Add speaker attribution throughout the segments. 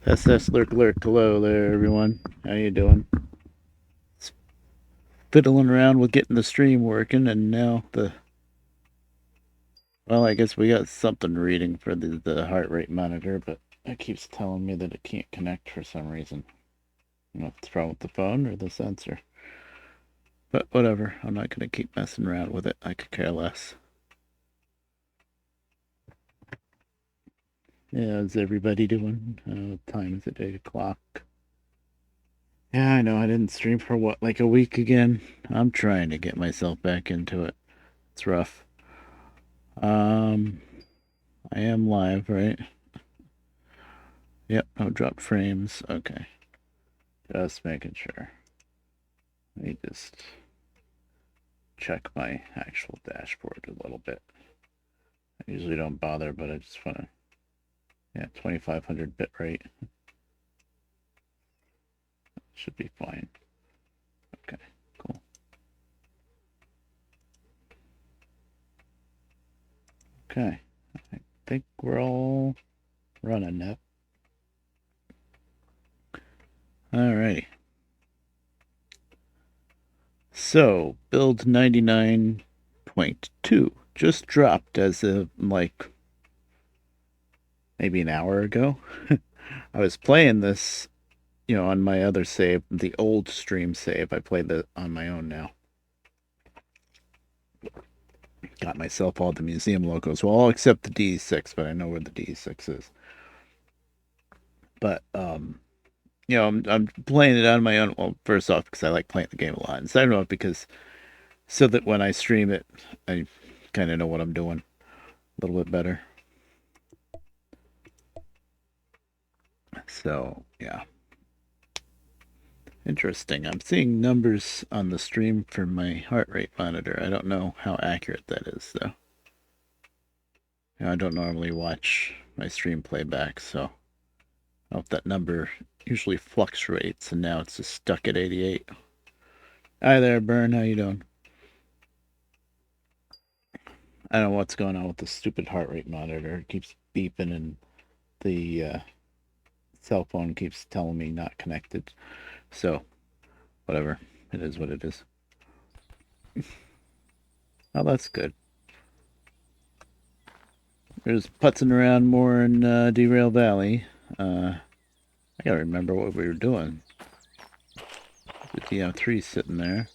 Speaker 1: SS Lurk Lurk, hello there everyone. How you doing? Fiddling around with getting the stream working and now well, I guess we got something reading for the heart rate monitor, but it keeps telling me that it can't connect for some reason. I don't know if it's wrong with the phone or the sensor. But whatever, I'm not gonna keep messing around with it. I could care less. Yeah, how's everybody doing? What time is it? 8 o'clock. Yeah, I know I didn't stream for what, like a week again? I'm trying to get myself back into it. It's rough. Um, I am live, right? Yep, no drop frames. Okay. Just making sure. Let me just check my actual dashboard a little bit. I usually don't bother, but I just want to. Yeah, 2500 bit rate. Should be fine. Okay, cool. Okay, I think we're all running now. Alrighty. So, build 99.2 just dropped as of like maybe an hour ago. I was playing this, on my other save, the old stream save. I played that on my own now. Got myself all the museum logos. Well, all except the D6, but I know where the D6 is. But I'm playing it on my own. Well, first off, because I like playing the game a lot, and second off, because so that when I stream it, I kind of know what I'm doing a little bit better. So yeah, interesting. I'm seeing numbers on the stream for my heart rate monitor. I don't know how accurate that is, though. I don't normally watch my stream playback, so I don't know if that number usually fluctuates, and now it's just stuck at 88. Hi there, Burn. How you doing? I don't know what's going on with the stupid heart rate monitor. It keeps beeping, and the cell phone keeps telling me not connected. So, whatever. It is what it is. Oh, that's good. There's putzing around more in Derail Valley. I gotta remember what we were doing. The pt3 sitting there.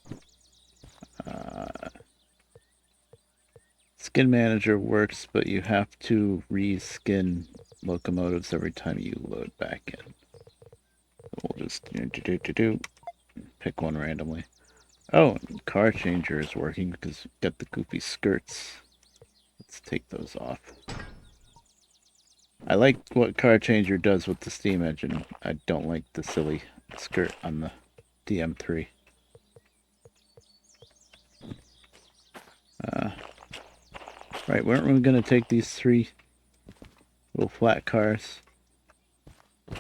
Speaker 1: Skin Manager works, but you have to reskin locomotives every time you load back in. We'll just pick one randomly. Oh, car changer is working because we've got the goofy skirts. Let's take those off. I like what car changer does with the steam engine. I don't like the silly skirt on the DM3. Right, weren't we going to take these 3 little flat cars?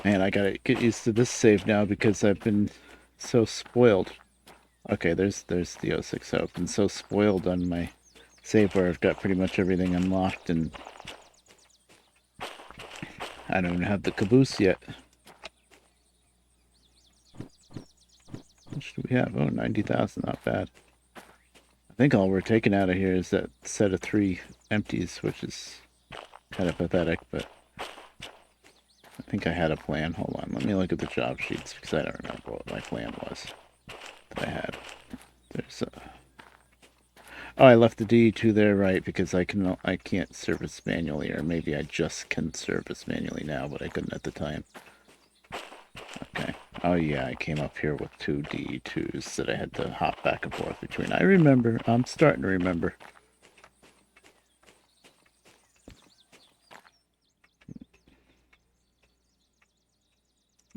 Speaker 1: Man, I gotta get used to this save now because I've been so spoiled. Okay, there's the 06. I've been so spoiled on my save where I've got pretty much everything unlocked, and I don't even have the caboose yet. How much do we have? Oh, 90,000, not bad. I think all we're taking out of here is that set of 3 empties, which is kind of pathetic, but I think I had a plan. Hold on, let me look at the job sheets because I don't remember what my plan was that I had. There's a... Oh, I left the D2 there, right, because I can't service manually, or maybe I just can service manually now, but I couldn't at the time. Okay. Oh yeah, I came up here with 2 D2s that I had to hop back and forth between. I remember. I'm starting to remember.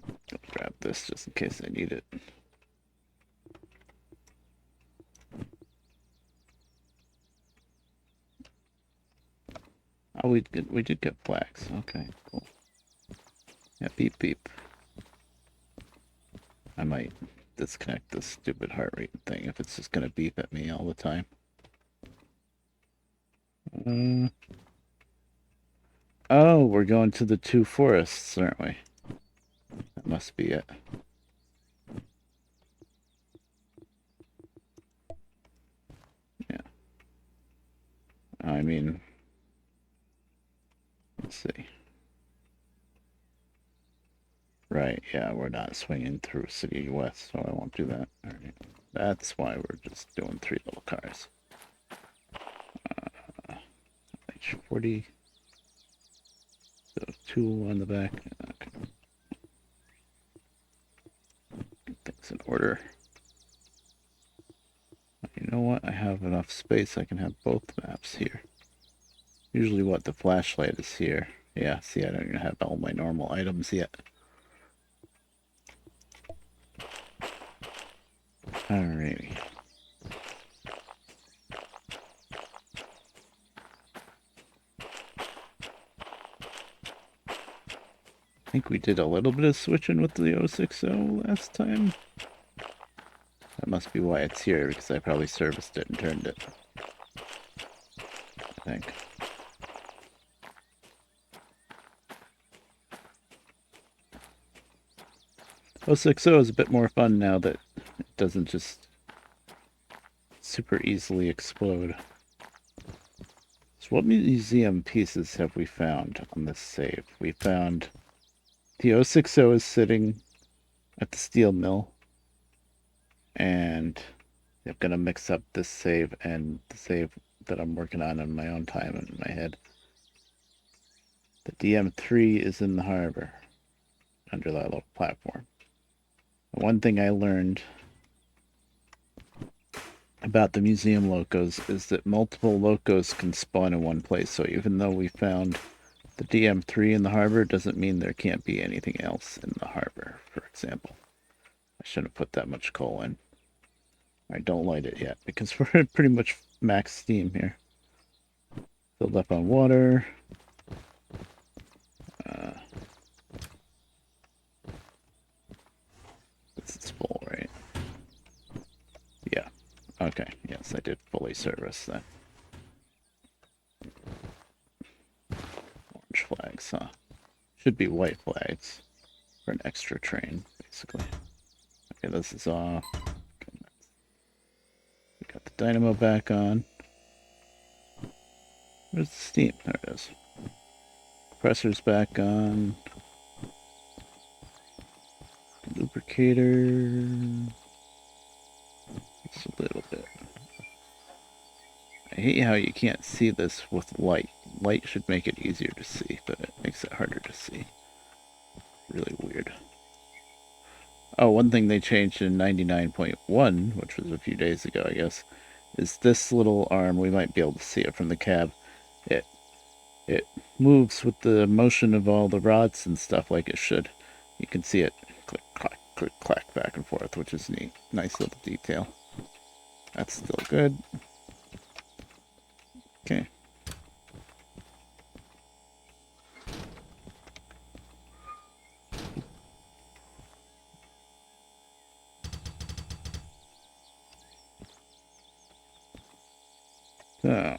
Speaker 1: I'll grab this just in case I need it. Oh, we did get flags. Okay, cool. Yeah, beep beep. I might disconnect this stupid heart rate thing if it's just gonna beep at me all the time. Oh, we're going to the 2 forests, aren't we? must be it. Yeah. I mean, let's see. Right, yeah, we're not swinging through City West, so I won't do that. All right. That's why we're just doing 3 little cars. H40. So 2 on the back. Okay. Get things in order. You know what? I have enough space. I can have both maps here. Usually what, the flashlight is here. Yeah, see, I don't even have all my normal items yet. Alrighty. I think we did a little bit of switching with the 060 last time. That must be why it's here, because I probably serviced it and turned it. I think. O60 is a bit more fun now that it doesn't just super easily explode. So what museum pieces have we found on this save? We found the 060 is sitting at the steel mill, and I'm gonna mix up this save and the save that I'm working on in my own time in my head. The DM3 is in the harbor under that little platform. One thing I learned about the museum locos is that multiple locos can spawn in one place. So even though we found the DM3 in the harbor, doesn't mean there can't be anything else in the harbor, for example. I shouldn't have put that much coal in. I don't light it yet because we're at pretty much max steam here. Filled up on water. This is full, right? Yeah. Okay. Yes, I did fully service that. Orange flags, huh? Should be white flags for an extra train, basically. Okay, this is off. We got the dynamo back on. Where's the steam? There it is. Compressor's back on. Lubricator. Just a little bit. I hate how you can't see this with light. Light should make it easier to see, but it makes it harder to see. Really weird. Oh, one thing they changed in 99.1, which was a few days ago, I guess, is this little arm. We might be able to see it from the cab. It moves with the motion of all the rods and stuff like it should. You can see it click, clack, back and forth, which is neat. Nice little detail. That's still good. Okay. So.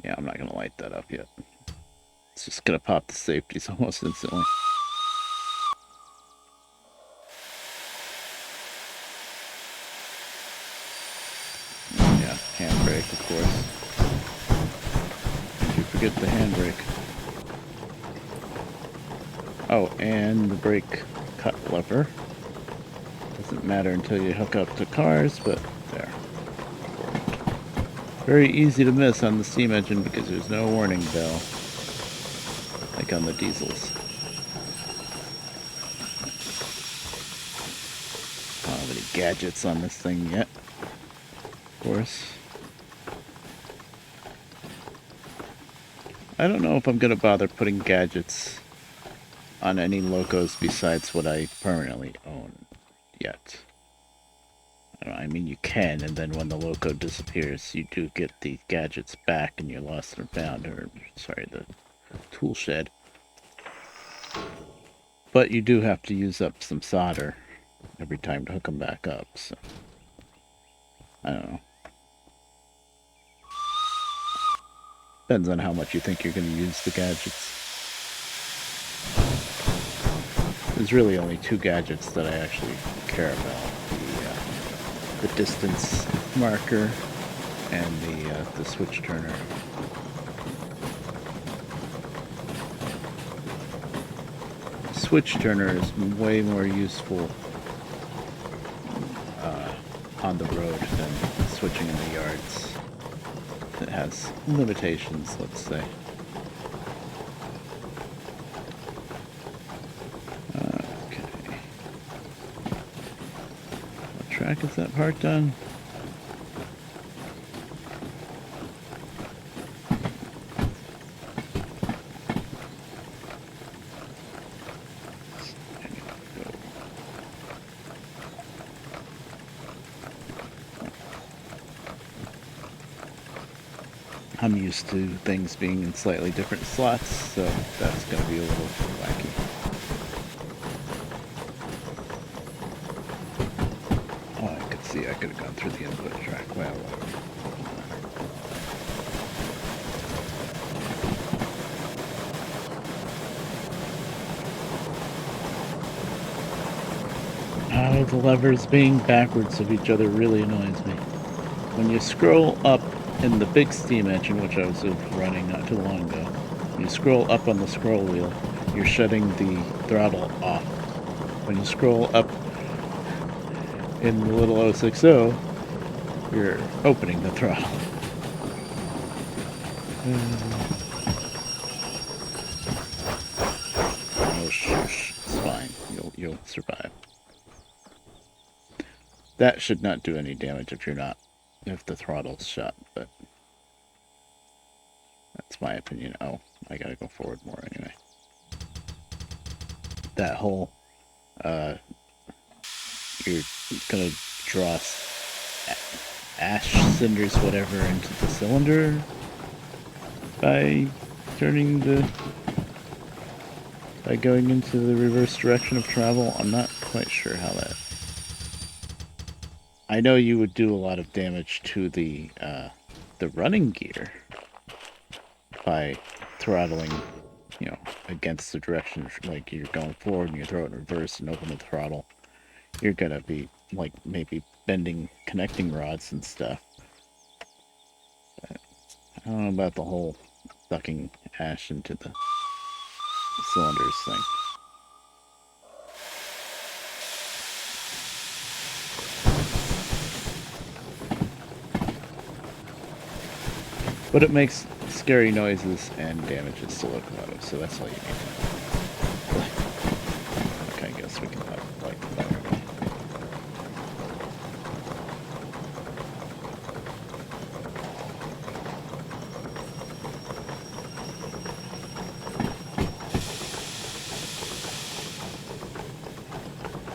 Speaker 1: Yeah, I'm not going to light that up yet. It's just going to pop the safeties almost instantly. Yeah, handbrake, of course. Did you forget the handbrake? Oh, and the brake cut lever. Doesn't matter until you hook up to cars, but there. Very easy to miss on the steam engine because there's no warning bell, like on the diesels. I don't have any gadgets on this thing yet, of course. I don't know if I'm going to bother putting gadgets on any locos besides what I permanently own yet. I mean, you can, and then when the loco disappears, you do get the gadgets back and you're lost and found, or, sorry, the tool shed. But you do have to use up some solder every time to hook them back up, so I don't know. Depends on how much you think you're going to use the gadgets. There's really only two gadgets that I actually care about. The distance marker and the switch turner. Switch turner is way more useful on the road than switching in the yards. It has limitations, let's say. Okay. What track is that part done? I'm used to things being in slightly different slots, so that's going to be a little wacky. Oh, I could see I could have gone through the input track. Well, the levers being backwards of each other really annoys me. When you scroll up in the big steam engine, which I was running not too long ago, when you scroll up on the scroll wheel, you're shutting the throttle off. When you scroll up in the little 060, you're opening the throttle. Oh shush, it's fine. You'll survive. That should not do any damage if the throttle's shut, but that's my opinion. Oh, I gotta go forward more anyway. That whole, you're gonna draw ash cinders, whatever, into the cylinder by going into the reverse direction of travel. I'm not quite sure how that. I know you would do a lot of damage to the running gear by throttling, against the direction, like you're going forward and you throw it in reverse and open the throttle. You're gonna be like maybe bending connecting rods and stuff. But I don't know about the whole sucking ash into the cylinders thing. But it makes scary noises and damages to locomotives, so that's all you need to know. Okay, I guess we can light the fire.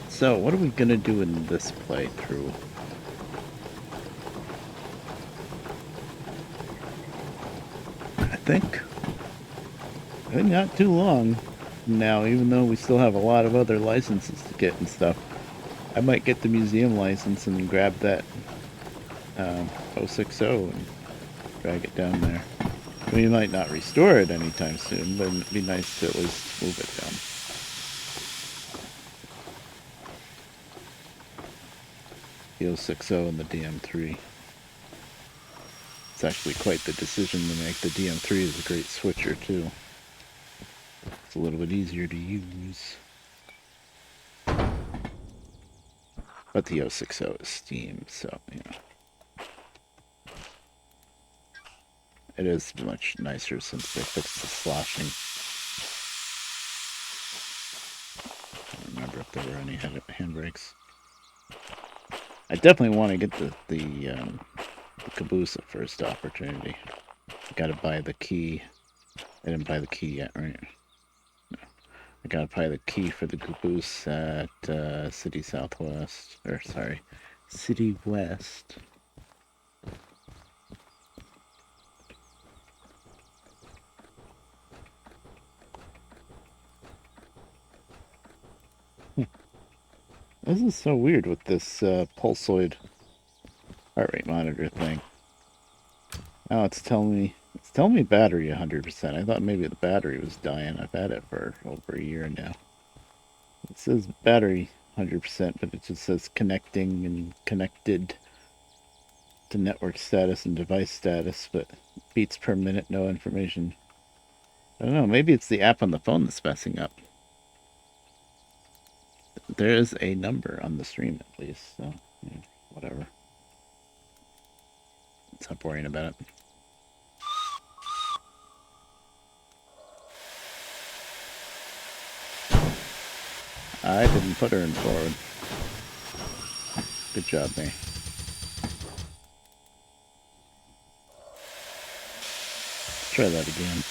Speaker 1: So, what are we gonna do in this playthrough? I think not too long now, even though we still have a lot of other licenses to get and stuff. I might get the museum license and grab that 060 and drag it down there. We might not restore it anytime soon, but it'd be nice to at least move it down. The 060 and the DM3. It's actually quite the decision to make. The DM3 is a great switcher too. It's a little bit easier to use. But the 060 is Steam, so, It is much nicer since they fixed the sloshing. I don't remember if there were any handbrakes. I definitely want to get the caboose at first opportunity. Gotta buy the key. I didn't buy the key yet, right? No. I gotta buy the key for the caboose at City Southwest. Or, sorry, City West. This is so weird with this pulsoid heart rate monitor thing. Now it's telling me It's telling me battery 100%. I thought maybe the battery was dying. I've had it for over a year now. It says battery 100%, but it just says connecting and connected to network status and device status, but beats per minute, no information. I don't know, maybe it's the app on the phone that's messing up. There is a number on the stream at least, so yeah, whatever. Stop worrying about it. I didn't put her in forward. Good job, me. Let's try that again.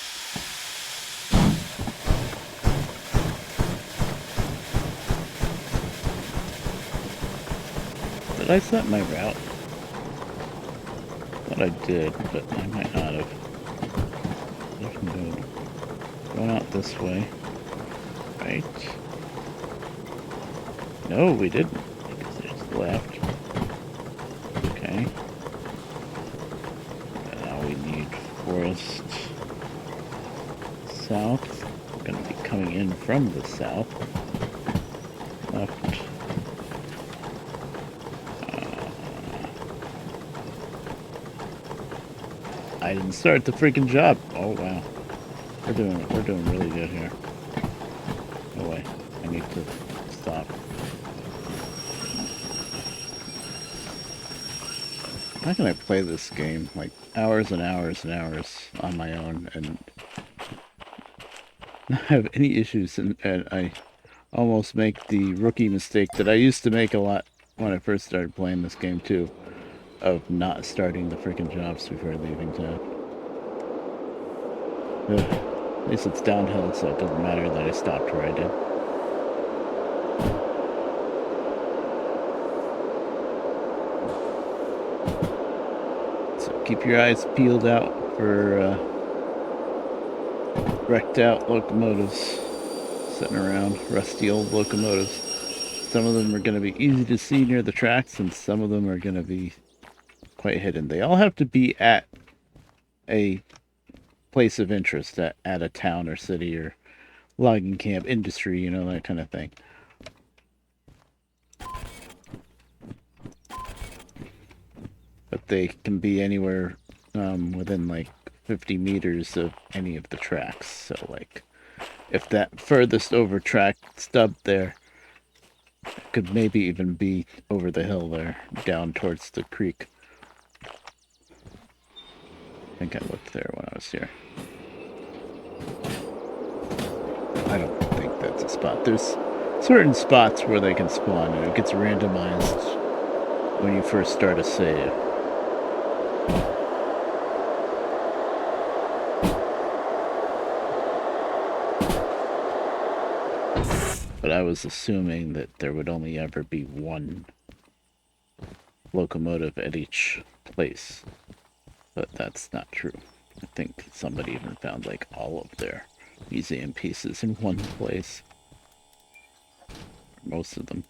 Speaker 1: Did I set my route? Thought I did, but I might not have. Going out this way. Right. No, we didn't. Because there's left. Okay. Now we need forest south. We're going to be coming in from the south. Left. I didn't start the freaking job. Oh wow. We're doing really good here. Oh wait, I need to stop. How can I play this game like hours and hours and hours on my own and not have any issues, and I almost make the rookie mistake that I used to make a lot when I first started playing this game too, of not starting the freaking jobs before leaving town. At least it's downhill, so it doesn't matter that I stopped where I did. So keep your eyes peeled out for wrecked out locomotives sitting around, rusty old locomotives. Some of them are going to be easy to see near the tracks, and some of them are going to be quite hidden. They all have to be at a place of interest, at a town or city or logging camp, industry, you know, that kind of thing. But they can be anywhere within like 50 meters of any of the tracks. So like if that furthest over track stub there could maybe even be over the hill there, down towards the creek. I think I looked there when I was here. I don't think that's a spot. There's certain spots where they can spawn, and it gets randomized when you first start a save. But I was assuming that there would only ever be one locomotive at each place. But that's not true. I think somebody even found like all of their museum pieces in one place. Most of them.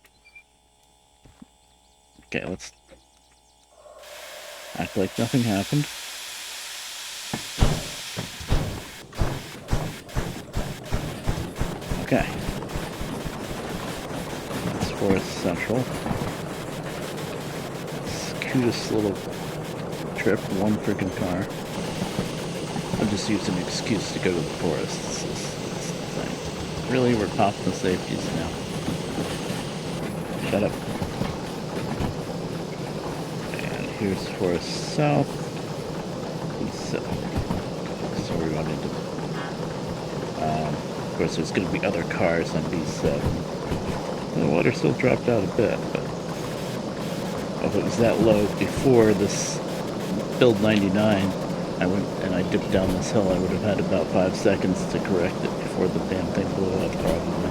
Speaker 1: Okay, let's act like nothing happened. Okay. It's Forest Central. It's the cutest little trip, one freaking car. I'll just use an excuse to go to the forest. This is the thing. Really, we're popping the safeties now. Shut up. And here's Forest South. So we run into. Of course, there's going to be other cars on B7. The water still dropped out a bit, but if it was that low before this build 99, I went and I dipped down this hill, I would have had about 5 seconds to correct it before the damn thing blew up, probably.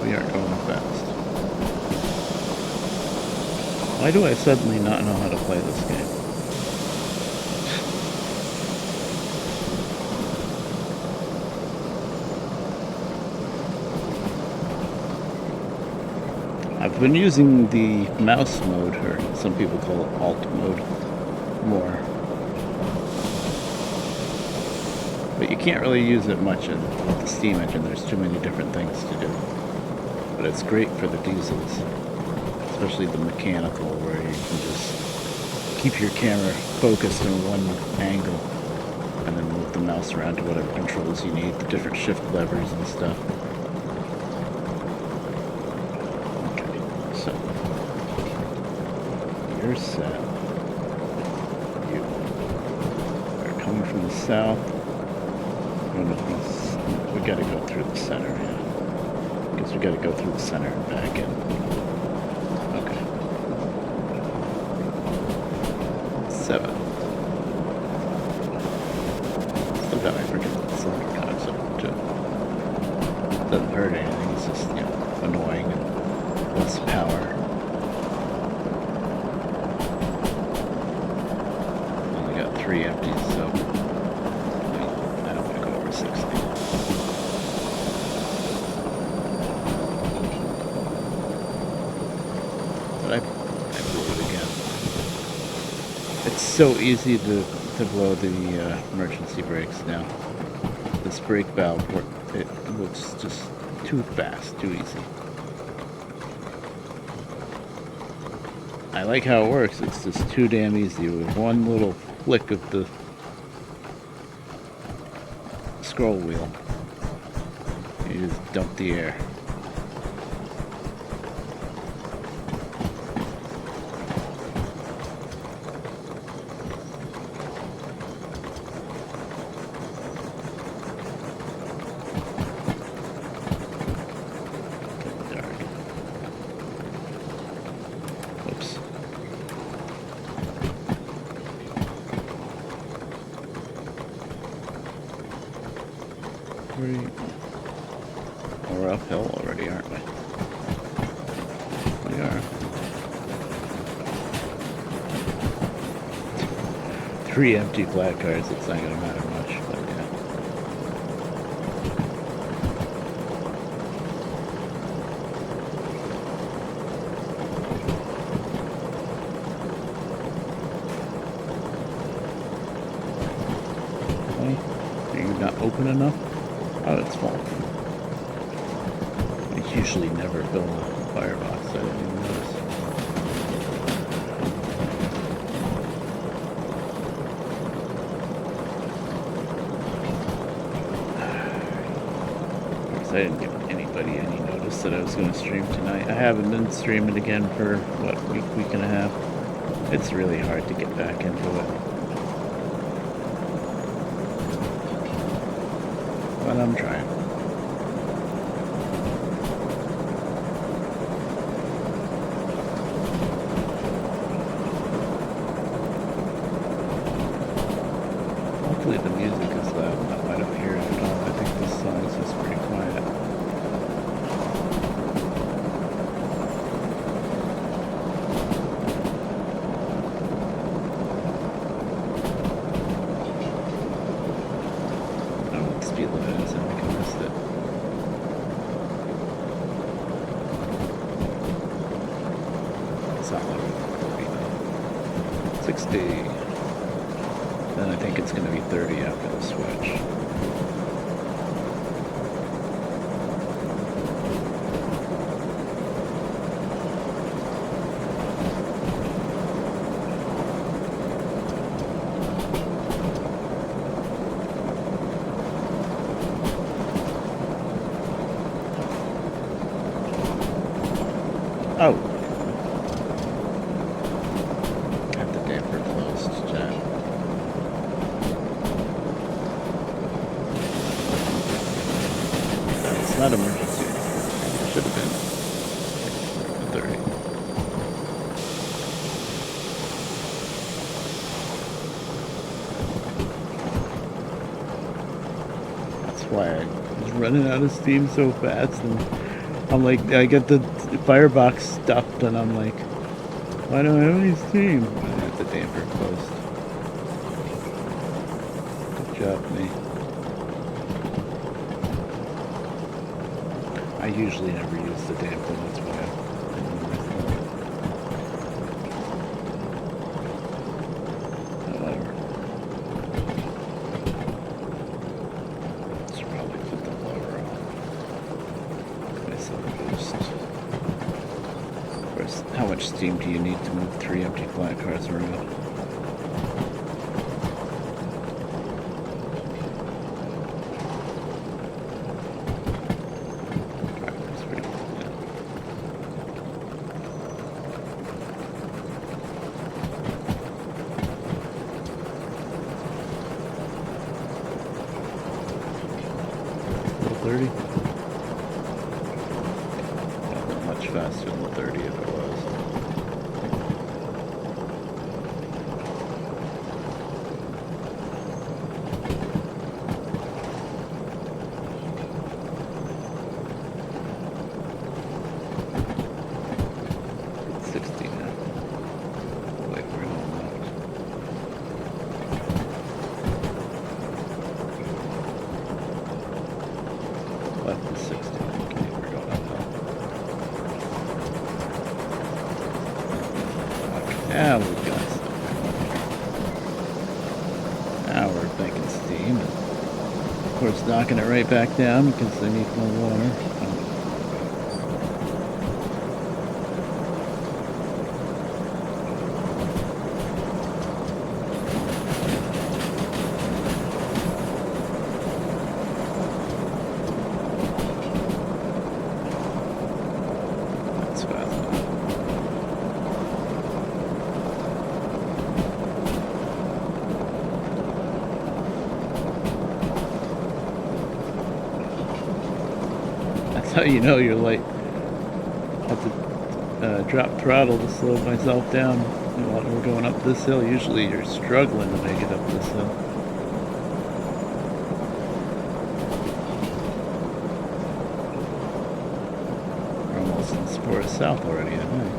Speaker 1: We aren't going fast. Why do I suddenly not know how to play this game? I've been using the mouse mode, or some people call it alt mode, more. But you can't really use it much in the steam engine. There's too many different things to do. But it's great for the diesels, especially the mechanical, where you can just keep your camera focused in one angle and then move the mouse around to whatever controls you need, the different shift levers and stuff. Okay, so you're set. You are coming from the south. We gotta go through the center, yeah. Guess we gotta go through the center and back in. Okay. 7. Sometimes I forget that the cylinder cogs up too. Doesn't hurt anything, it's just, you know, annoying and less power. Only got 3 empties, so I don't want to go over 60. But I blew it again. It's so easy to blow the emergency brakes now. This brake valve, it looks just too fast, too easy. I like how it works, it's just too damn easy with one little flick of the scroll wheel. You just dump the air. We're uphill already, aren't we? We are. 3 empty flat cars, it's not going to matter much, but yeah. Okay. Are you not open enough? Oh, it's small. I usually never fill a firebox, I didn't even notice. I didn't give anybody any notice that I was going to stream tonight. I haven't been streaming again for, what, week and a half. It's really hard to get back into it. But I'm trying. Hopefully the music is loud. I don't hear it at all. I think this song is just pretty quiet. I don't know what the speed limit is. I think I missed it. It's not like 60. Then I think it's going to be 30 after the switch. Oh. Got the damper closed, Jack. It's not emergency. It should have been 30. That's why I was running out of steam so fast, and I'm like, I get the firebox stuffed, and I'm like, why don't I have any steam? I have the damper closed. Good job, me. I usually never use the damper, that's why I didn't steam do you need to move 3 empty flat cars around? Faster than the 30 if it was. It's 60 now. Wait, we're going left. Left is 60. Okay, we're going uphill. Now we've got stuff. Now we're making steam. And of course, knocking it right back down because they need more water. That's fast. That's how you know you're late. I have to drop throttle to slow myself down while we're going up this hill. Usually you're struggling to make it up this hill. We're almost in Spora South already, I think.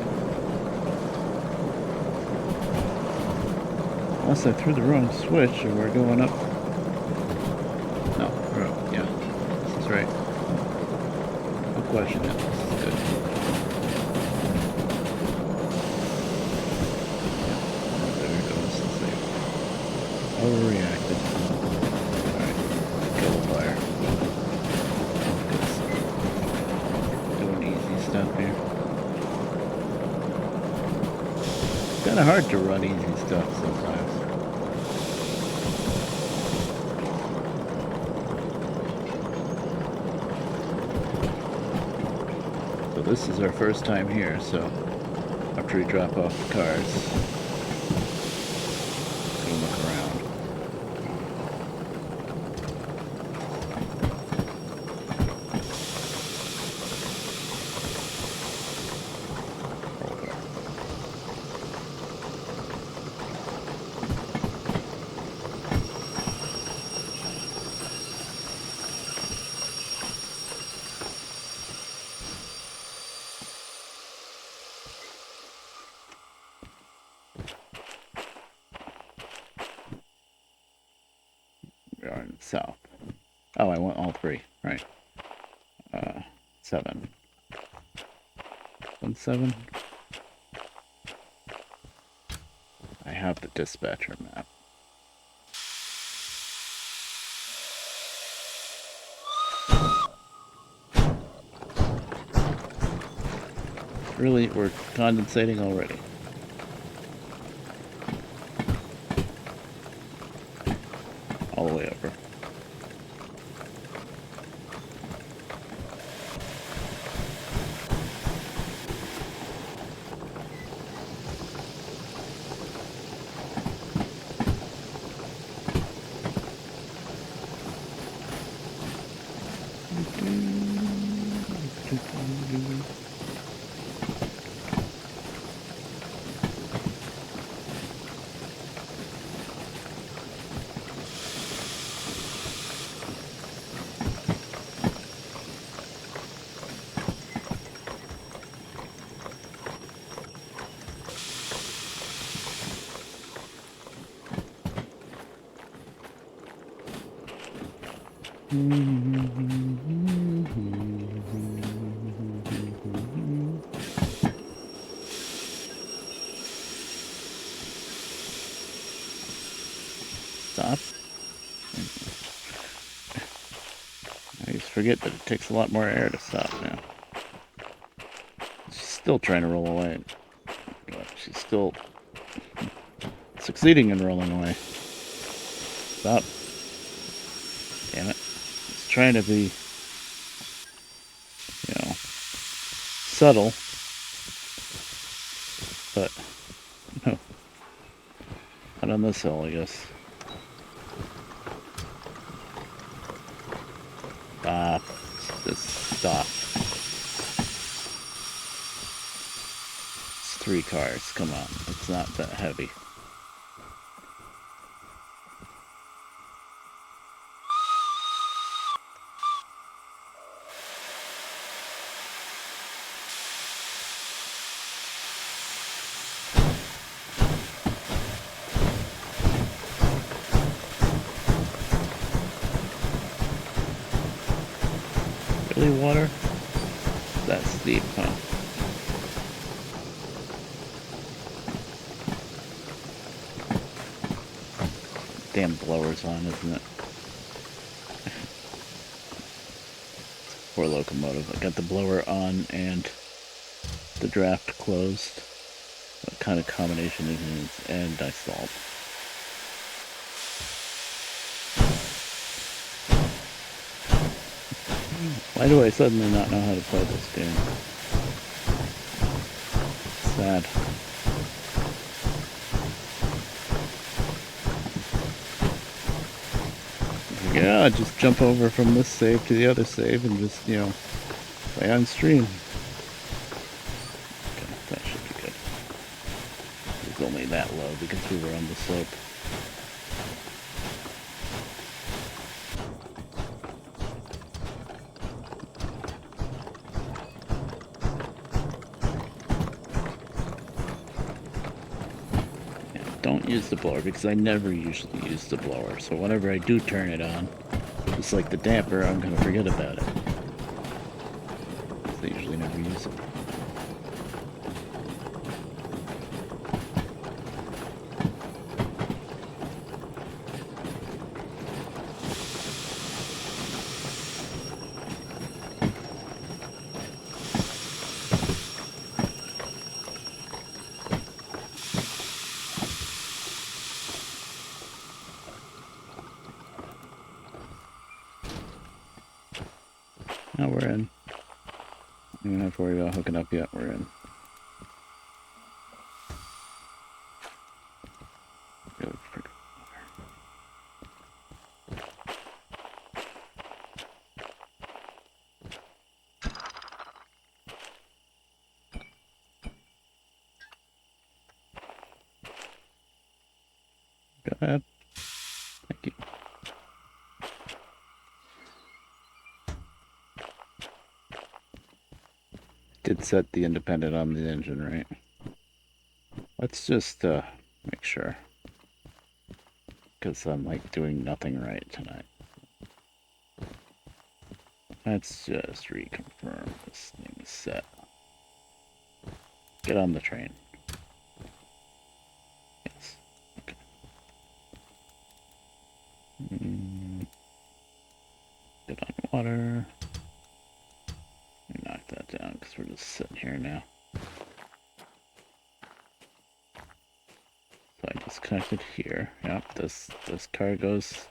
Speaker 1: Unless I threw the wrong switch and we're going up. No, we're up. Yeah, this is right. Question it. This is good. Yeah, there it goes. Let's see. Overreacted. Alright, kill the fire. Doing easy stuff here. It's kind of hard to run easy stuff sometimes. This is our first time here, so after we drop off the cars, go look around. We are in the south. Oh, I want all 3. Right. 7. 1 7. I have the dispatcher map. Really, we're condensating already. All the way over. Stop. I just forget that it takes a lot more air to stop now. She's still trying to roll away. still succeeding in rolling away. Stop. Damn it. It's trying to be, you know, subtle. But, no. Not on this hill, I guess. Stop. Just stop. It's 3 cars. Come on. It's not that heavy. Really, water? That's steep, huh? Damn blower's on, isn't it? Poor locomotive. I got the blower on and the draft closed. What kind of combination it is, and I stalled. Why do I suddenly not know how to play this game? Sad. Yeah, just jump over from this save to the other save and just, you know, play on stream. Okay, that should be good. It was only that low because we were on the slope. Don't use the blower because I never usually use the blower. So whenever I do turn it on, just like the damper, I'm going to forget about it. I usually never use it. Now we're in. You don't have to worry about hooking up yet. We're in. Go ahead. Thank you. Did set the independent on the engine, right? Let's just make sure. Because I'm like doing nothing right tonight. Let's just reconfirm this thing is set. Get on the train. Yes. Okay. Get on water. Knock that down because we're just sitting here now. So I disconnected here. Yep, this car goes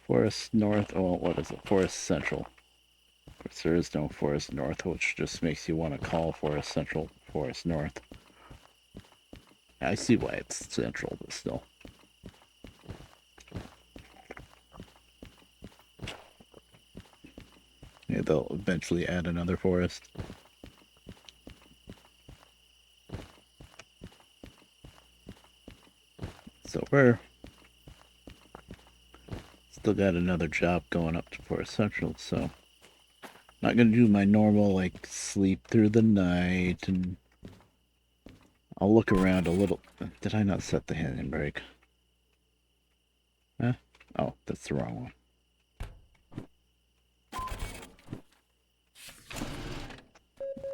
Speaker 1: Forest North. Oh, what is it? Forest Central. Of course, there is no Forest North, which just makes you want to call Forest Central Forest North. I see why it's central, but still. Yeah, they'll eventually add another forest. So we're still got another job going up to Forest Central, so not gonna do my normal like sleep through the night, and I'll look around a little. Did I not set the handbrake? Huh? Oh, that's the wrong one.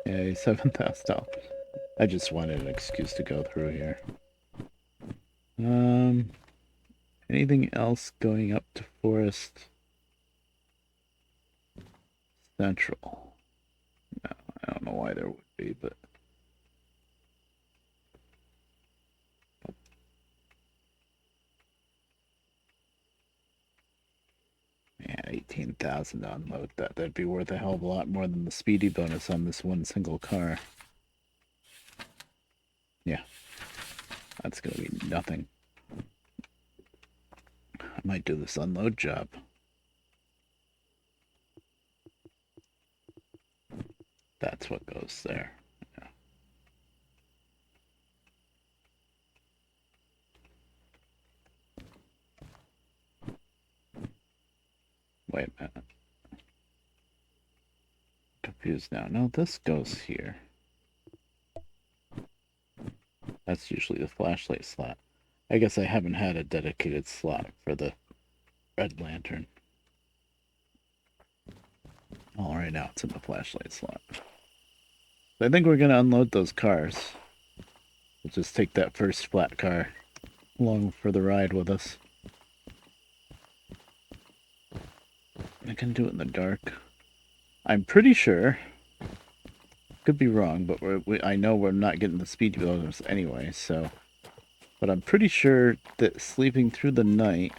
Speaker 1: Yay, $7,000. I just wanted an excuse to go through here. Anything else going up to Forest Central? No, I don't know why there would be, but 18,000 to unload that. That'd be worth a hell of a lot more than the speedy bonus on this one single car. Yeah. That's gonna be nothing. I might do this unload job. That's what goes there. Yeah. Wait a minute. Confused now. No, this goes here. That's usually the flashlight slot. I guess I haven't had a dedicated slot for the red lantern. All right, now it's in the flashlight slot. I think we're gonna unload those cars. We'll just take that first flat car along for the ride with us. I can do it in the dark. I'm pretty sure. Could be wrong, but I know we're not getting the speed bonus anyway, so. But I'm pretty sure that sleeping through the night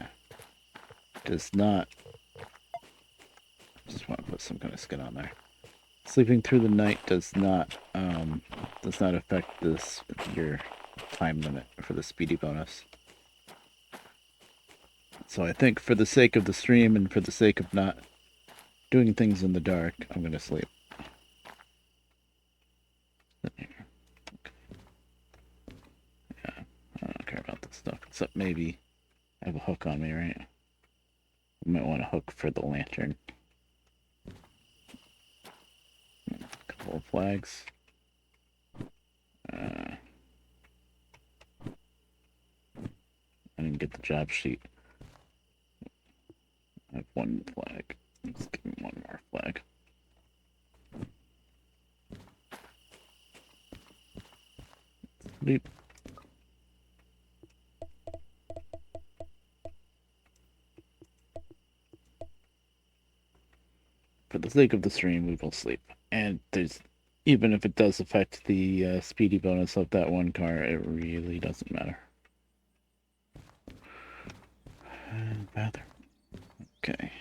Speaker 1: does not. Just want to put some kind of skin on there. Sleeping through the night does not affect your time limit for the speedy bonus. So I think for the sake of the stream and for the sake of not doing things in the dark, I'm gonna sleep. Yeah, I don't care about this stuff, except maybe I have a hook on me, right? I might want a hook for the lantern. Couple of flags. I didn't get the job sheet. I have one flag. Let's give me one more flag. Sleep. For the sake of the stream, we will sleep. And even if it does affect the speedy bonus of that one car, it really doesn't matter. Bathroom. Okay.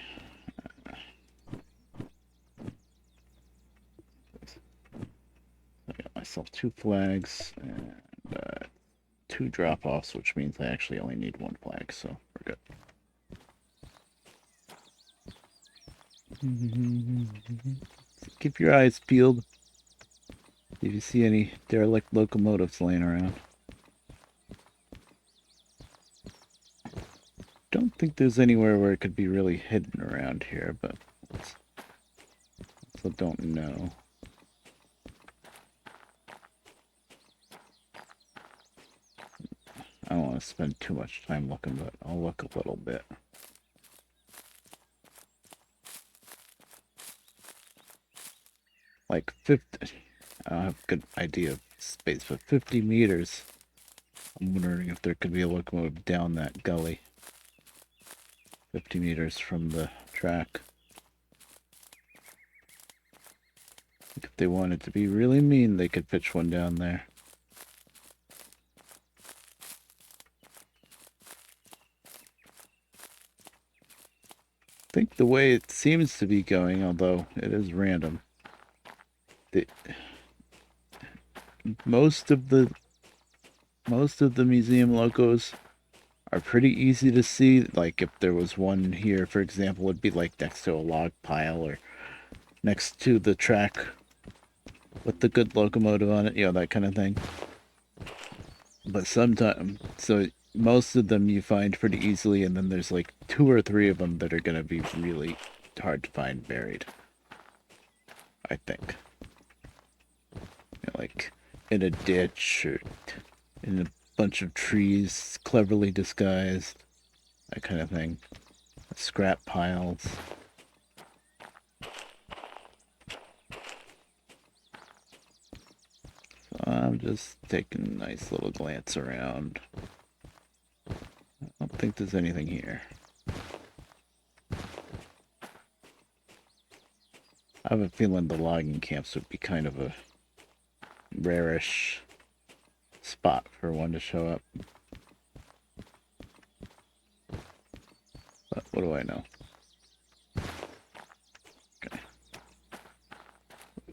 Speaker 1: I got myself 2 flags and 2 drop-offs, which means I actually only need 1 flag, so we're good. Keep your eyes peeled if you see any derelict locomotives laying around. Don't think there's anywhere where it could be really hidden around here, but also don't know. I don't want to spend too much time looking, but I'll look a little bit. Like 50, I don't have a good idea of space, but 50 meters. I'm wondering if there could be a locomotive down that gully. 50 meters from the track. If they wanted to be really mean, they could pitch one down there. I think the way it seems to be going, although it is random, most of the museum locos are pretty easy to see. Like if there was one here, for example, it'd be like next to a log pile or next to the track with the good locomotive on it, you know, that kind of thing. But sometimes, so most of them you find pretty easily, and then there's like 2 or 3 of them that are going to be really hard to find buried, I think. You know, like in a ditch or in a bunch of trees, cleverly disguised, that kind of thing. Scrap piles. So I'm just taking a nice little glance around. I don't think there's anything here. I have a feeling the logging camps would be kind of a rarish spot for one to show up. But what do I know?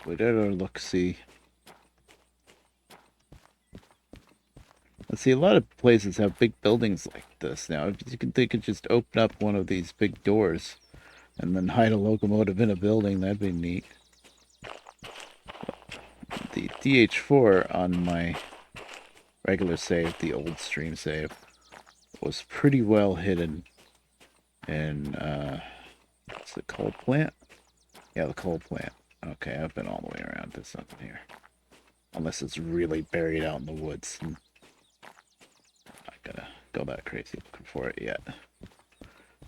Speaker 1: we did our look-see. Let's see, a lot of places have big buildings like this now. If you could, they could just open up one of these big doors and then hide a locomotive in a building. That'd be neat. The DH4 on my regular save, the old stream save, was pretty well hidden in, what's the coal plant? Yeah, the coal plant. Okay, I've been all the way around to something here. Unless it's really buried out in the woods. I'm not gonna go that crazy looking for it yet.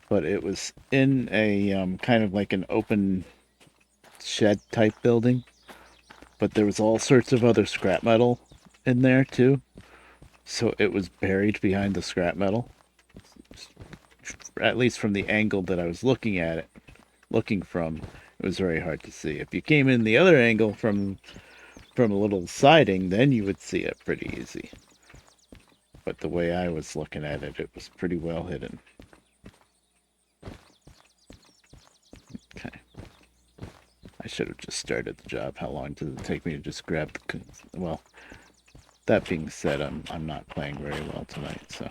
Speaker 1: But it was in a, kind of like an open shed type building. But there was all sorts of other scrap metal in there too. So it was buried behind the scrap metal. At least from the angle that I was looking at it, looking from, it was very hard to see. If you came in the other angle from a little siding, then you would see it pretty easy. But the way I was looking at it, it was pretty well hidden. Okay. I should have just started the job. How long does it take me to just grab the... Well, that being said, I'm not playing very well tonight, so...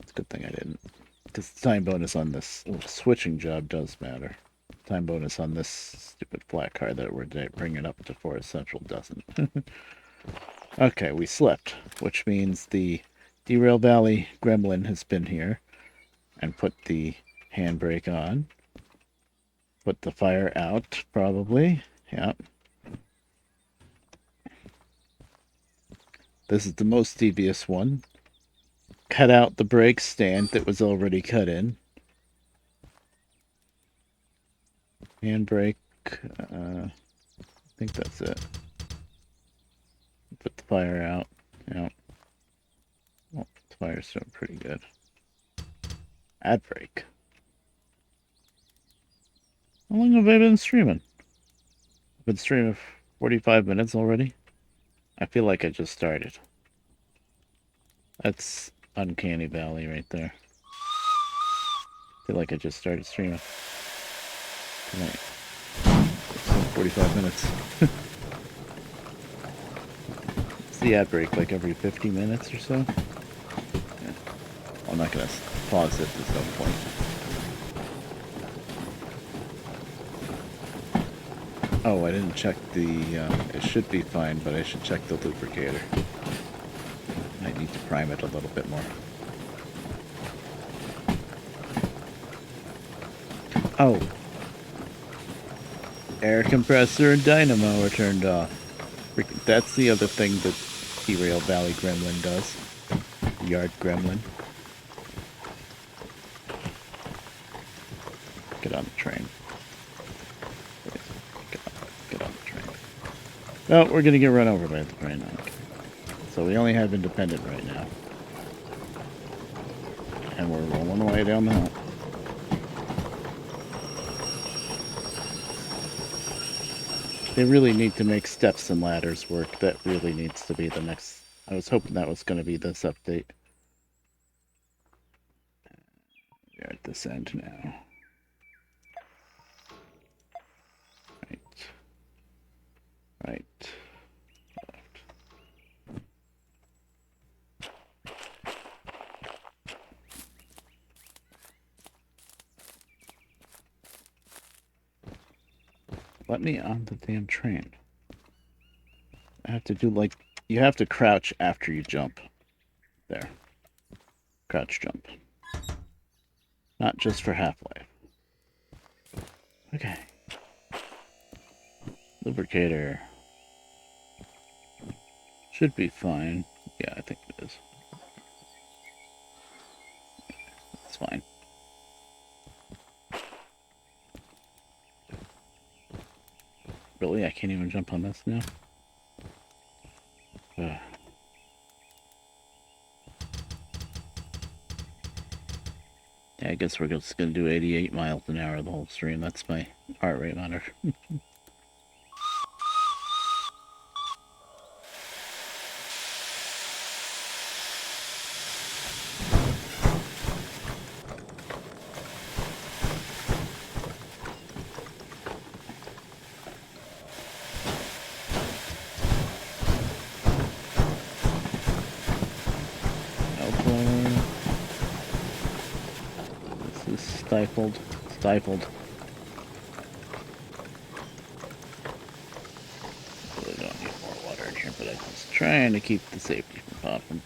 Speaker 1: It's a good thing I didn't. Because the time bonus on this switching job does matter. Time bonus on this stupid flat car that we're bringing up to Forest Central doesn't. Okay, we slept, which means the Derail Valley gremlin has been here and put the handbrake on. Put the fire out, probably. Yep. This is the most devious one. Cut out the brake stand that was already cut in. Handbrake, I think that's it. Put the fire out. Yep. Well, the fire's doing pretty good. Add brake. How long have I been streaming? I've been streaming 45 minutes already. I feel like I just started. That's Uncanny Valley right there. I feel like I just started streaming. Tonight. It's 45 minutes. It's the ad break like every 50 minutes or so. Yeah. I'm not going to pause it at some point. Oh, I didn't check the, it should be fine, but I should check the lubricator. I need to prime it a little bit more. Oh. Air compressor and dynamo are turned off. That's the other thing that Derail Valley Gremlin does. Yard Gremlin. Get on the train. Get on the train. No, we're gonna get run over by the train. Okay. So we only have independent right now. And we're rolling away down the hill. They really need to make steps and ladders work. That really needs to be the next... I was hoping that was going to be this update. We're at this end now. Right. Left. Let me on the damn train. I have to do like... You have to crouch after you jump. There. Crouch jump. Not just for Half-Life. Okay. Lubricator. Should be fine. Yeah, I think it is. It's fine. Really? I can't even jump on this now? Yeah, I guess we're just going to do 88 miles an hour the whole stream. That's my heart rate monitor. This is stifled. Stifled. Really don't need more water in here, but I'm just trying to keep the safety from popping.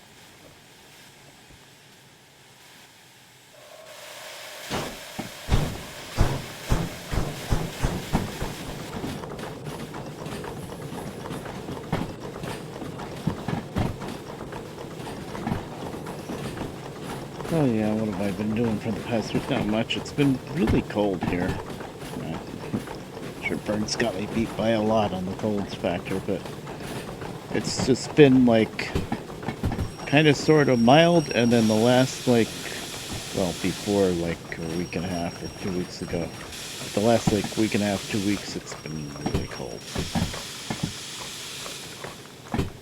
Speaker 1: Oh yeah, what have I been doing for the past week? Not much. It's been really cold here. I'm sure Bert's got me beat by a lot on the cold factor, but it's just been like kind of sort of mild, and then the last well, before like a week and a half or 2 weeks ago, the last like week and a half, 2 weeks, it's been really cold.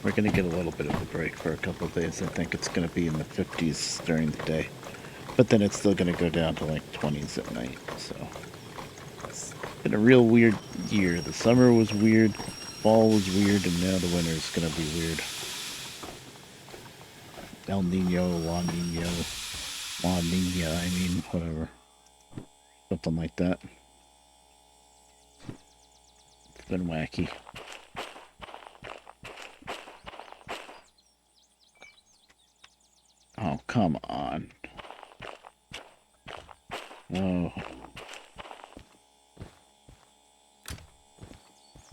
Speaker 1: We're gonna get a little bit of a break for a couple of days. I think it's gonna be in the 50s during the day, but then it's still gonna go down to like 20s at night. So it's been a real weird year. The summer was weird, fall was weird, and now the winter is gonna be weird. El Nino, La Nino, La Nina, I mean, whatever. Something like that. It's been wacky. Oh, come on. Oh.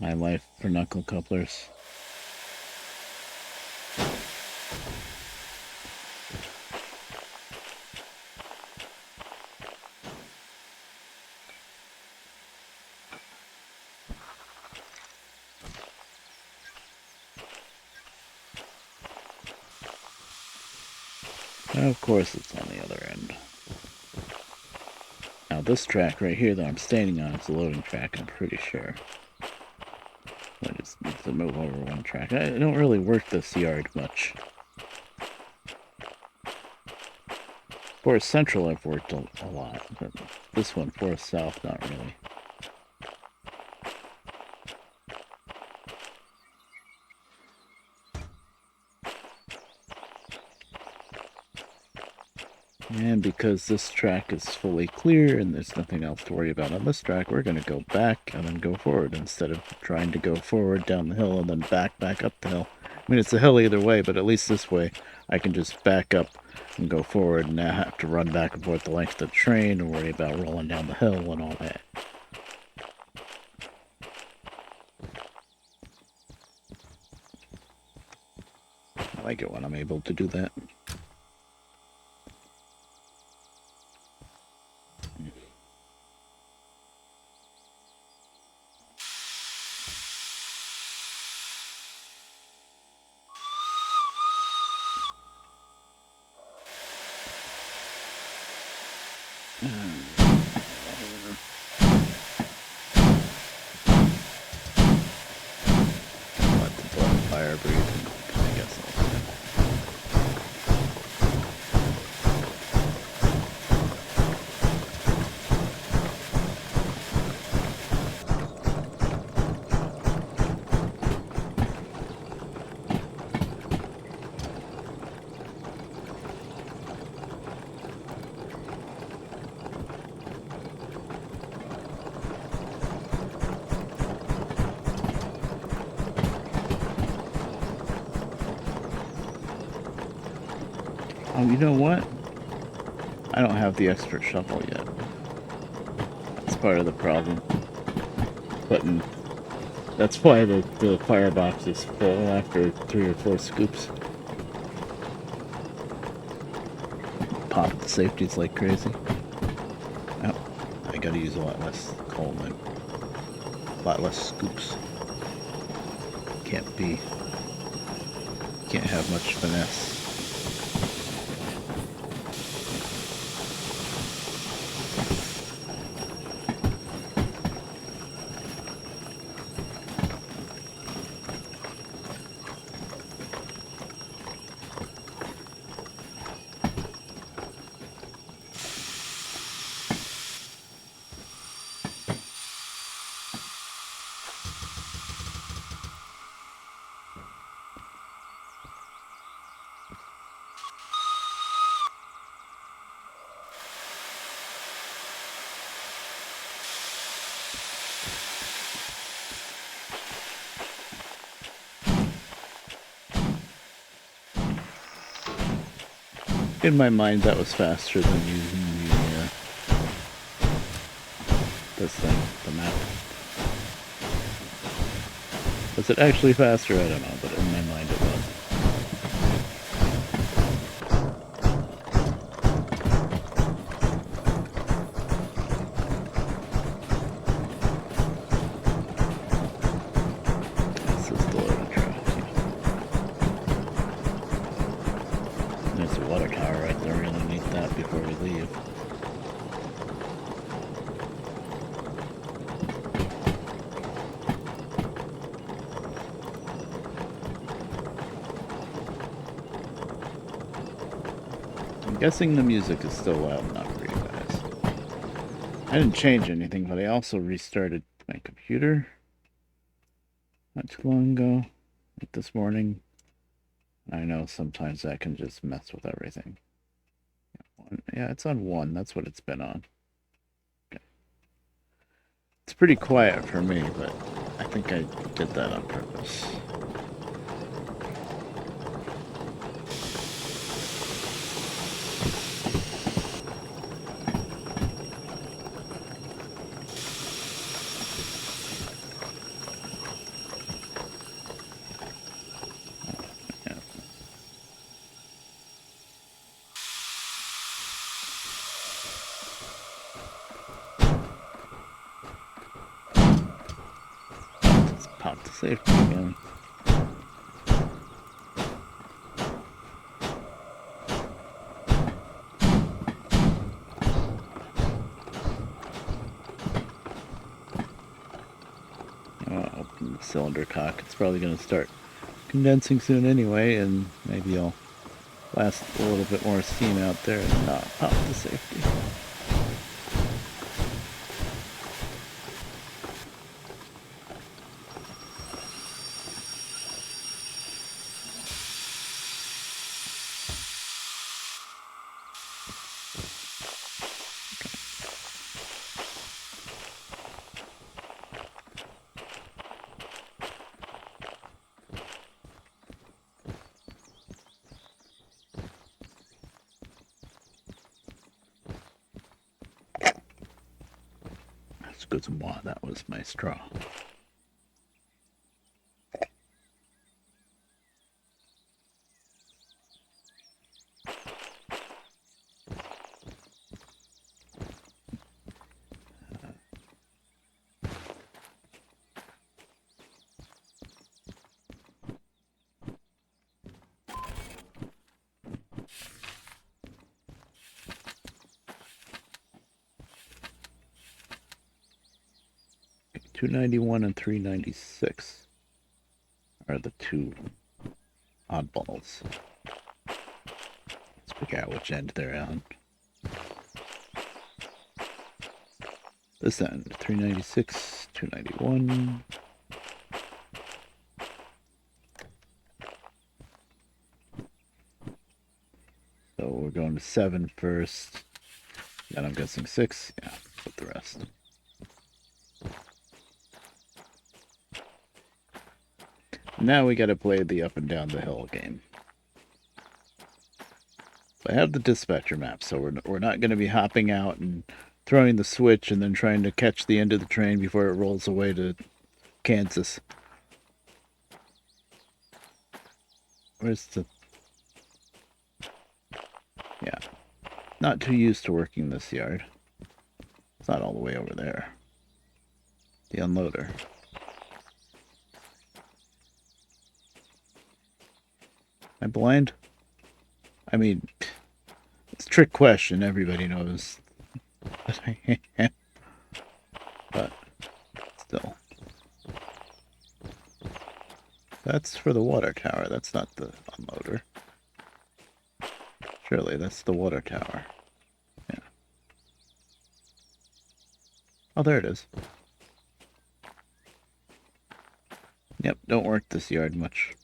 Speaker 1: My life for knuckle couplers. Of course it's on the other end. Now this track right here that I'm standing on is a loading track, I'm pretty sure. I just need to move over one track. I don't really work this yard much. Forest Central I've worked a lot, but this one, Forest South, not really. And because this track is fully clear and there's nothing else to worry about on this track, we're going to go back and then go forward instead of trying to go forward down the hill and then back up the hill. I mean, it's a hill either way, but at least this way I can just back up and go forward and not have to run back and forth the length of the train and worry about rolling down the hill and all that. I like it when I'm able to do that. Let the fire breathe, I guess. Oh, you know what? I don't have the extra shovel yet. That's part of the problem. That's why the firebox is full after 3 or 4 scoops. Pop the safeties like crazy. Oh, I gotta use a lot less coal then. A lot less scoops. Can't have much finesse. In my mind, that was faster than using the this thing, the map. Was it actually faster? I don't know, but in my mind it was. This is the loading track. There's a water tower right there. We're gonna need that before we leave. I'm guessing the music is still loud enough for you guys. I didn't change anything, but I also restarted my computer not too long ago, like this morning. I know sometimes that can just mess with everything. Yeah, it's on 1. That's what it's been on. Okay. It's pretty quiet for me, but I think I did that on purpose. Pop the safety again. Open the cylinder cock. It's probably going to start condensing soon anyway, and maybe I'll blast a little bit more steam out there and not pop the safety. Good some water. That was my straw. $291 and $396 are the two oddballs. Let's figure out which end they're on. This end, $396, $291. So we're going to 7 first. Then I'm guessing 6. Yeah, with the rest. Now we gotta play the up and down the hill game. I have the dispatcher map, so we're not gonna be hopping out and throwing the switch and then trying to catch the end of the train before it rolls away to Kansas. Where's the... Yeah. Not too used to working this yard. It's not all the way over there. The unloader. Am I blind? I mean, it's a trick question. Everybody knows that I am. But still. That's for the water tower. That's not the unloader. Surely that's the water tower. Yeah. Oh, there it is. Yep, don't work this yard much.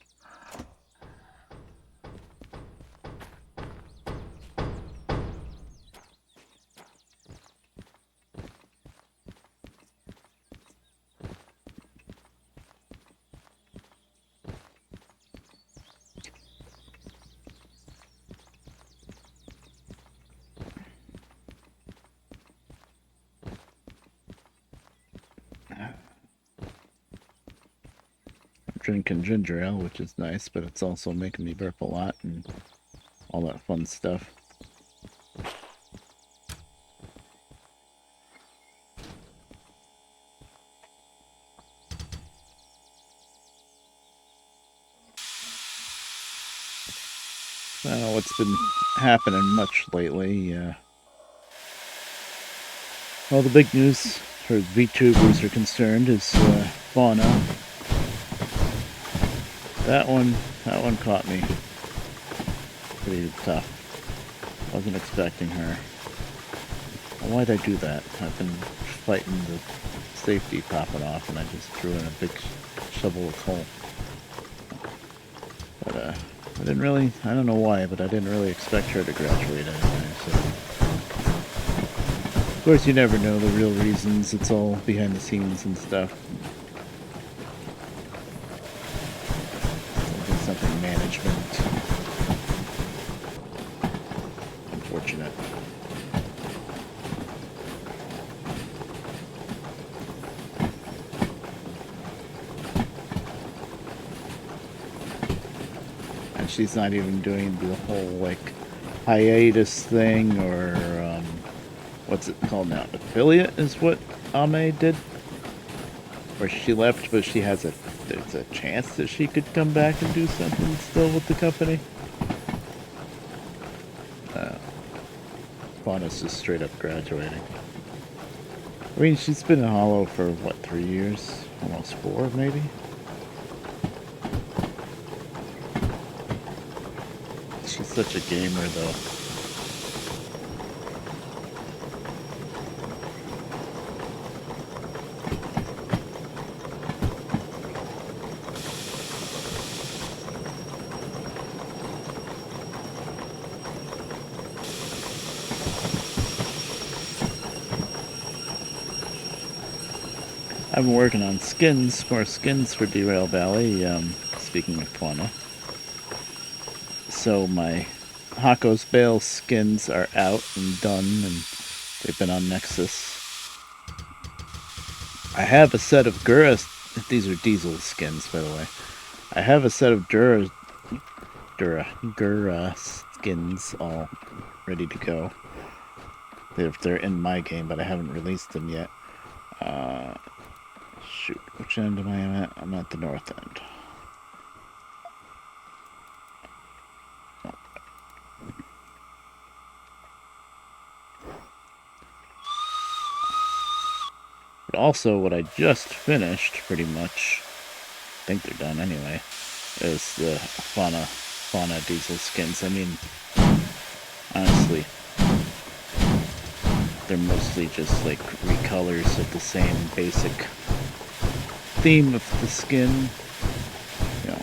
Speaker 1: drinking ginger ale, which is nice, but it's also making me burp a lot and all that fun stuff. What's been happening much lately? Well, the big news, as far as VTubers are concerned, is Fauna. That one caught me pretty tough. Wasn't expecting her. Why'd I do that? I've been fighting the safety popping off, and I just threw in a big shovel of coal. But I didn't really. I don't know why, but I didn't really expect her to graduate anyway. So. Of course, you never know the real reasons. It's all behind the scenes and stuff. Something management. Unfortunate. And she's not even doing the whole, like, hiatus thing, or, what's it called now? Affiliate is what Ame did? Where she left, but she has there's a chance that she could come back and do something still with the company. Fauna's just straight up graduating. I mean, she's been in Hollow for, what, 3 years? Almost 4, maybe? She's such a gamer, though. I've been working on skins, more skins for Derail Valley, speaking of Fauna. So my Hako's Bale skins are out and done, and they've been on Nexus. I have a set of Gura, these are Diesel skins, by the way. I have a set of Gura skins all ready to go. They're in my game, but I haven't released them yet. Shoot, which end am I at? I'm at the north end. But also, what I just finished, pretty much, I think they're done anyway, is the Fauna Diesel skins. I mean, honestly, they're mostly just like recolors of the same basic theme of the skin. You know,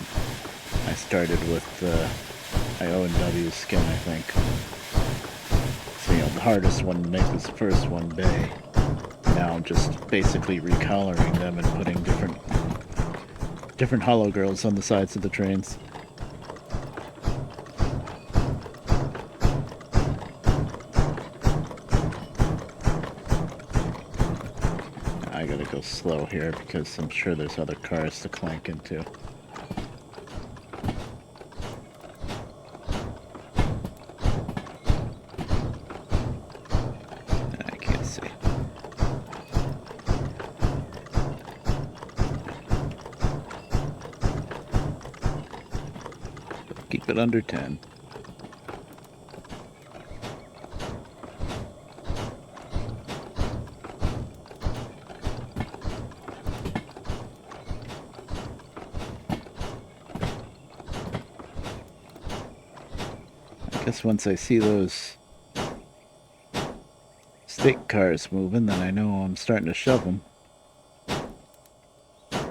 Speaker 1: I started with the IO&W skin, I think. So, you know, the hardest one to make was the first one, Bay. Now I'm just basically recoloring them and putting different hollow girls on the sides of the trains. I gotta go slow here because I'm sure there's other cars to clank into. I can't see. Keep it under 10. I guess once I see those stake cars moving, then I know I'm starting to shove them. Of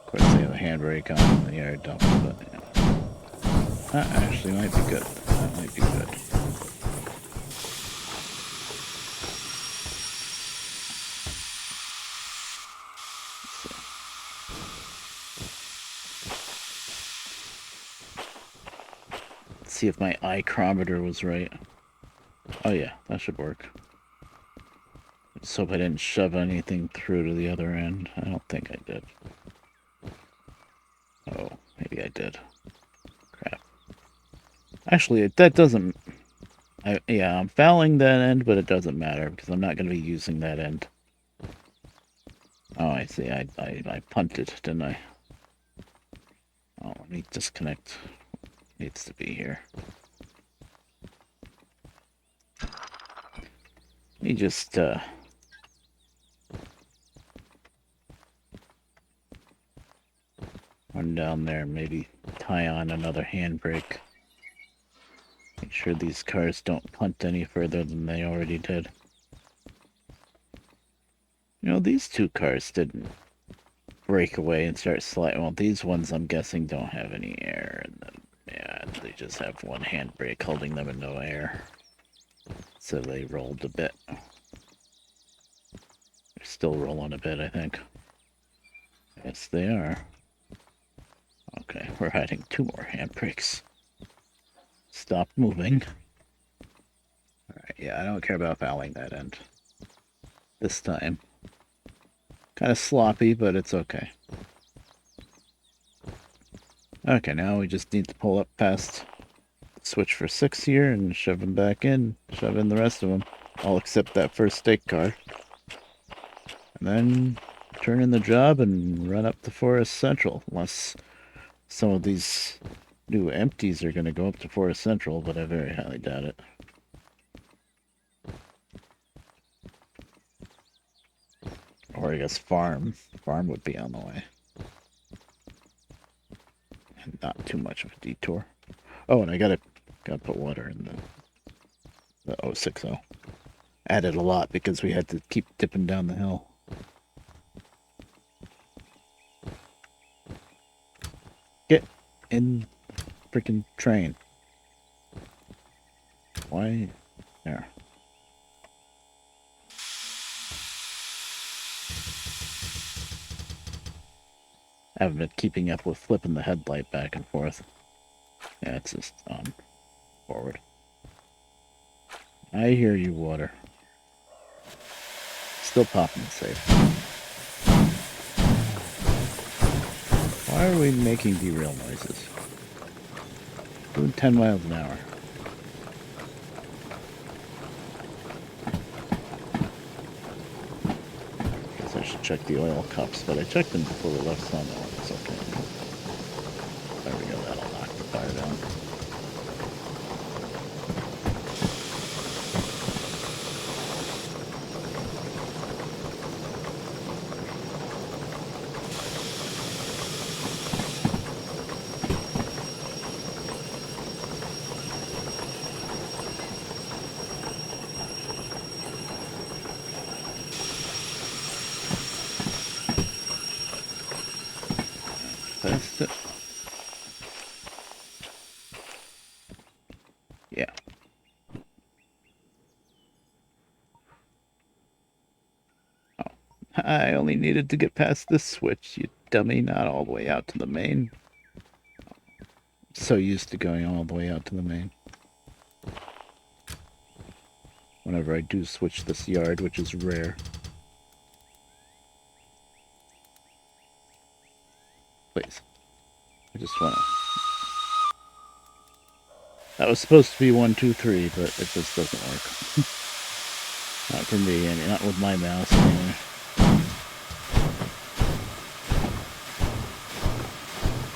Speaker 1: course, they have a handbrake on in the air dump, but yeah. That actually might be good. That might be good. Let's see if my ichrometer was right. Oh yeah, that should work. Just hope I didn't shove anything through to the other end. I don't think I did. Oh, maybe I did. Crap. Actually, that doesn't... yeah, I'm fouling that end, but it doesn't matter because I'm not going to be using that end. Oh, I see. I punted, didn't I? Oh, let me disconnect. Needs to be here. Let me just, run down there and maybe tie on another handbrake. Make sure these cars don't punt any further than they already did. You know, these two cars didn't break away and start sliding. Well, these ones I'm guessing don't have any air. And then, yeah, they just have one handbrake holding them in no air. So they rolled a bit. They're still rolling a bit, I think. Yes, they are. Okay, we're adding 2 more handbrakes. Stop moving. Alright, yeah, I don't care about fouling that end. This time. Kind of sloppy, but it's okay. Okay, now we just need to pull up past switch for 6 here and shove them back in. Shove in the rest of them. All except that first stake car. And then turn in the job and run up to Forest Central. Unless some of these new empties are going to go up to Forest Central, but I very highly doubt it. Or I guess farm. Farm would be on the way. And not too much of a detour. Oh, and I gotta put water in the 060. Added a lot because we had to keep dipping down the hill. Get in freaking train. Why? There. I haven't been keeping up with flipping the headlight back and forth. Yeah, it's just on forward. I hear you, water. Still popping safe. Why are we making derail noises? Doing 10 miles an hour. Guess I should check the oil cups, but I checked them before we left Sawmill. It's okay. There we go, that'll knock the fire down. That's it. Yeah. Oh. I only needed to get past this switch, you dummy, not all the way out to the main. So used to going all the way out to the main. Whenever I do switch this yard, which is rare. Please. I just want to... That was supposed to be 1, 2, 3, but it just doesn't work. Not for me, I mean, not with my mouse anyway.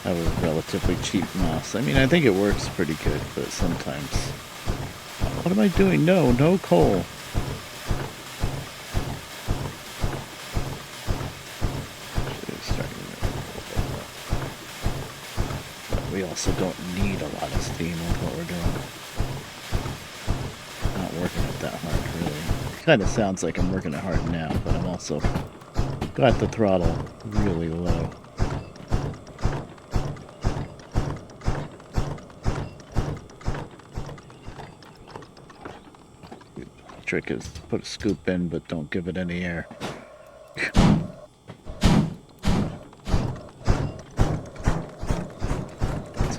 Speaker 1: I have a relatively cheap mouse. I mean, I think it works pretty good, but sometimes... What am I doing? No coal. We also don't need a lot of steam with what we're doing. Not working it that hard, really. Kind of sounds like I'm working it hard now, but I'm also got the throttle really low. The trick is put a scoop in, but don't give it any air.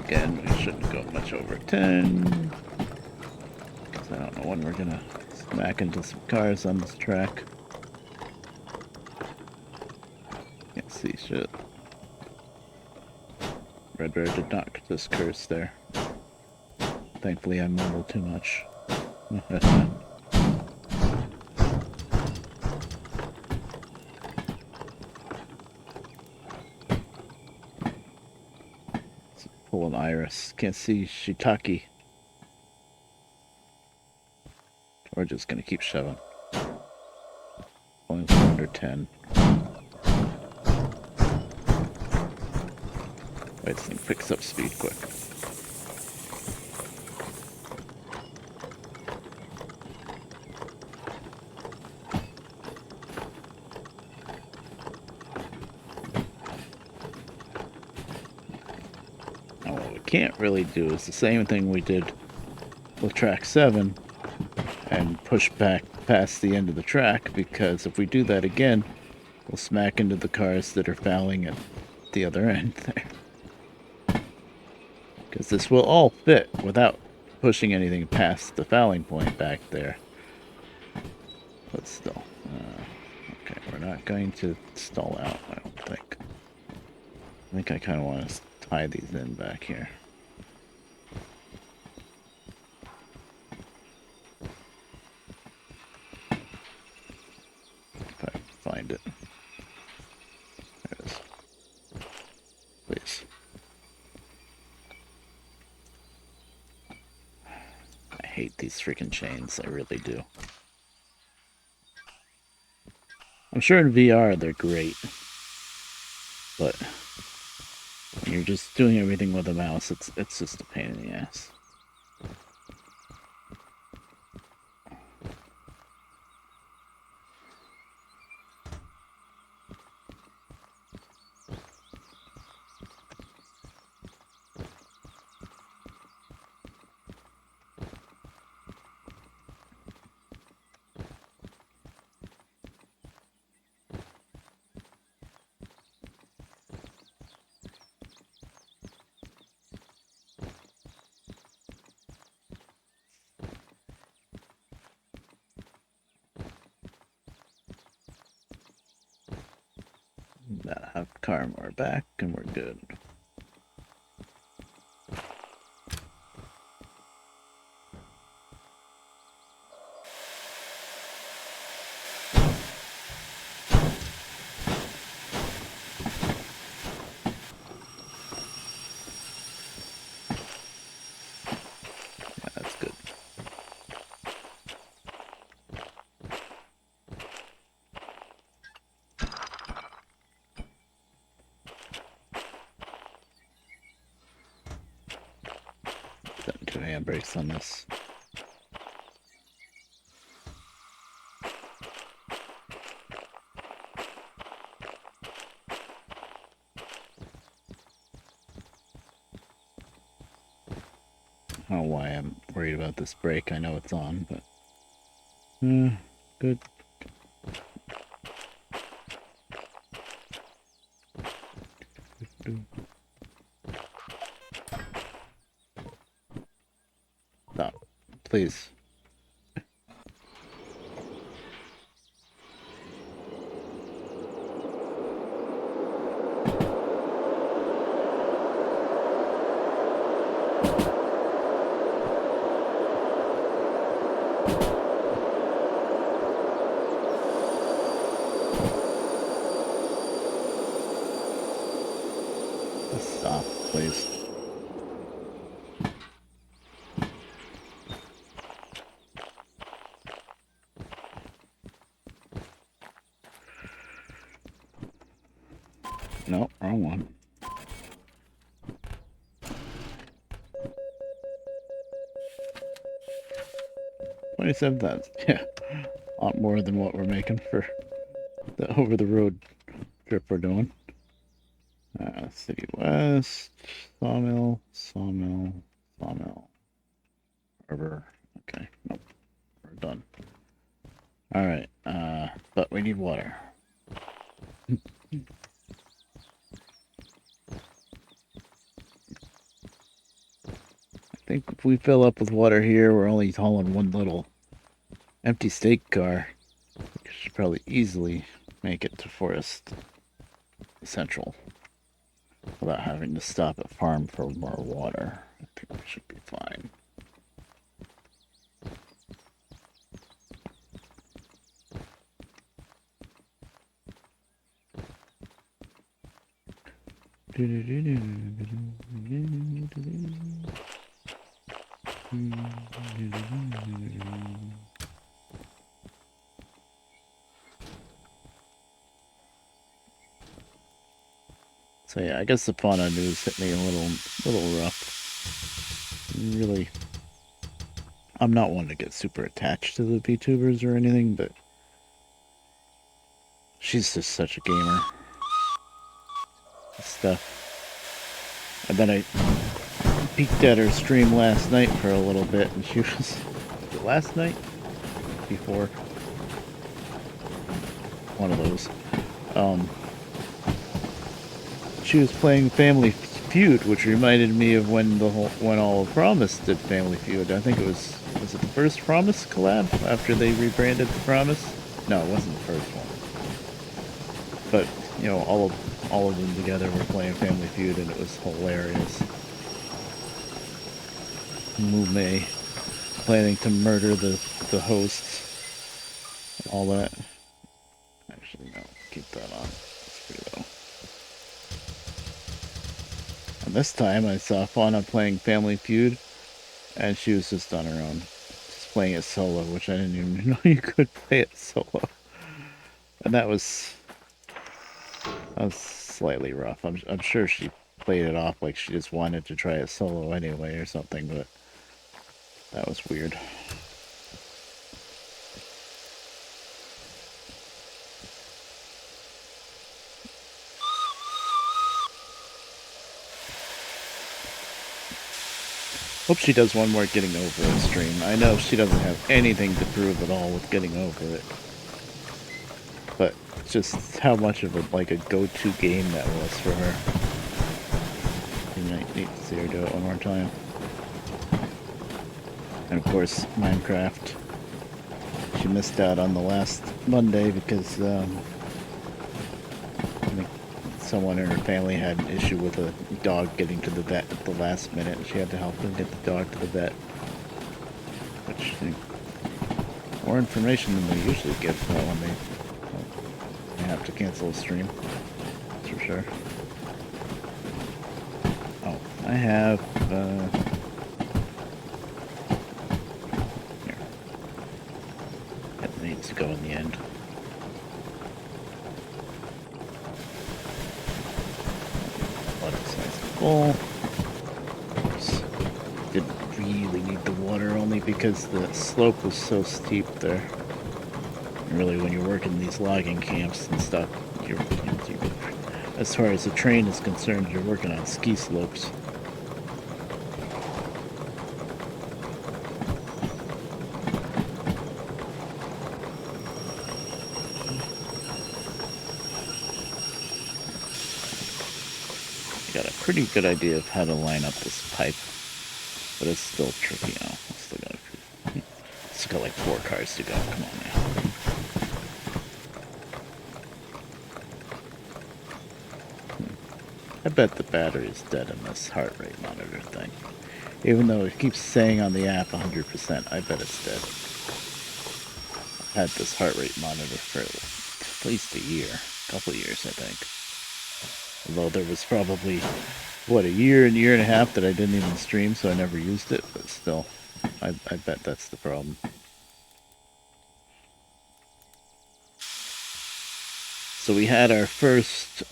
Speaker 1: Again, we shouldn't go much over 10. Because I don't know when we're gonna smack into some cars on this track. Can't see shit. Red Bear did not just curse there. Thankfully, I mumbled too much. Pull an iris. Can't see shiitake. We're just gonna keep shoving. Only under 10. Wait, this thing picks up speed quick. Now what we can't really do is the same thing we did with track 7 and push back past the end of the track, because if we do that again, we'll smack into the cars that are fouling at the other end there. Because this will all fit without pushing anything past the fouling point back there. But still. Okay, we're not going to stall out, I don't think. I think I kind of want to tie these in back here. If I find it. There it is. Please. I hate these freaking chains, I really do. I'm sure in VR they're great, but when you're just doing everything with a mouse, it's just a pain in the ass. About half the car more back, and we're good. Yeah, that's good. Setting 2 handbrakes on this. I don't know why I'm worried about this brake. I know it's on, but good. Stop, please. Stop, please. No, wrong one. $27,000. Yeah, a lot more than what we're making for the over-the-road trip we're doing. City West, Sawmill, Sawmill, Sawmill, Harbor. Okay, nope, we're done. All right, but we need water. I think if we fill up with water here, we're only hauling one little empty stake car. We should probably easily make it to Forest Central. without having to stop at farm for more water. I think we should be fine. So yeah, I guess the fauna news hit me a little rough. Really, I'm not one to get super attached to the VTubers or anything, but she's just such a gamer. Stuff. And then I peeked at her stream last night for a little bit, and she was last night before one of those. She was playing Family Feud, which reminded me of when all of Promise did Family Feud. I think it was it the first Promise collab after they rebranded the Promise? No, it wasn't the first one. But you know, all of them together were playing Family Feud, and it was hilarious. Mume planning to murder the hosts, all that. Actually, no, keep that on. That's pretty low. And this time I saw Fauna playing Family Feud, and she was just on her own, just playing it solo, which I didn't even know you could play it solo. And that was slightly rough. I'm sure she played it off like she just wanted to try it solo anyway or something, but that was weird. Hope she does one more getting over it stream. I know she doesn't have anything to prove at all with getting over it. But just how much of a go-to game that was for her. You might need to see her do it one more time. And of course, Minecraft. She missed out on the last Monday because I think someone in her family had an issue with a dog getting to the vet at the last minute, and she had to help them get the dog to the vet. Which, more information than they usually give when they have to cancel a stream. That's for sure. Oh, I have, here. That needs to go in the end. Full. Didn't really need the water, only because the slope was so steep there. And really, when you're working these logging camps and stuff, you're as far as the train is concerned, you're working on ski slopes. Pretty good idea of how to line up this pipe, but it's still tricky, Still got like 4 cars to go. Come on now. I bet the battery's dead in this heart rate monitor thing. Even though it keeps saying on the app 100%, I bet it's dead. I've had this heart rate monitor for at least a year, a couple of years, I think. Although there was probably, a year and a half that I didn't even stream, so I never used it, but still, I bet that's the problem. So we had our first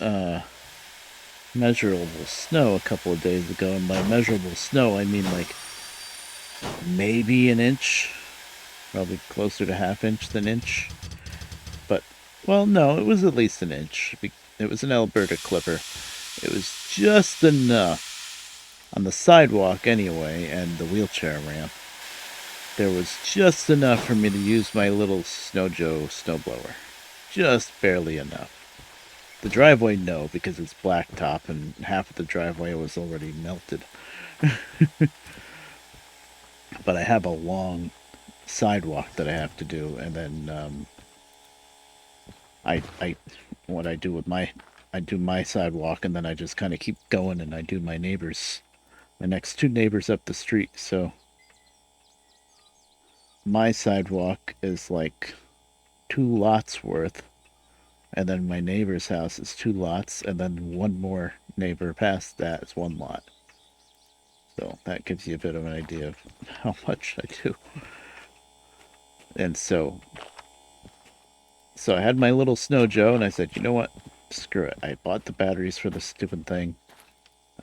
Speaker 1: measurable snow a couple of days ago, and by measurable snow, I mean like maybe an inch, probably closer to ½ inch than inch. But, well, no, it was at least an inch. It was an Alberta Clipper. It was just enough on the sidewalk anyway, and the wheelchair ramp. There was just enough for me to use my little Snow Joe snowblower. Just barely enough. The driveway, no, because it's blacktop and half of the driveway was already melted. But I have a long sidewalk that I have to do, and then what I do with my I do my sidewalk, and then I just kind of keep going, and I do my neighbors, my next 2 neighbors up the street. So my sidewalk is like 2 lots worth, and then my neighbor's house is 2 lots, and then one more neighbor past that is 1 lot. So that gives you a bit of an idea of how much I do. And so I had my little Snow Joe, and I said, you know what? Screw it. I bought the batteries for the stupid thing.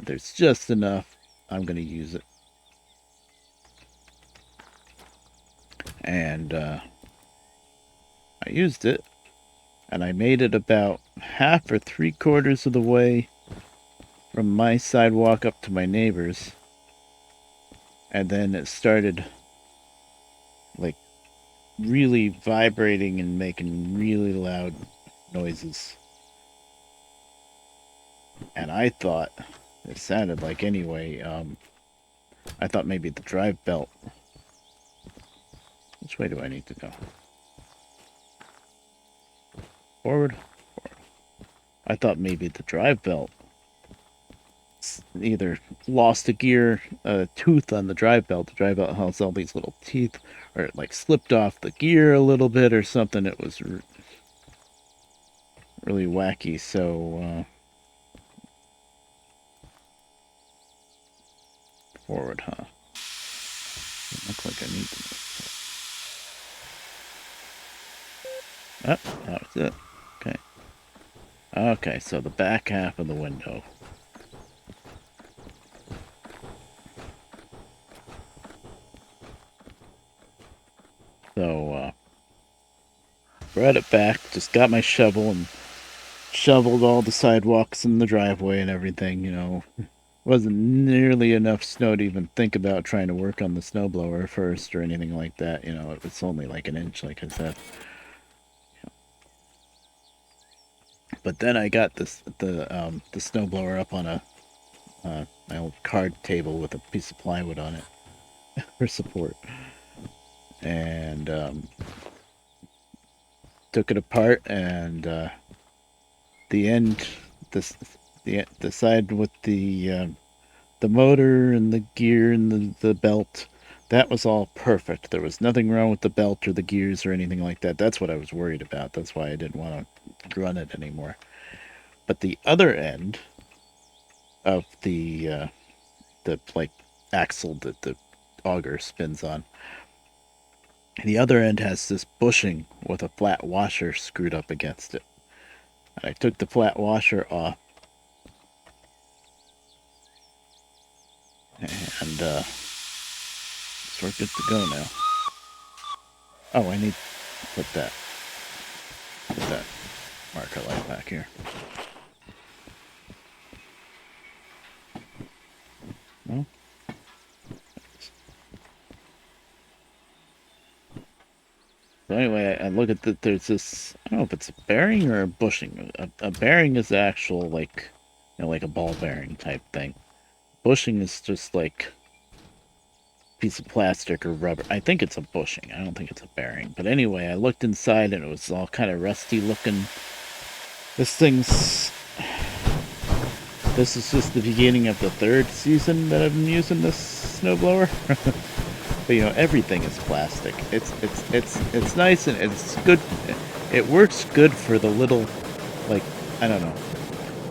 Speaker 1: There's just enough. I'm going to use it. And I used it, and I made it about half or 3/4 of the way from my sidewalk up to my neighbor's. And then it started, like, really vibrating and making really loud noises. And I thought, it sounded like anyway, I thought maybe the drive belt. Which way do I need to go? Forward? Forward. I thought maybe the drive belt either lost a gear, a tooth on the drive belt. The drive belt has all these little teeth, or it like slipped off the gear a little bit or something. It was really wacky. So forward, huh? Doesn't look like I need to move. Oh, that was it. Okay. Okay, so the back half of the window. So, brought it back, just got my shovel and shoveled all the sidewalks and the driveway and everything, you know. Wasn't nearly enough snow to even think about trying to work on the snowblower first or anything like that, you know. It was only like an inch, like I said. But then I got the snowblower up on my old card table with a piece of plywood on it for support. And took it apart, and the end, the side with the motor and the gear and the belt, that was all perfect. There was nothing wrong with the belt or the gears or anything like that. That's what I was worried about. That's why I didn't want to run it anymore. But the other end of the like axle that the auger spins on, the other end has this bushing with a flat washer screwed up against it. And I took the flat washer off, and so we're good to go now. Oh, I need to put that marker light back here. No? So anyway, I look at there's this, I don't know if it's a bearing or a bushing. A bearing is the actual, like, you know, like a ball bearing type thing. Bushing is just like a piece of plastic or rubber. I think it's a bushing. I don't think it's a bearing. But anyway, I looked inside and it was all kind of rusty looking. This is just the beginning of the 3rd season that I've been using this snowblower. But you know, everything is plastic. It's nice and it's good. It works good for the little, like, I don't know,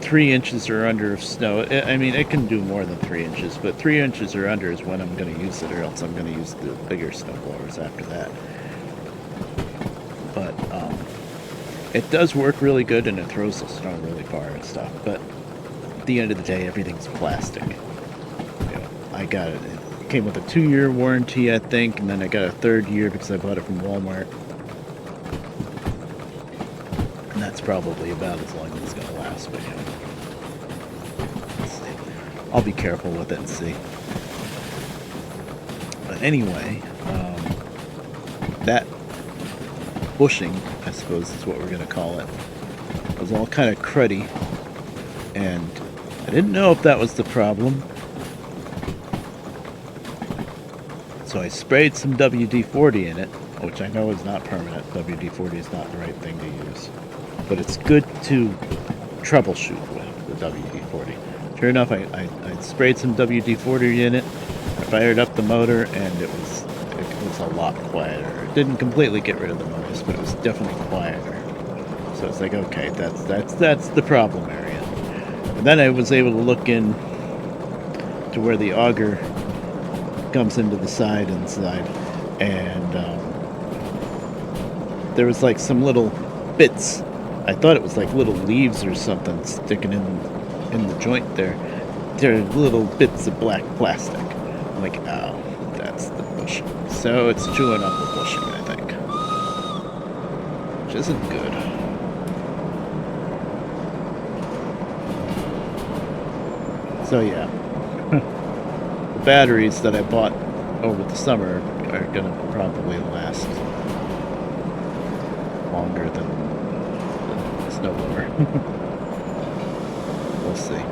Speaker 1: 3 inches or under of snow. I mean, it can do more than 3 inches, but 3 inches or under is when I'm going to use it, or else I'm going to use the bigger snowblowers after that. But it does work really good, and it throws the snow really far and stuff. But at the end of the day, everything's plastic. You know, I got it. It came with a 2-year warranty, I think, and then I got a 3rd year because I bought it from Walmart. And that's probably about as long as it's going to last. But, you know, let's see. I'll be careful with it and see. But anyway, that bushing, I suppose is what we're going to call it, was all kind of cruddy. And I didn't know if that was the problem. So I sprayed some WD-40 in it, which I know is not permanent. WD-40 is not the right thing to use. But it's good to troubleshoot with the WD-40. Sure enough, I sprayed some WD-40 in it, I fired up the motor, and it was a lot quieter. It didn't completely get rid of the noise, but it was definitely quieter. So it's like, okay, that's the problem area. And then I was able to look in to where the auger comes into the side inside, and there was like some little bits. I thought it was like little leaves or something sticking in the joint there. There are little bits of black plastic. I'm like, oh, that's the bushing. So it's chewing up the bushing, I think, which isn't good. So yeah, the batteries that I bought over the summer are gonna probably last longer than the snowblower. We'll see.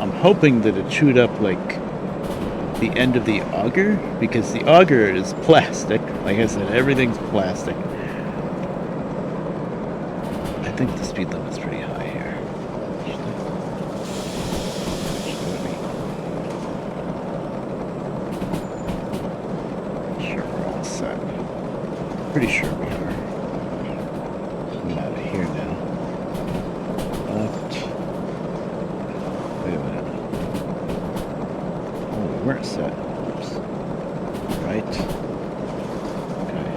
Speaker 1: I'm hoping that it chewed up like the end of the auger, because the auger is plastic. Like I said, everything's plastic. I think the speed limit's pretty high here. Sure, we're all set. Pretty sure we are. I'm out of here now. Left. Wait a minute. Oh, we weren't set. Oops. Right. Okay.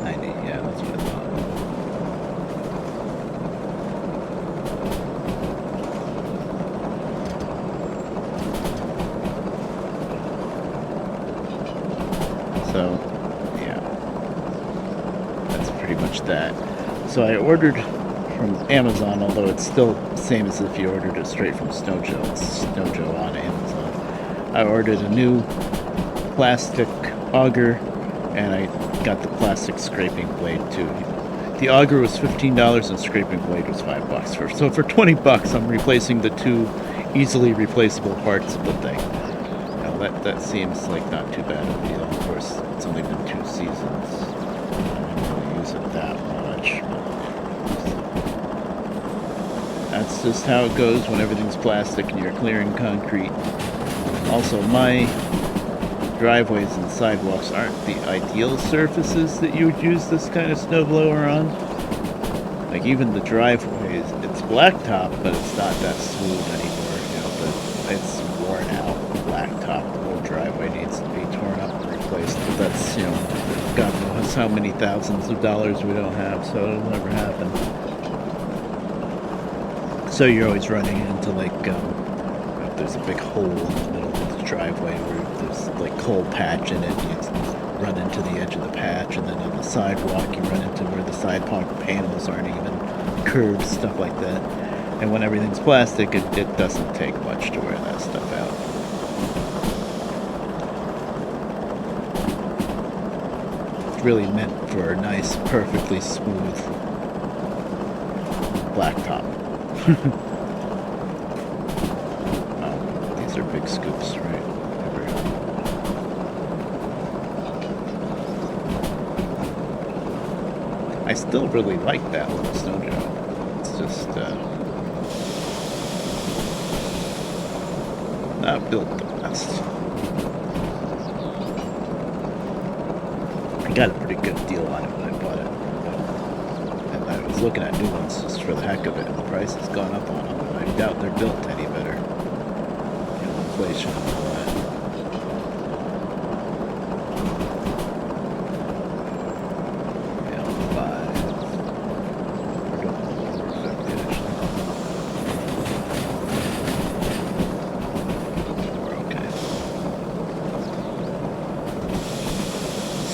Speaker 1: 90, yeah, that's what I thought. So, yeah, that's pretty much that. So I ordered from Amazon, although it's still the same as if you ordered it straight from Snow Joe. It's Snow Joe on Amazon. I ordered a new plastic auger, and I got the plastic scraping blade too. The auger was $15 and scraping blade was $5. So for $20, I'm replacing the two easily replaceable parts of the thing. That seems like not too bad a deal. Of course, it's only been 2 seasons. I don't really use it that much. That's just how it goes when everything's plastic and you're clearing concrete. Also, my driveways and sidewalks aren't the ideal surfaces that you would use this kind of snowblower on. Like even the driveways, it's blacktop, but it's not that smooth anymore. You know, it's worn out blacktop. The whole driveway needs to be torn up and replaced. But that's, you know, God knows how many thousands of dollars we don't have, so it'll never happen. So you're always running into like, if there's a big hole in the middle of the driveway where there's like coal patch in it, you run into the edge of the patch, and then on the sidewalk you run into where the sidewalk panels aren't even curved, stuff like that. And when everything's plastic, it doesn't take much to wear that stuff out. It's really meant for a nice, perfectly smooth blacktop. Oh, these are big scoops, right? I still really like that little snow job. It's just not built the best. I got a pretty good deal on it when I bought it. And I was looking at new ones just for the heck of it, and the price has gone up on them. I doubt they're built any better. You know, inflation and all that.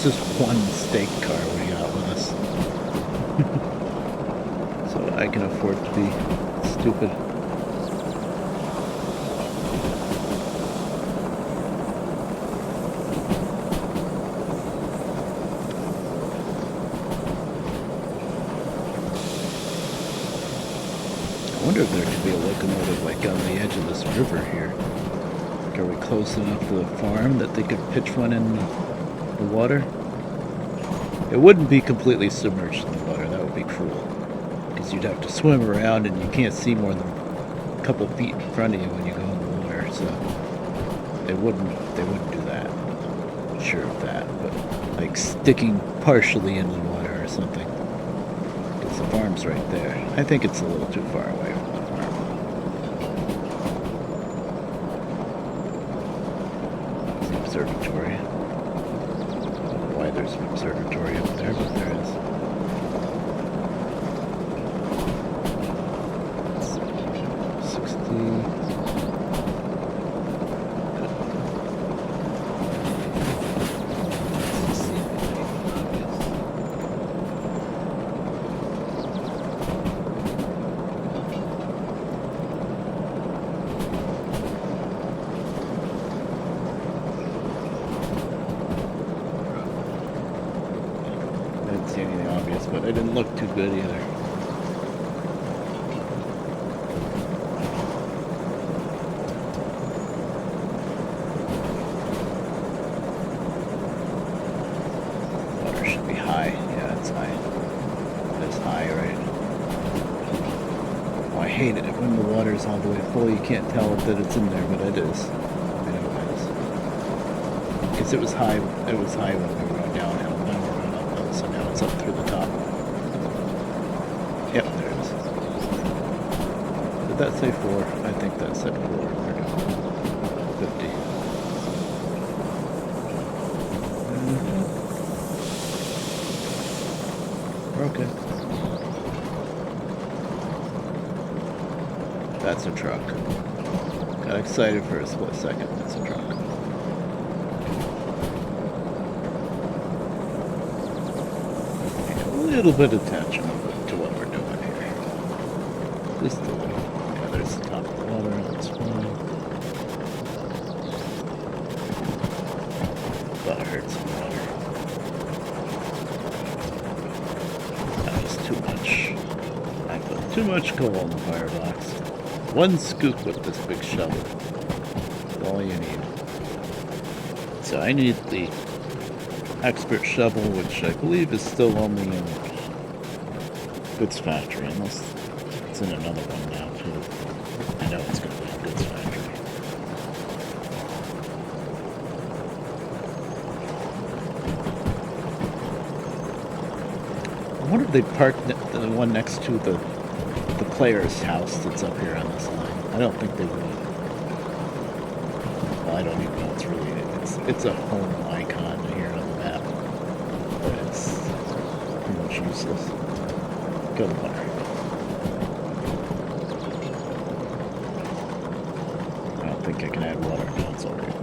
Speaker 1: Just one steak car we got with us. So I can afford to be stupid. I wonder if there could be a locomotive like on the edge of this river here. Like, are we close enough to the farm that they could pitch one in the water? It wouldn't be completely submerged in the water. That would be cruel. Because you'd have to swim around and you can't see more than a couple feet in front of you when you go in the water. So they wouldn't do that. I'm not sure of that. But like sticking partially into the water or something. Because the farm's right there. I think it's a little too far away from the farm. The observatory. Why there's an observatory up there, but there is. But it didn't look too good either. Water should be high. Yeah, it's high. It's high, right? Oh, I hate it when the water's all the way full. You can't tell that it's in there, but it is. I know it is. Because it was high. It was high when we were going downhill. Now we're going uphill, so now it's up through the top. Yep, there it is. Did that say 4? I think that said 4. We're doing 50. We're okay. That's a truck. Got excited for a split second. That's a truck. A little bit of tension to what we're doing here. Just a little. Yeah, there's the top of the water. That's fine. But I heard some water. That was too much. I put too much coal in the firebox. One scoop with this big shovel. That's all you need. So I need the expert shovel, which I believe is still only in Goods Factory, unless it's in another one now too. I know it's going to be in Goods Factory. I wonder if they parked the one next to the player's house that's up here on this line. I don't think they would. Well, I don't even know it's really. It's a home icon here on the map, but it's pretty much useless. Go to the bar. I don't think I can add water. No, it's already full.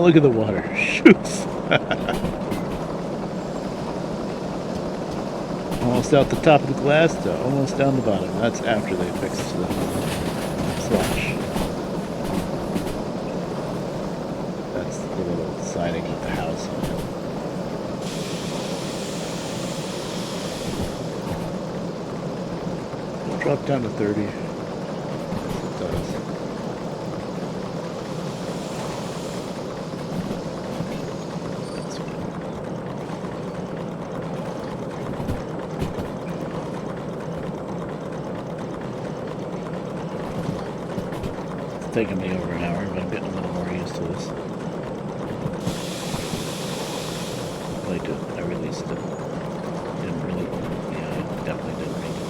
Speaker 1: Look at the water. Shoots. Almost out the top of the glass to almost down the bottom. That's after they fixed the slosh. That's the little siding with the house on it. It'll drop down to 30. Yes, it does. Taking me over an hour, but I'm getting a little more used to this. I released it. Didn't really, yeah, I definitely didn't read it.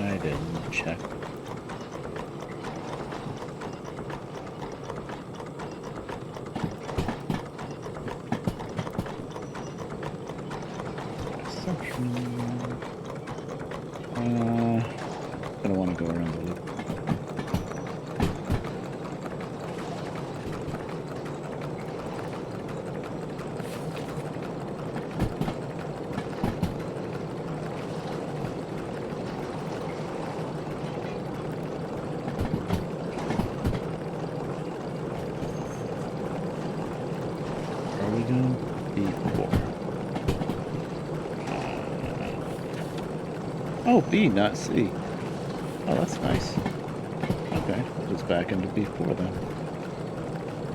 Speaker 1: I didn't check. Oh, B, not C. Oh, that's nice. Okay, I'll just back into B4 then.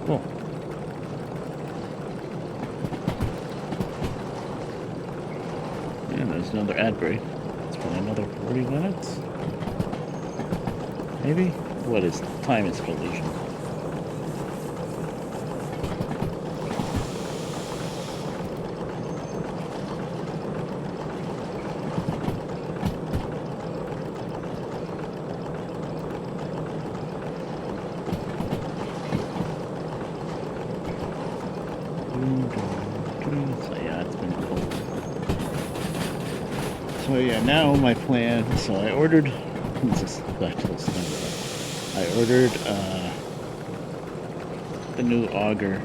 Speaker 1: Cool. And there's another ad break. It's been another 40 minutes. Maybe? What is time is collision? So yeah, it's been cool. So yeah, now my plan. So I ordered. Let's just back to this thing. I ordered the new auger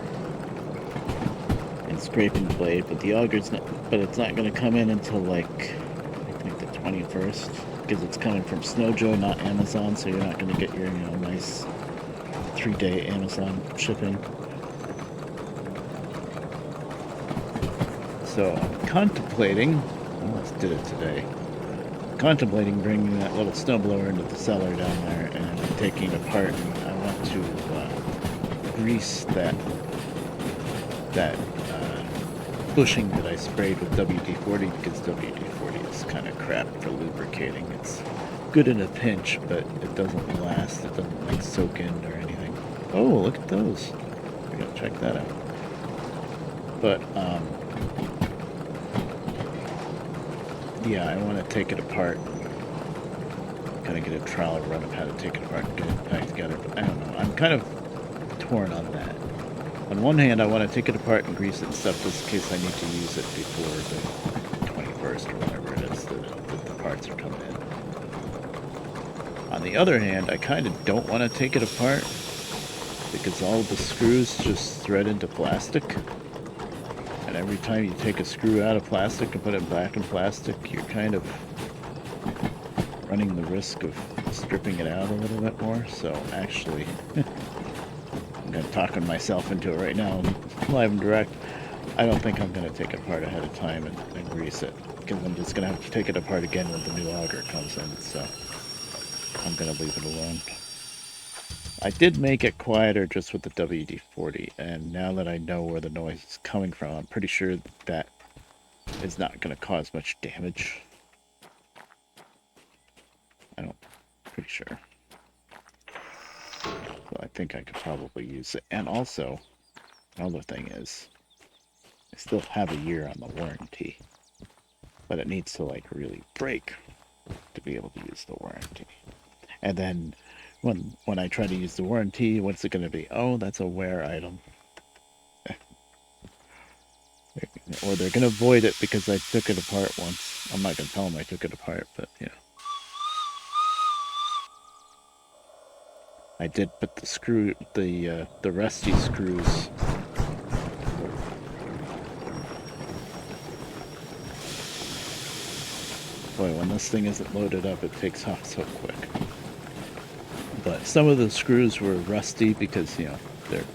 Speaker 1: and scraping blade, but the auger's not. But it's not going to come in until like I think the 21st because it's coming from Snowjo, not Amazon. So you're not going to get your nice 3-day Amazon shipping. So I'm contemplating. I almost did it today. Contemplating bringing that little snowblower into the cellar down there and taking it apart. And I want to grease that bushing that I sprayed with WD-40 because WD-40 is kind of crap for lubricating. It's good in a pinch, but it doesn't last. It doesn't like soak in or anything. Oh, look at those! We gotta check that out. But yeah, I want to take it apart. Kind of get a trial run of how to take it apart and get it back together. But I don't know. I'm kind of torn on that. On one hand, I want to take it apart and grease it and stuff just in case I need to use it before the 21st or whatever it is that the parts are coming in. On the other hand, I kind of don't want to take it apart because all the screws just thread into plastic. And every time you take a screw out of plastic and put it back in plastic, you're kind of running the risk of stripping it out a little bit more. So actually, I'm going to talk myself into it right now, live and direct. I don't think I'm going to take it apart ahead of time and grease it, because I'm just going to have to take it apart again when the new auger comes in, so I'm going to leave it alone. I did make it quieter just with the WD-40, and now that I know where the noise is coming from, I'm pretty sure that is not going to cause much damage. Pretty sure. So I think I could probably use it. And also, another thing is, I still have a year on the warranty, but it needs to like really break to be able to use the warranty. And then when I try to use the warranty, what's it going to be? Oh, that's a wear item. Or they're going to void it because I took it apart once. I'm not going to tell them I took it apart, but yeah. I did put the rusty screws. Boy, when this thing isn't loaded up, it takes off so quick. But some of the screws were rusty because, they're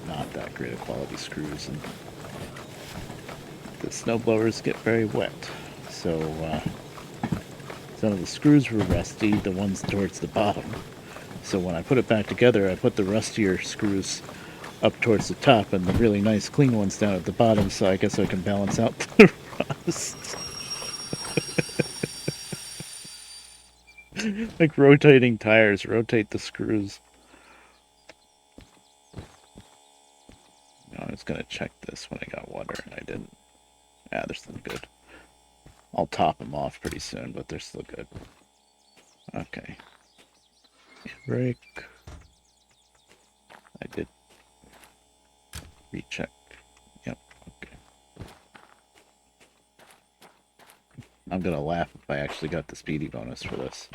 Speaker 1: not that great of quality screws, and the snowblowers get very wet. So, some of the screws were rusty, the ones towards the bottom. So when I put it back together, I put the rustier screws up towards the top and the really nice clean ones down at the bottom, so I guess I can balance out the rust. Like rotating tires, rotate the screws. No, I was gonna check this when I got water and I didn't. Yeah, they're still good. I'll top them off pretty soon, but they're still good. Okay. Brake. I did recheck. Yep, okay. I'm gonna laugh if I actually got the speedy bonus for this.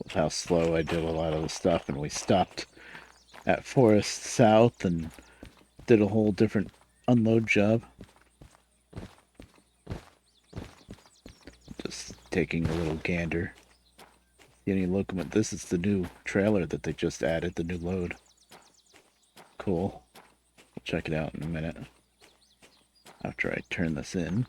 Speaker 1: With how slow I did a lot of the stuff, and we stopped at Forest South and did a whole different unload job. Just taking a little gander. Getting locomotive. This is the new trailer that they just added, the new load. Cool. We'll check it out in a minute. After I turn this in.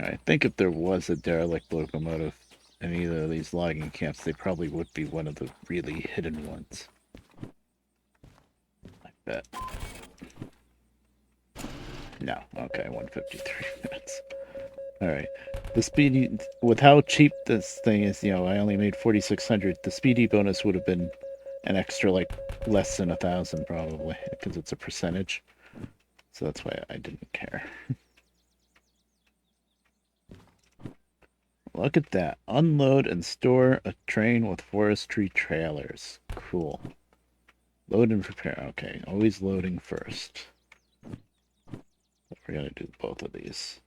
Speaker 1: I think if there was a derelict locomotive in either of these logging camps, they probably would be one of the really hidden ones. I bet. No. Okay, 153 minutes. Alright. The speedy, with how cheap this thing is, I only made 4,600. The speedy bonus would have been an extra, like, less than 1,000 probably, because it's a percentage. So that's why I didn't care. Look at that. Unload and store a train with forestry trailers. Cool. Load and prepare. Okay, always loading first. We're going to do both of these.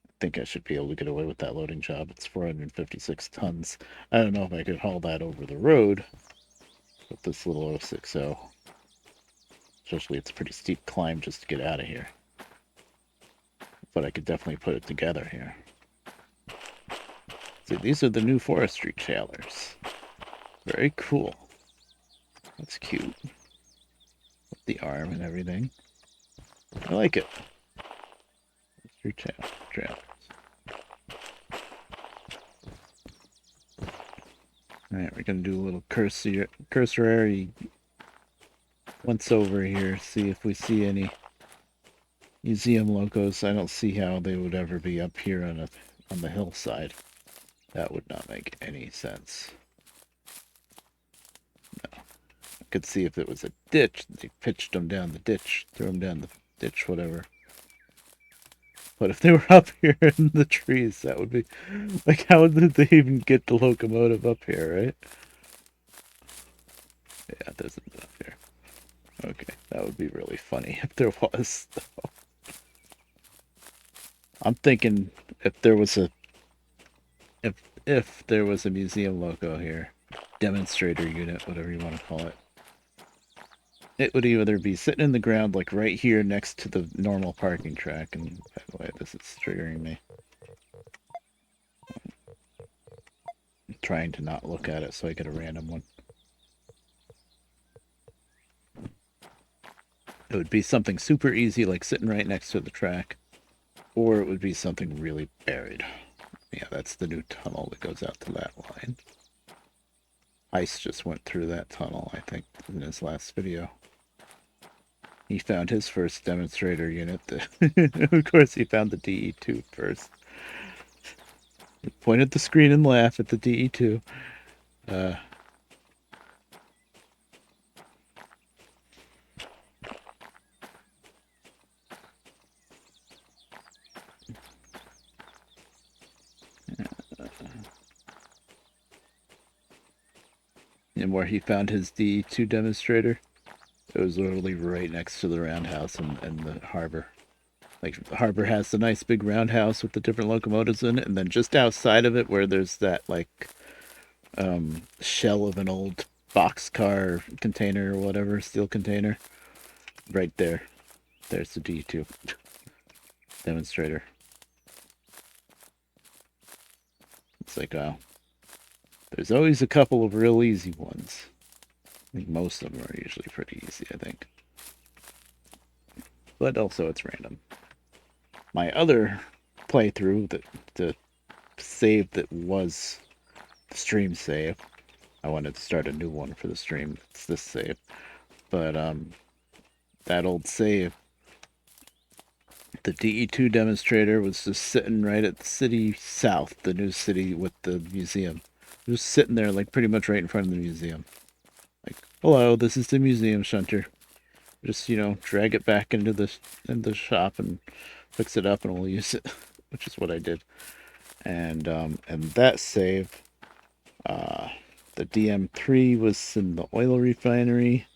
Speaker 1: I think I should be able to get away with that loading job. It's 456 tons. I don't know if I could haul that over the road with this little 060. Especially it's a pretty steep climb just to get out of here. But I could definitely put it together here. See, these are the new forestry trailers. Very cool. That's cute. With the arm and everything. I like it. Forestry trailers. Alright, we're gonna do a little cursory once over here, see if we see any museum locos. I don't see how they would ever be up here on the hillside. That would not make any sense. No. I could see if it was a ditch, they pitched them down the ditch, threw them down the ditch, whatever. But if they were up here in the trees, that would be... Like, how did they even get the locomotive up here, right? Yeah, there's nothing up here. Okay, that would be really funny if there was, though. I'm thinking if there was a... If there was a museum loco here, demonstrator unit, whatever you want to call it, it would either be sitting in the ground, like right here next to the normal parking track, and by the way, this is triggering me. I'm trying to not look at it so I get a random one. It would be something super easy, like sitting right next to the track, or it would be something really buried. Yeah, that's the new tunnel that goes out to that line. Ice just went through that tunnel, I think, in his last video. He found his first demonstrator unit. Of course, he found the DE2 first. He pointed at the screen and laughed at the DE2. And where he found his DE2 demonstrator, it was literally right next to the roundhouse and the harbor. Like, the harbor has the nice big roundhouse with the different locomotives in it, and then just outside of it, where there's that, like, shell of an old boxcar container or whatever, steel container, right there. There's the D2 demonstrator. It's like, there's always a couple of real easy ones. I think most of them are usually pretty easy, I think. But also it's random. My other playthrough, the save that was the stream save, I wanted to start a new one for the stream. It's this save. But that old save, the DE2 demonstrator was just sitting right at the city south, the new city with the museum. It was sitting there, like, pretty much right in front of the museum. Like, hello, this is the museum shunter. Just, drag it back into the shop and fix it up and we'll use it, which is what I did. And that save, the DM3 was in the oil refinery,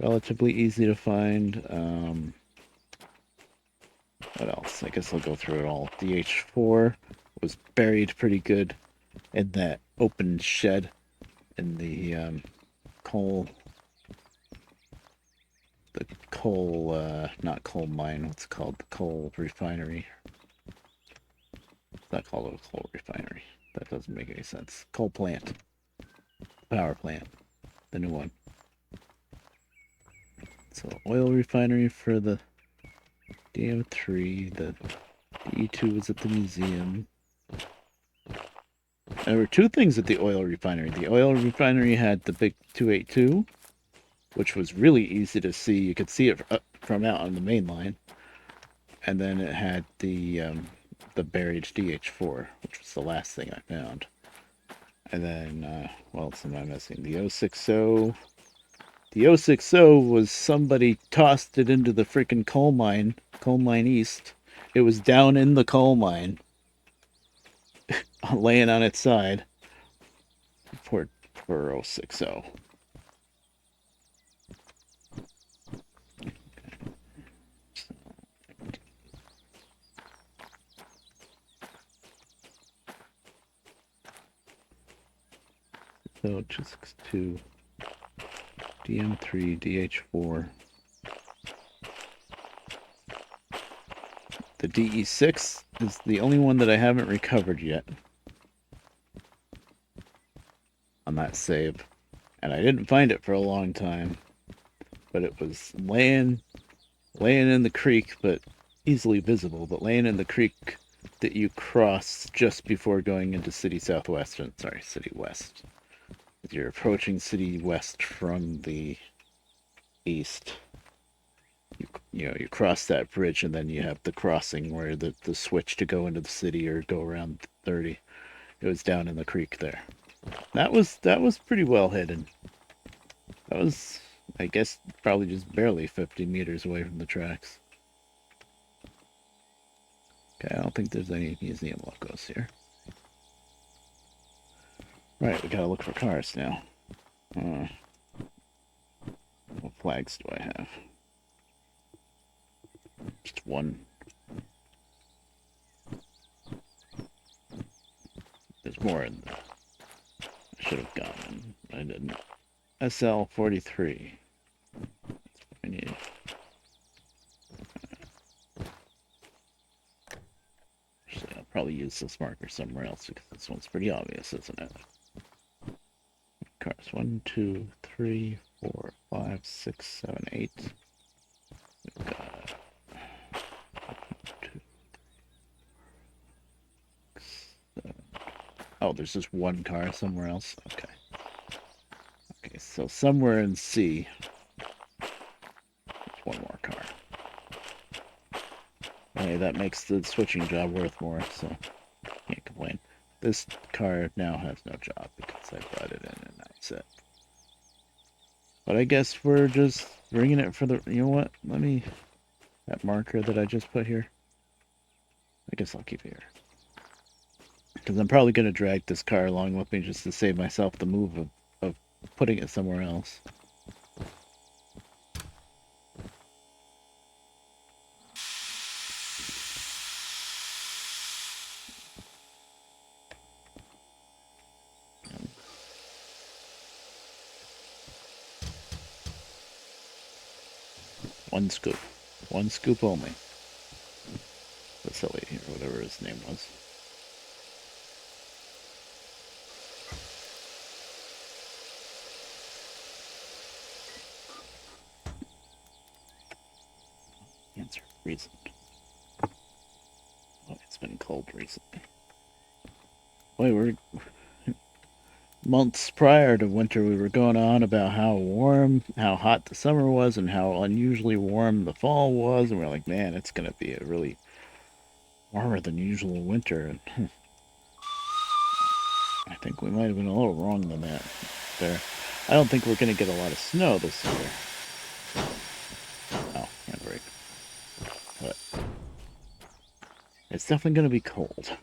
Speaker 1: relatively easy to find. What else? I guess I'll go through it all. DH4 was buried pretty good in that open shed in the not coal mine, what's it called? The coal refinery. It's not called a coal refinery. That doesn't make any sense. Coal plant. Power plant. The new one. So, oil refinery for the DM3, the E2 was at the museum. There were two things at the oil refinery. The oil refinery had the big 282, which was really easy to see. You could see it from out on the main line. And then it had the buried DH4, which was the last thing I found. And then, what else am I missing? The 060. The 060 was somebody tossed it into the freaking coal mine east. It was down in the coal mine, laying on its side. Poor 060. So 262, DM3, DH4. The DE6 is the only one that I haven't recovered yet on that save. And I didn't find it for a long time. But it was laying in the creek, but easily visible, but laying in the creek that you cross just before going into City Southwest, sorry, City West. As you're approaching City West from the east. You cross that bridge, and then you have the crossing where the switch to go into the city or go around 30. It was down in the creek there. That was pretty well hidden. That was, I guess, probably just barely 50 meters away from the tracks. Okay, I don't think there's any museum locos here. Right, we gotta look for cars now. What flags do I have? Just one. There's more in there. I should have gotten. I didn't. SL43. That's what I need. Actually, I'll probably use this marker somewhere else because this one's pretty obvious, isn't it? Cars 1, 2, 3, 4, 5, 6, 7, 8. We've got 2, 7. Oh, there's just one car somewhere else. Okay. Okay, so somewhere in C, there's one more car. Hey, that makes the switching job worth more, so can't complain. This car now has no job because I brought it in and that's it. But I guess we're just bringing it for the... You know what? Let me... That marker that I just put here. I guess I'll keep it here. Because I'm probably going to drag this car along with me just to save myself the move of putting it somewhere else. One scoop. One scoop only. Vasily, or whatever his name was. Answer reason. Oh, it's been cold recently. Boy, we're months prior to winter, we were going on about how hot the summer was, and how unusually warm the fall was, and we're like, man, it's gonna be a really warmer than usual winter. And I think we might have been a little wrong than that there. I don't think we're gonna get a lot of snow this year. Oh, handbrake. But it's definitely gonna be cold.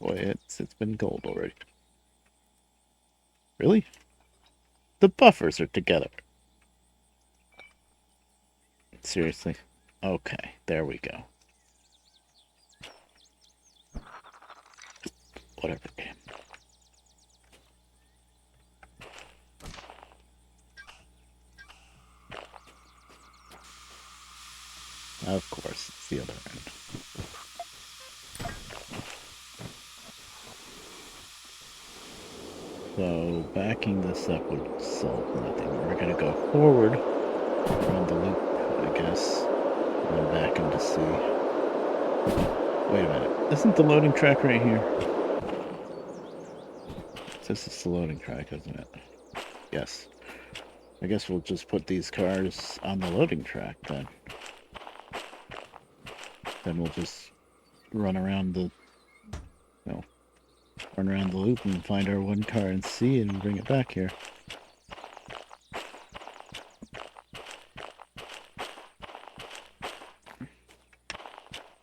Speaker 1: Boy, it's been cold already. Really? The buffers are together. Seriously? Okay, there we go. Whatever game. Of course, it's the other end. So backing this up would solve nothing. We're gonna go forward around the loop, I guess, and then back into C. Wait a minute. Isn't the loading track right here? This is the loading track, isn't it? Yes. I guess we'll just put these cars on the loading track then. Then we'll just run around the, run around the loop and find our one car and see and bring it back here.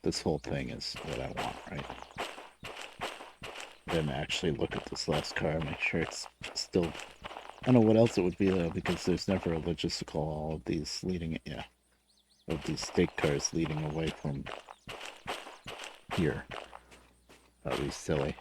Speaker 1: This whole thing is what I want, right? Then actually look at this last car, make sure it's still... I don't know what else it would be though, because there's never a logistical all of these leading, of these stake cars leading away from here. That would be silly.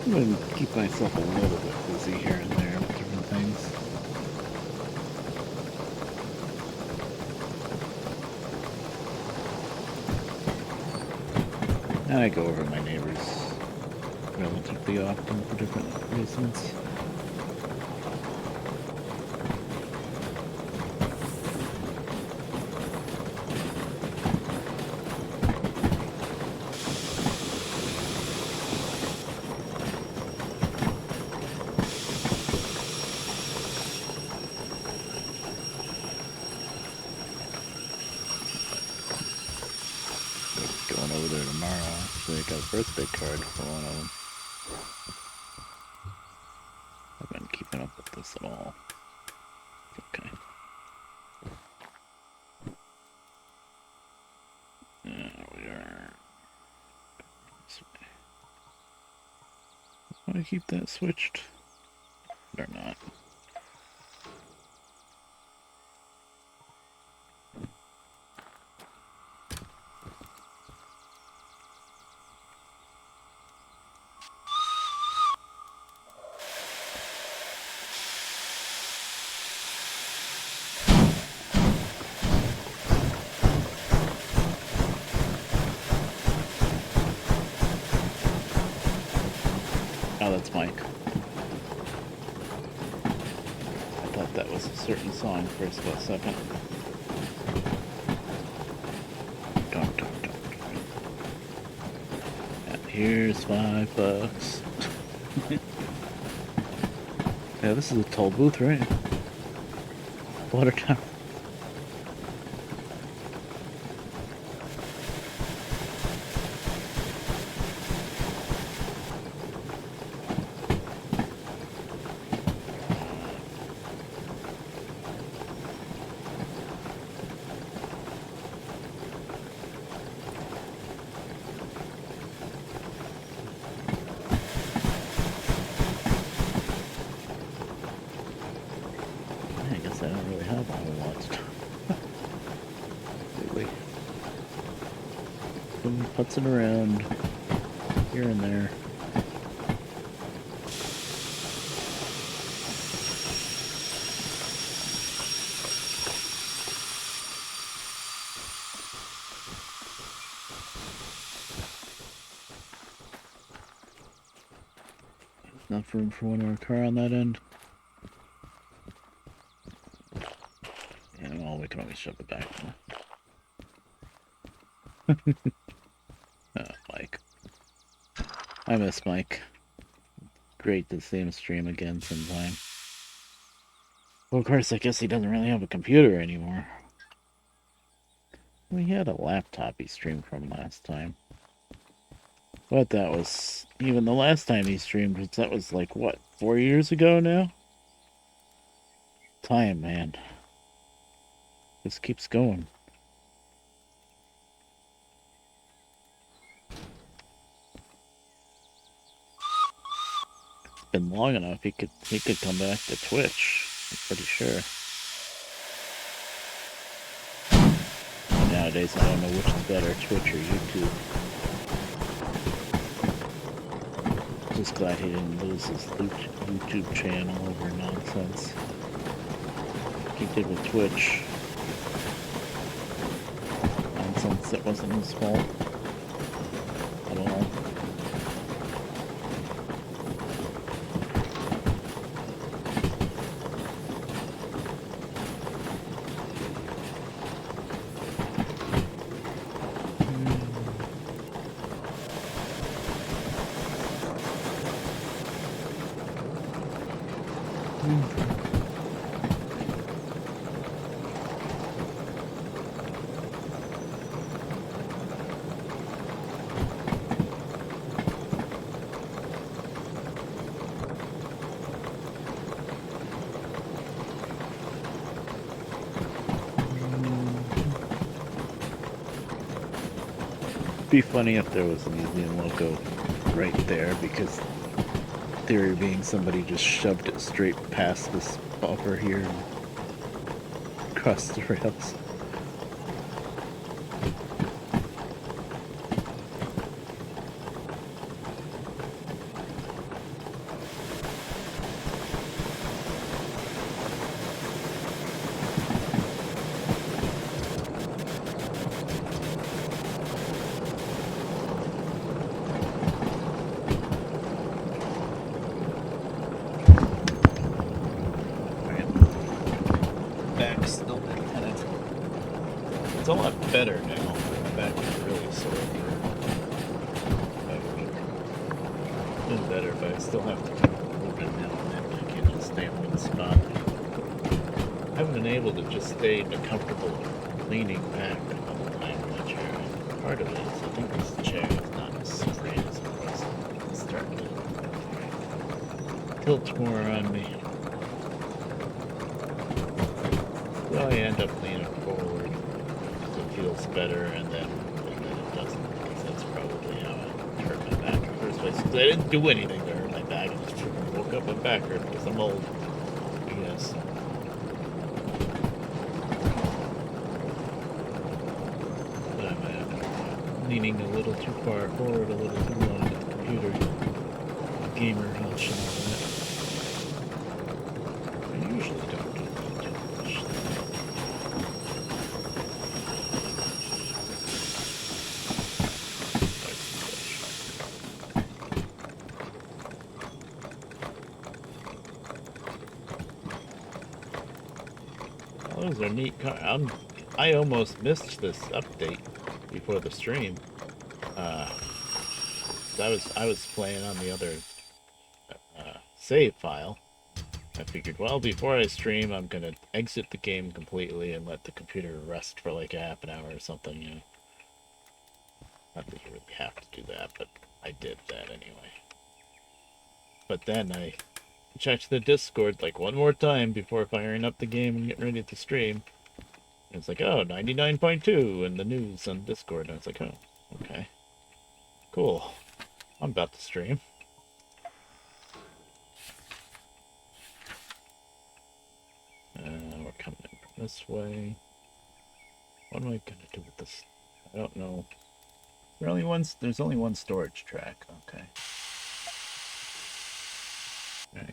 Speaker 1: I'm going to keep myself a little bit busy here and there with different things. And I go over my neighbors relatively often for different reasons. Birthday card for one of them. I haven't been keeping up with this at all. Okay. There we are. This way. Want to keep that switched? Or not? Oh, that's Mike. I thought that was a certain song for a split second. Don't. And here's $5. Yeah, this is a toll booth, right? Watertown. Putzing around here and there. Enough room for one more car on that end. Yeah, well, we can always shove it back. Mike. I miss Mike. Great to see him stream again sometime. Well, of course, I guess he doesn't really have a computer anymore. Well, he had a laptop he streamed from last time. But that was even the last time he streamed. That was like what, 4 years ago now? Time, man. This keeps going. It's been long enough. He could come back to Twitch. I'm pretty sure. But nowadays, I don't know which is better, Twitch or YouTube. Just glad he didn't lose his YouTube channel over nonsense. He did with Twitch. Nonsense that wasn't his fault at all. Be funny if there was a museum logo right there, because theory being somebody just shoved it straight past this buffer here and crossed the rails. It's a lot better now. My back is really sore for about a week. It's been better, but I still have to keep moving now and then. I can't just stay in one spot. I haven't been able to just stay in a comfortable leaning back all the time in the chair. Part of it is I think this chair is not as straight as it was. It's starting to tilt more on me. So I end up leaning forward. Feels better, and then it doesn't, because that's probably how I hurt my back in the first place. Because I didn't do anything to hurt my back. I just woke up my back hurt because I'm old, I guess. But I'm leaning a little too far forward, a little too long at the computer. Gamer hunch and all that. I usually don't do that too much. Those are neat cars. I almost missed this update before the stream. I was playing on the other save file. I figured, well, before I stream, I'm gonna exit the game completely and let the computer rest for like a half an hour or something. You know, not that you really have to do that, but I did that anyway. But then I checked the Discord like one more time before firing up the game and getting ready to stream. And it's like, oh, 99.2 in the news on Discord. And I was like, oh, okay. Cool. I'm about to stream. We're coming in from this way. What am I gonna do with this? I don't know. There's only one storage track. Okay.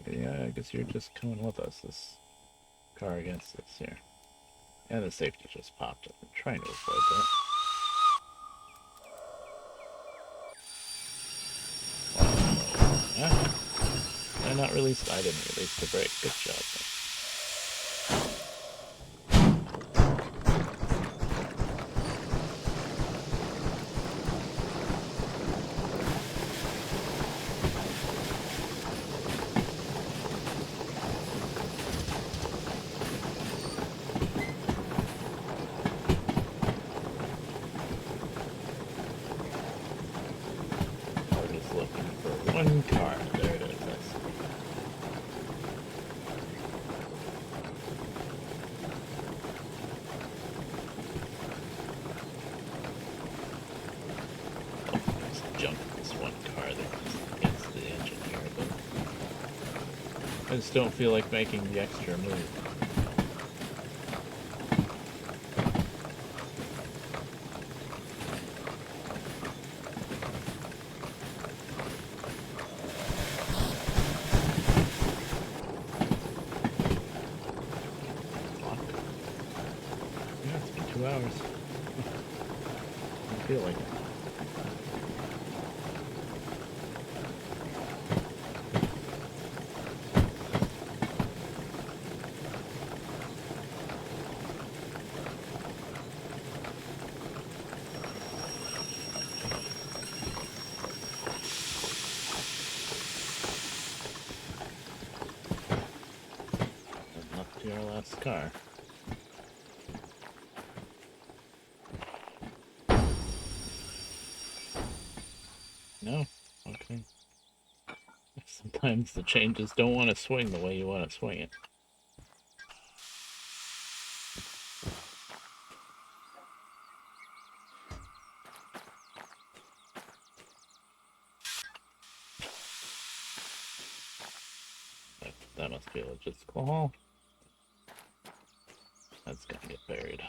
Speaker 1: Yeah, I guess you're just coming with us. This car against this here. Yeah, the safety just popped up. I'm trying to avoid that. Wow. Did I not release? I didn't release the brake. Good job. One car. There it is. That's... Oh, there's junk in this one car that goes against the engine here, but I just don't feel like making the extra move. Yeah, it's been 2 hours. I don't feel like it. Up to our last car. No? Okay. Sometimes the changes don't want to swing the way you want to swing it. That must be a logistical haul. That's gonna get buried.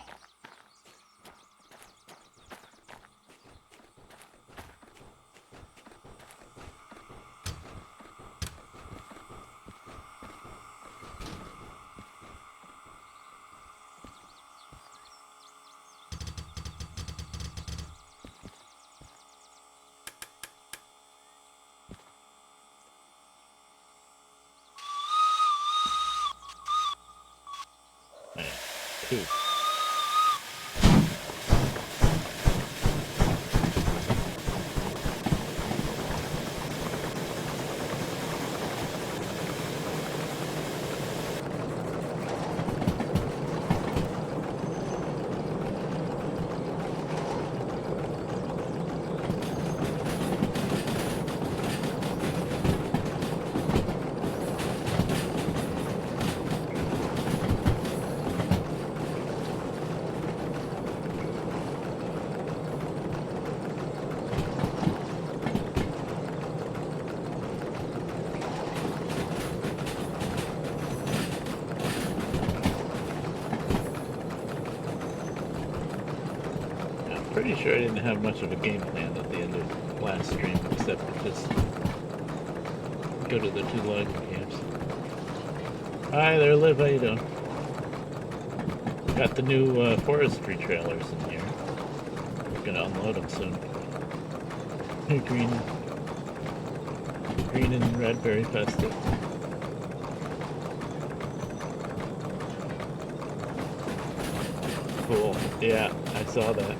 Speaker 1: Man, two. Pretty sure I didn't have much of a game plan at the end of last stream, except for just go to the 2 logging camps. Hi there, Liv. How you doing? Got the new forestry trailers in here. We're gonna unload them soon. Green and red, very festive. Cool. Yeah, I saw that.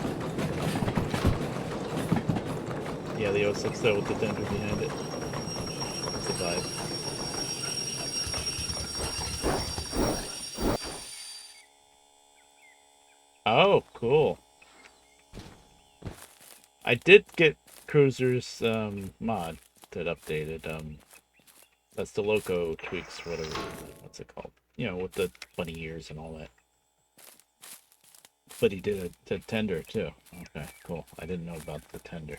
Speaker 1: Yeah, the 06 though with the Denver behind it. It's a vibe. Oh, cool. I did get Cruiser's mod that updated. That's the Loco tweaks, whatever. What's it called? You know, with the bunny ears and all that. But he did a tender too. Okay, cool. I didn't know about the tender.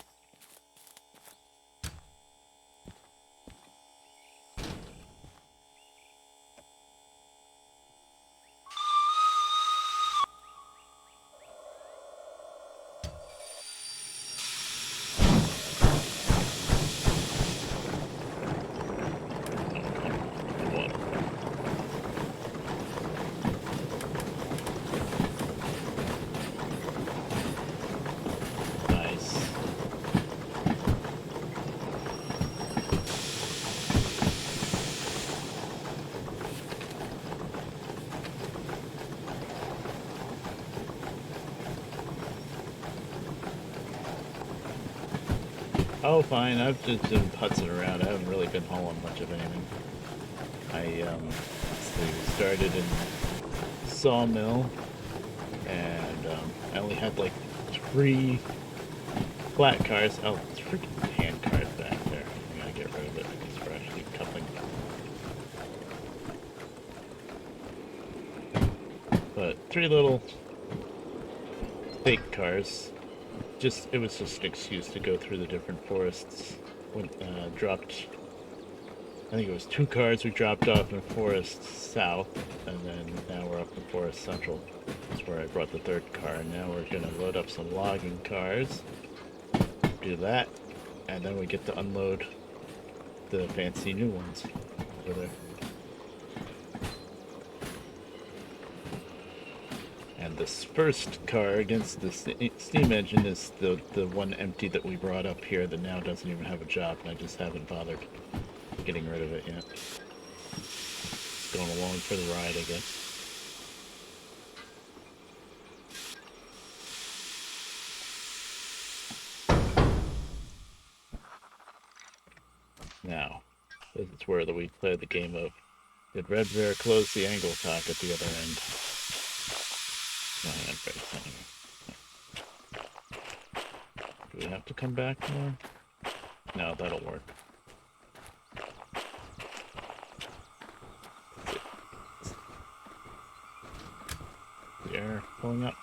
Speaker 1: Oh, fine. I've just been putzing around. I haven't really been hauling much of anything. We started in Sawmill, and I only had like 3 flat cars. Oh, it's freaking hand cars back there. I gotta get rid three little fake cars. It was just an excuse to go through the different forests. When dropped, I think it was 2 cars we dropped off in Forest South, and then now we're up in Forest Central. That's where I brought the 3rd car, and now we're gonna load up some logging cars, do that, and then we get to unload the fancy new ones over there. And this first car against the steam engine is the one empty that we brought up here that now doesn't even have a job, and I just haven't bothered getting rid of it yet. It's going along for the ride, I guess. Now, this is where we play the game of, did Red Bear close the angle cock at the other end? No, do we have to come back more? No, that'll work. The air pulling up.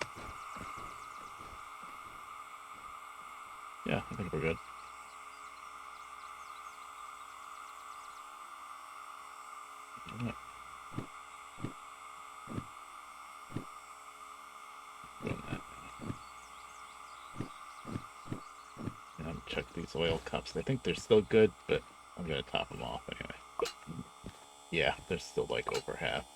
Speaker 1: Yeah, I think we're good. Check these oil cups. I think they're still good, but I'm gonna top them off anyway. Yeah, they're still like over half.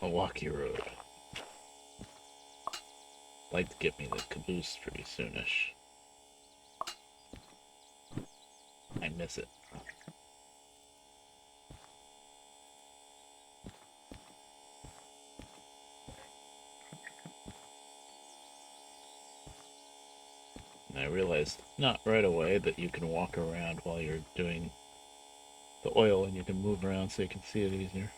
Speaker 1: Milwaukee Road. Like to give me the caboose pretty soonish. I miss it. And I realized not right away that you can walk around while you're doing the oil, and you can move around so you can see it easier.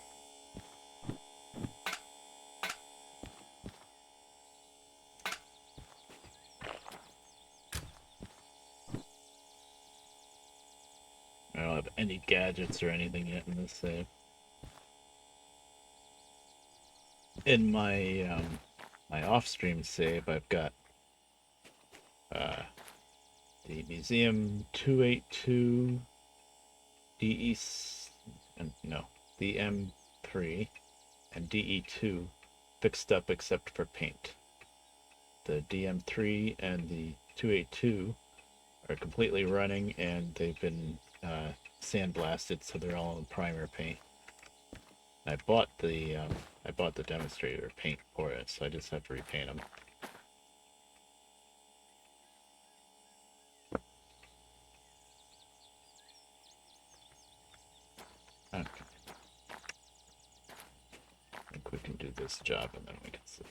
Speaker 1: I don't have any gadgets or anything yet in this save. In my my off-stream save, I've got the Museum 282 DE and no DM3 and DE2 fixed up except for paint. The DM3 and the 282 are completely running, and they've been sandblasted, so they're all in primer paint. I bought the demonstrator paint for it, so I just have to repaint them. Okay. I think we can do this job, and then we can see.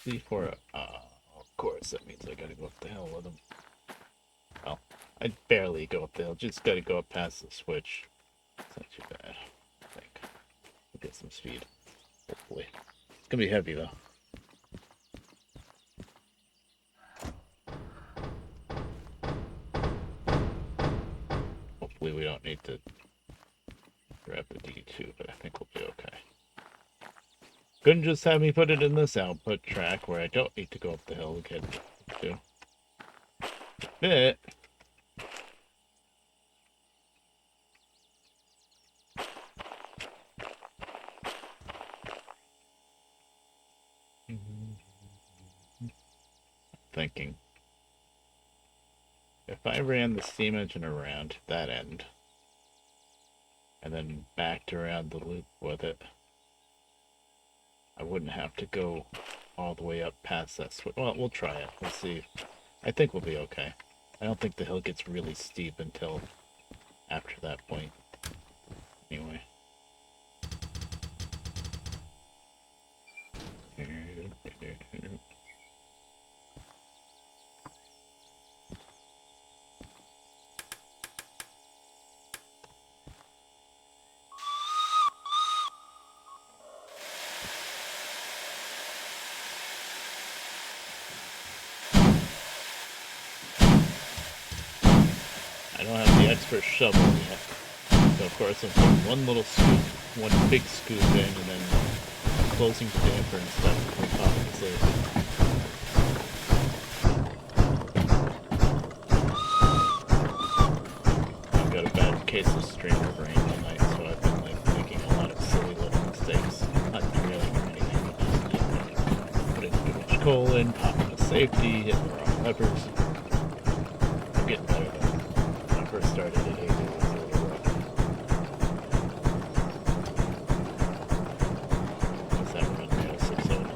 Speaker 1: C4, of course, that means I gotta go up the hill with them. Well, I barely go up the hill, just gotta go up past the switch. It's not too bad, I think. We'll get some speed, hopefully. It's gonna be heavy, though. Hopefully we don't need to grab the D2, but I think we'll be okay. Couldn't just have me put it in this output track where I don't need to go up the hill to get to. Bit. Thinking. If I ran the steam engine around that end, and then backed around the loop with it, I wouldn't have to go all the way up past that switch. Well, we'll try it. We'll see. I think we'll be okay. I don't think the hill gets really steep until after that point. Anyway. here. I don't have the expert shovel yet. So of course I'm putting one little scoop, one big scoop in, and then closing the damper and stuff on top of the safe. I've got a bad case of streamer brain tonight, so I've been like making a lot of silly little mistakes. Not really anything, but just putting too much coal in, popping the safety, hitting the wrong levers. I'm getting better though. When I first started at 8, it was really rough. Once that run now 6-0 now,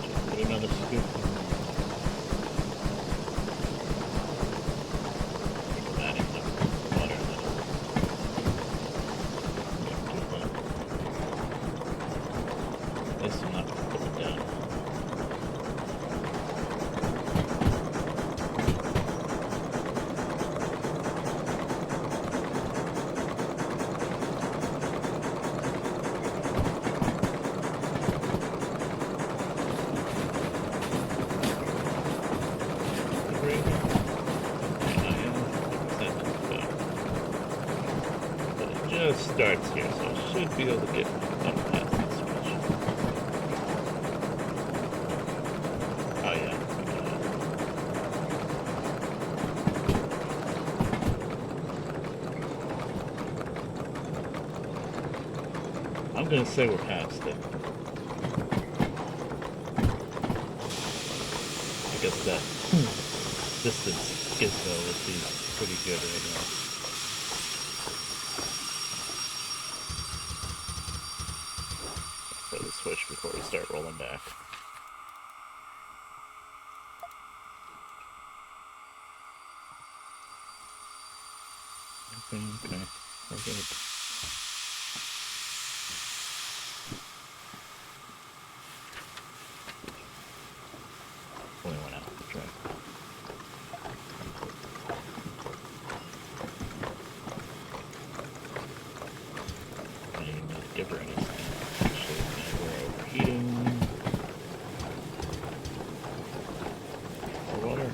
Speaker 1: just put another scoop. Starts here, so I should be able to get up past this switch. Oh yeah, I'm gonna say we're past it. I guess that distance gizmo would be pretty good right now. Switch before we start rolling back. Okay, we're good. Only went out the track. I didn't even know to give her anything. Overheating. More water.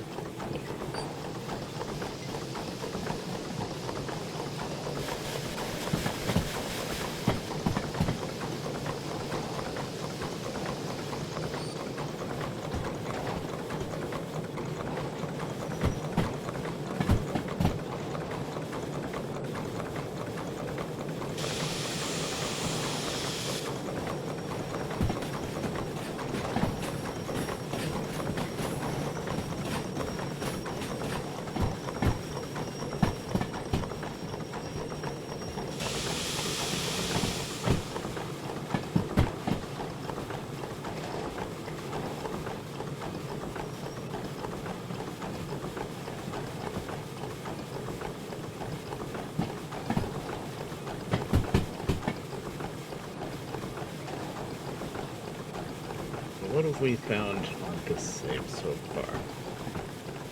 Speaker 1: What have we found on this save so far?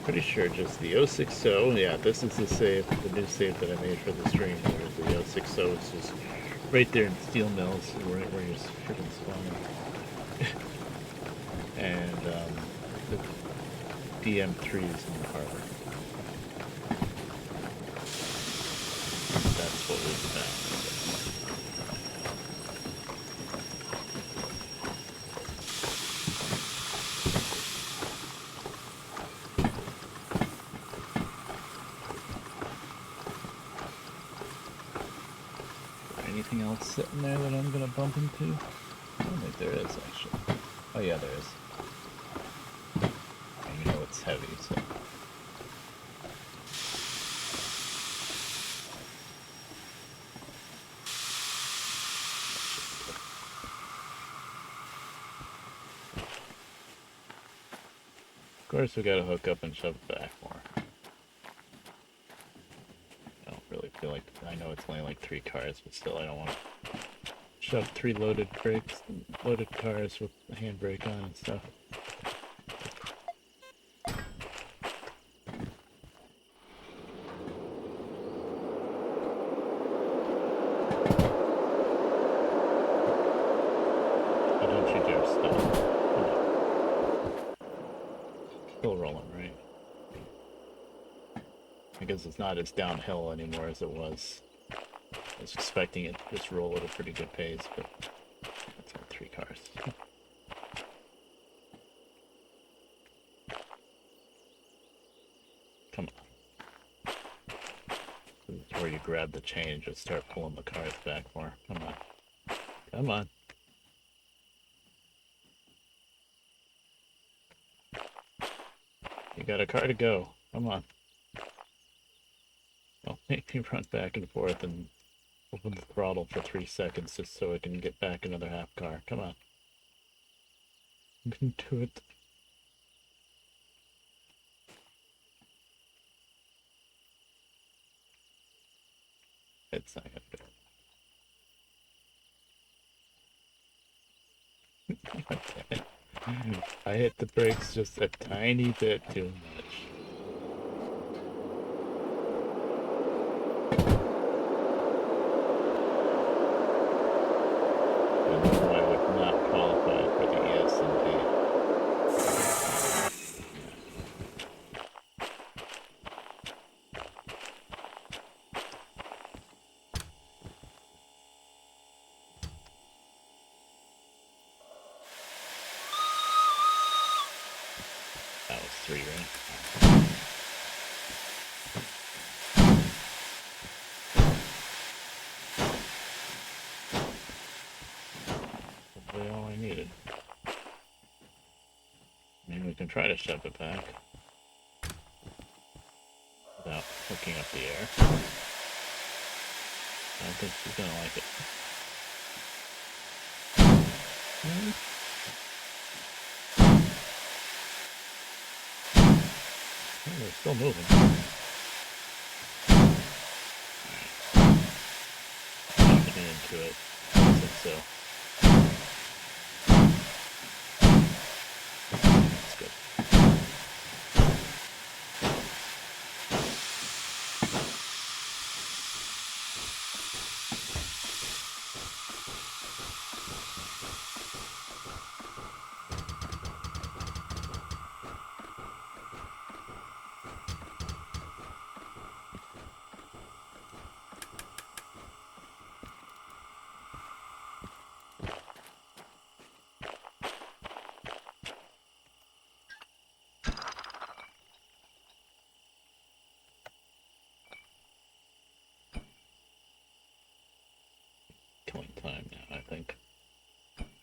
Speaker 1: Pretty sure just the 060. Yeah, this is the save, the new save that I made for the stream. Where the 060 is just right there in Steel Mills, right where you're freaking spawning. And the DM3 is in the harbor. That's what we found. Anything else sitting there that I'm gonna bump into? I don't think there is actually. Oh yeah, there is. And you know it's heavy, so. Of course we gotta hook up and shove it back more. I don't really feel like, I know it's only like 3 cars, but still I don't want to shove 3 loaded cars with the handbrake on and stuff. Oh, don't you dare stop. Still rolling, right? I guess it's not as downhill anymore as it was. I was expecting it to just roll at a pretty good pace, but that's all 3 cars. Come on. This is where you grab the chain and just start pulling the cars back more. Come on. Come on. You got a car to go. Come on. Don't make me run back and forth and open the throttle for 3 seconds just so I can get back another half car. Come on. You can do it. It's not gonna do it. I hit the brakes just a tiny bit too much. That was 3, right? Hopefully all I needed. Maybe we can try to shove it back without hooking up the air. I don't think she's gonna like it. Oh, they're still moving. Alright. Not getting into it. I don't think so. That's good. Killing time now, I think.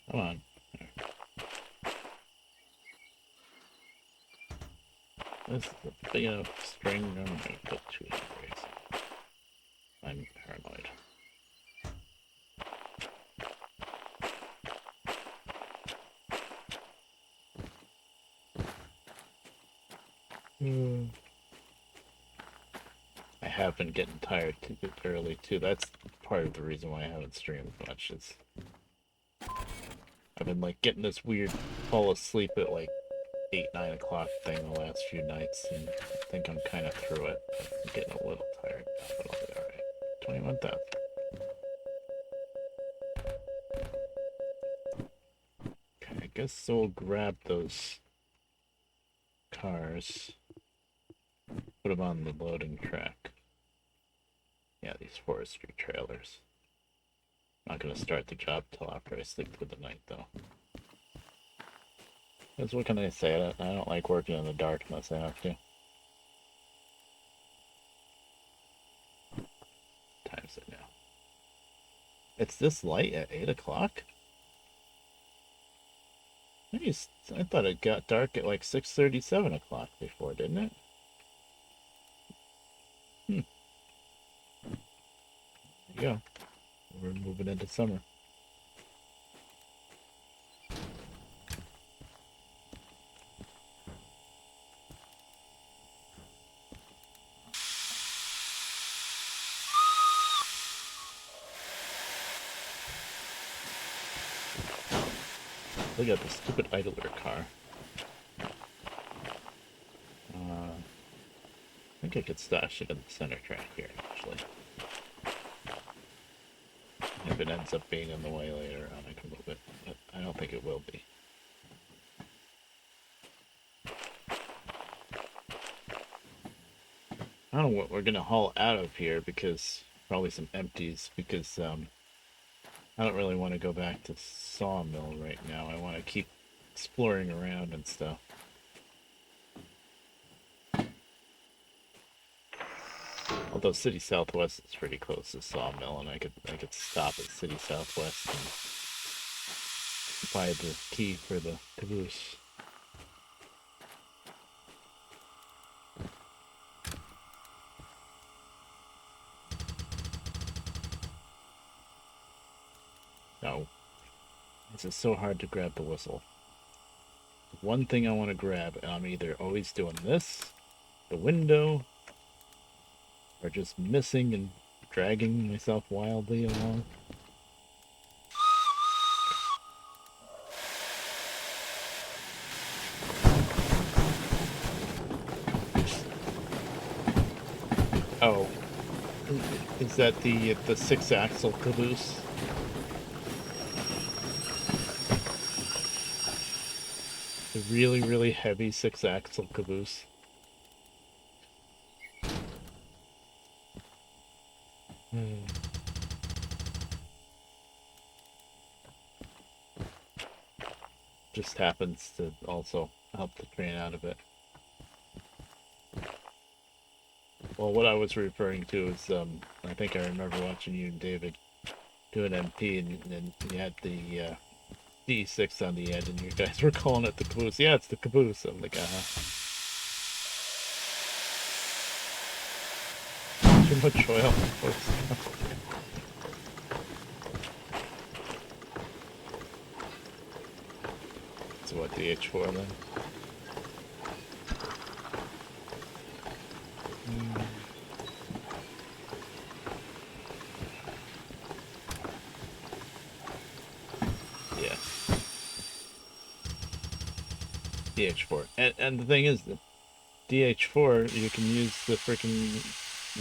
Speaker 1: Come on. There. This is a big enough string. I'm gonna put 2 handbrakes. I'm paranoid. I have been getting tired too early too. That's part of the reason why I haven't streamed much. Is I've been like getting this weird fall asleep at like 8, 9 o'clock thing the last few nights, and I think I'm kind of through it. I'm getting a little tired now, but I'll be alright. 21,000. Okay, I guess we'll grab those cars, put them on the loading track. Yeah, these forestry trailers. I'm not gonna start the job till after I sleep for the night, though. Because what can I say? I don't like working in the dark unless I have to. What time is it now? It's this light at 8 o'clock? I thought it got dark at like 6:30, 7 o'clock before, didn't it? There you go. We're moving into summer. Look at the stupid idler car. I think I could stash it in the center track here, actually. If it ends up being in the way later on, I can move it, but I don't think it will be. I don't know what we're gonna haul out of here, because probably some empties, because I don't really want to go back to Sawmill right now. I want to keep exploring around and stuff. Although City Southwest is pretty close to Sawmill, and I could stop at City Southwest and buy the key for the caboose. No. This is so hard to grab the whistle. The one thing I want to grab, and I'm either always doing this, the window, or just missing and dragging myself wildly along. Oh, is that the 6-axle caboose? The really, really heavy 6-axle caboose. Just happens to also help the train out a bit. Well, what I was referring to is, I think I remember watching you and David do an MP, and you had the D6 on the end, and you guys were calling it the caboose. Yeah, it's the caboose. I'm like, too much oil. So what, the H4 then? Yeah. DH4. And the thing is, the DH4 you can use the freaking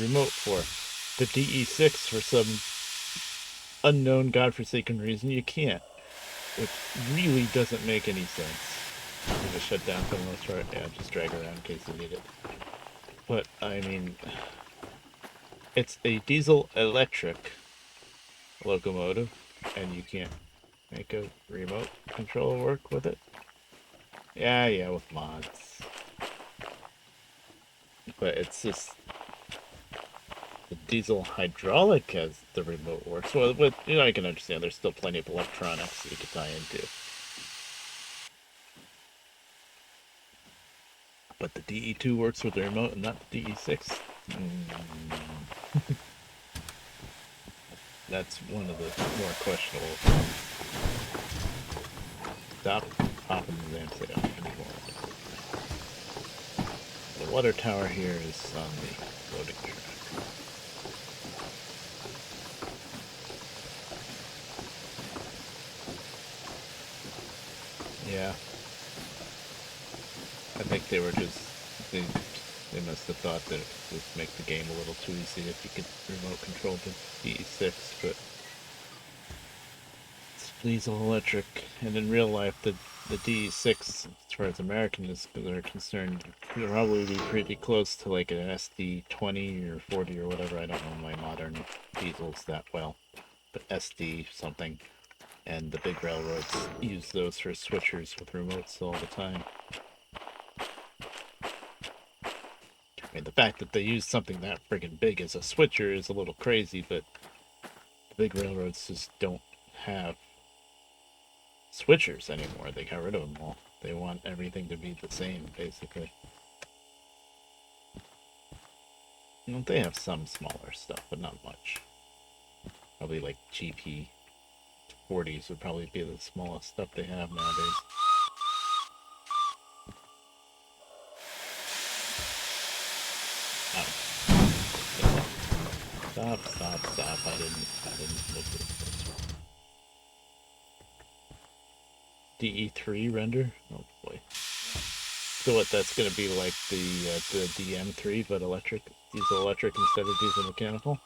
Speaker 1: remote for. The DE6, for some unknown godforsaken reason, you can't. Which really doesn't make any sense. Give it shut down for the most part. Yeah, just drag around in case you need it. But, I mean, it's a diesel-electric locomotive, and you can't make a remote control work with it. Yeah, with mods. But it's just the diesel hydraulic as the remote works. Well, with, I can understand there's still plenty of electronics that you could tie into. But the DE2 works with the remote and not the DE6. That's one of the more questionable things. Stop popping the damn thing off anymore. The water tower here is on the loading track. Yeah. I think they were just, they must have thought that it would make the game a little too easy if you could remote control the DE6, but it's diesel electric, and in real life the DE6, as far as Americans are concerned, will probably be pretty close to like an SD20 or 40 or whatever. I don't know my modern diesels that well, but SD something. And the big railroads use those for switchers with remotes all the time. I mean, the fact that they use something that friggin' big as a switcher is a little crazy, but the big railroads just don't have switchers anymore. They got rid of them all. They want everything to be the same, basically. You know, they have some smaller stuff, but not much. Probably like GP 40s would probably be the smallest stuff they have nowadays. Oh. Stop. I didn't look at this. DE3 render. Oh boy. So what? That's gonna be like the DM3, but electric, diesel electric instead of diesel mechanical.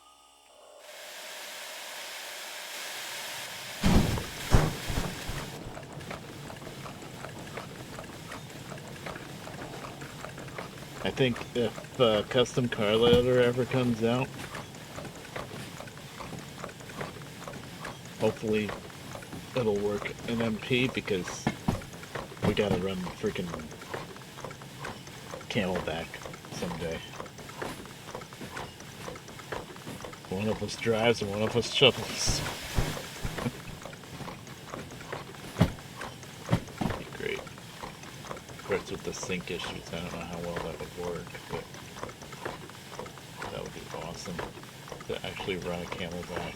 Speaker 1: I think if custom car loader ever comes out, hopefully it'll work in MP because we gotta run freaking Camelback someday. One of us drives and one of us shovels. Be great. Of course, with the sync issues, I don't know how well that would work, but that would be awesome to actually run a Camelback.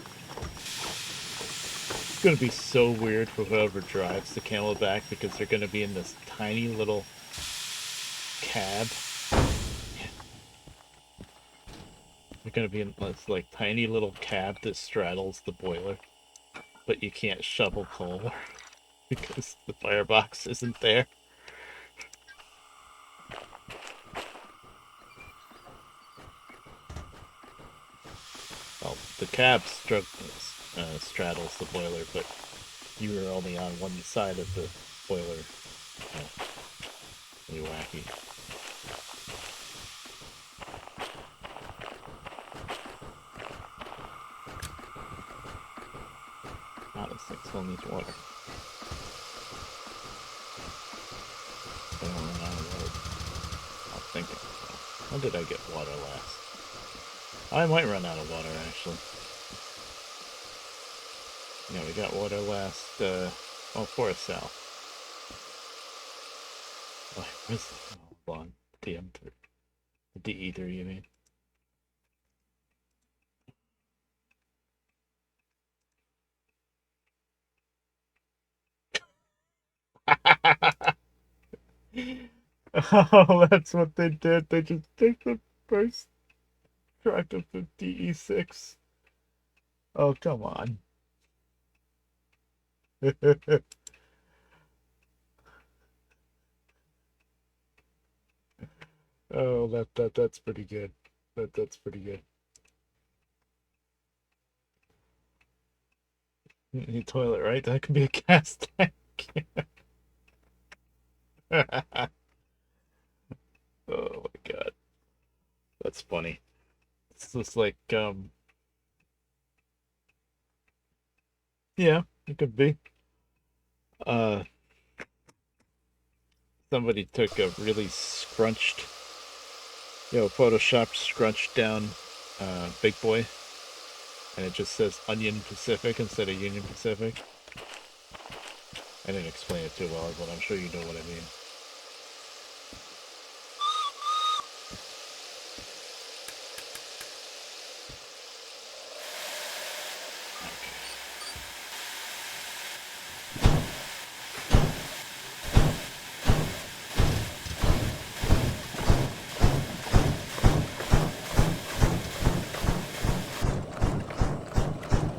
Speaker 1: It's gonna be so weird for whoever drives the Camelback because they're gonna be in this tiny little cab. They're gonna be in this like tiny little cab that straddles the boiler, but you can't shovel coal because the firebox isn't there. Well, the cab straddles the boiler, but you are only on one side of the boiler. Oh, really wacky. Ah, this thing still needs water. I don't run out of water. I was thinking. When did I get water last? I might run out of water, actually. Yeah, we got water last, Forest South. Oh, where's the... Hold on. DM3. DE3, you mean? Oh, that's what they did. They just took the first track of the DE6. Oh, come on. Oh, that's pretty good. That's pretty good. You toilet, right? That could be a gas tank. Oh my god. That's funny. It's just like, yeah, it could be. Uh, Somebody took a really Photoshop scrunched down, Big Boy, and it just says Onion Pacific instead of Union Pacific. I didn't explain it too well, but I'm sure you know what I mean.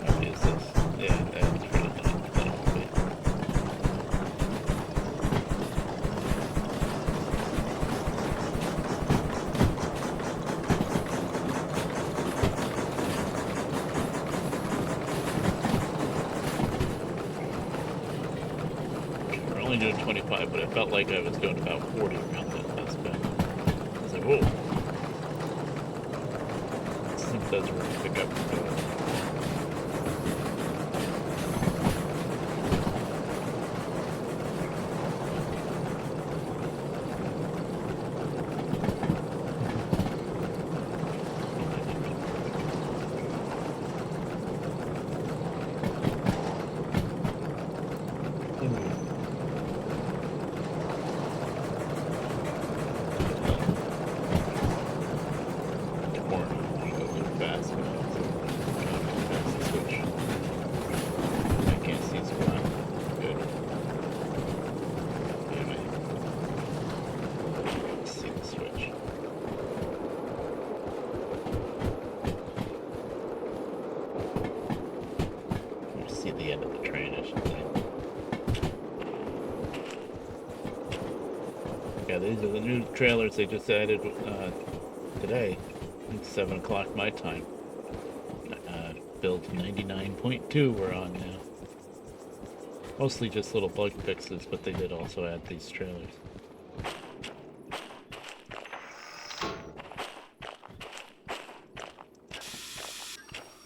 Speaker 1: How many is this? Yeah, that's pretty nice. We're only doing 25, but I felt like I was doing about 40 around that last bit. I was like, whoa. This thing does really pick up. Fast. Yeah, these are the new trailers they just added today. It's 7 o'clock my time. Build 99.2 we're on now. Mostly just little bug fixes, but they did also add these trailers.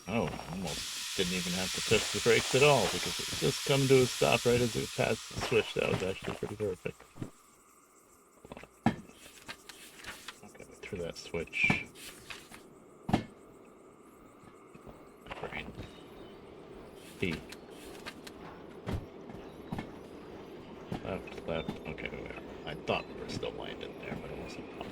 Speaker 1: Oh, almost didn't even have to touch the brakes at all because it just come to a stop right as it passed the switch. That was actually pretty perfect. Okay, through that switch. My brain. B. Left, left. Okay, we are. I thought we were still landing there, but it wasn't possible.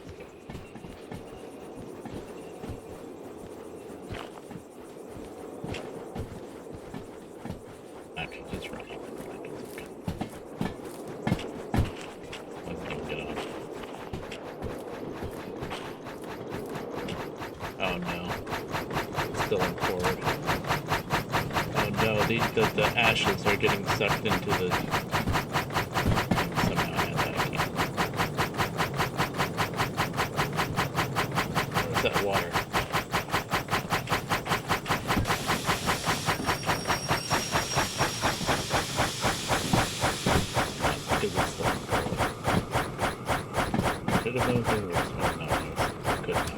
Speaker 1: Actually, just run off. Let's get on. Oh no. It's still in forward. Oh no, the ashes are getting sucked into the... Somehow anti-key. Where's that water? Because it's still in forward. Should have known there was one. No, I couldn't have.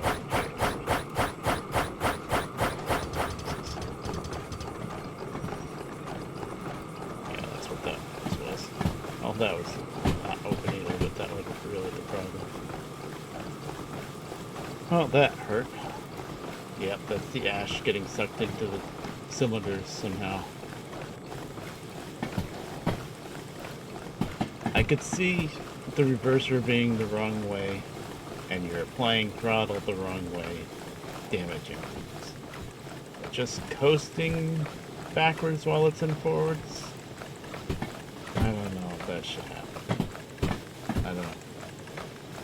Speaker 1: That was not opening a little bit, that was really the problem. Oh, that hurt. Yep, that's the ash getting sucked into the cylinders somehow. I could see the reverser being the wrong way, and you're applying throttle the wrong way, damaging things. But just coasting backwards while it's in forwards? I don't know if that should happen. I don't know.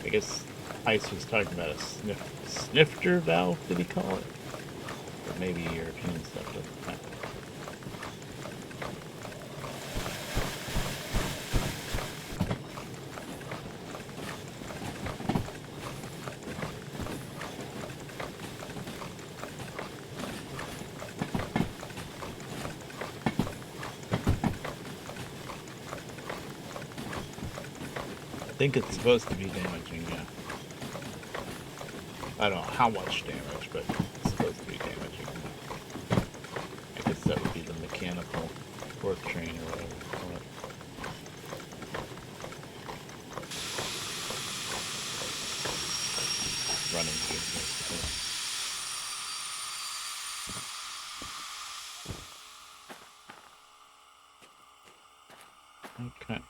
Speaker 1: I guess Ice was talking about a snifter valve, did he call it? Or maybe European stuff doesn't matter. I think it's supposed to be damaging, yeah. I don't know how much damage, but it's supposed to be damaging. I guess that would be the mechanical work train or whatever you call it. Running gear, basically. Okay.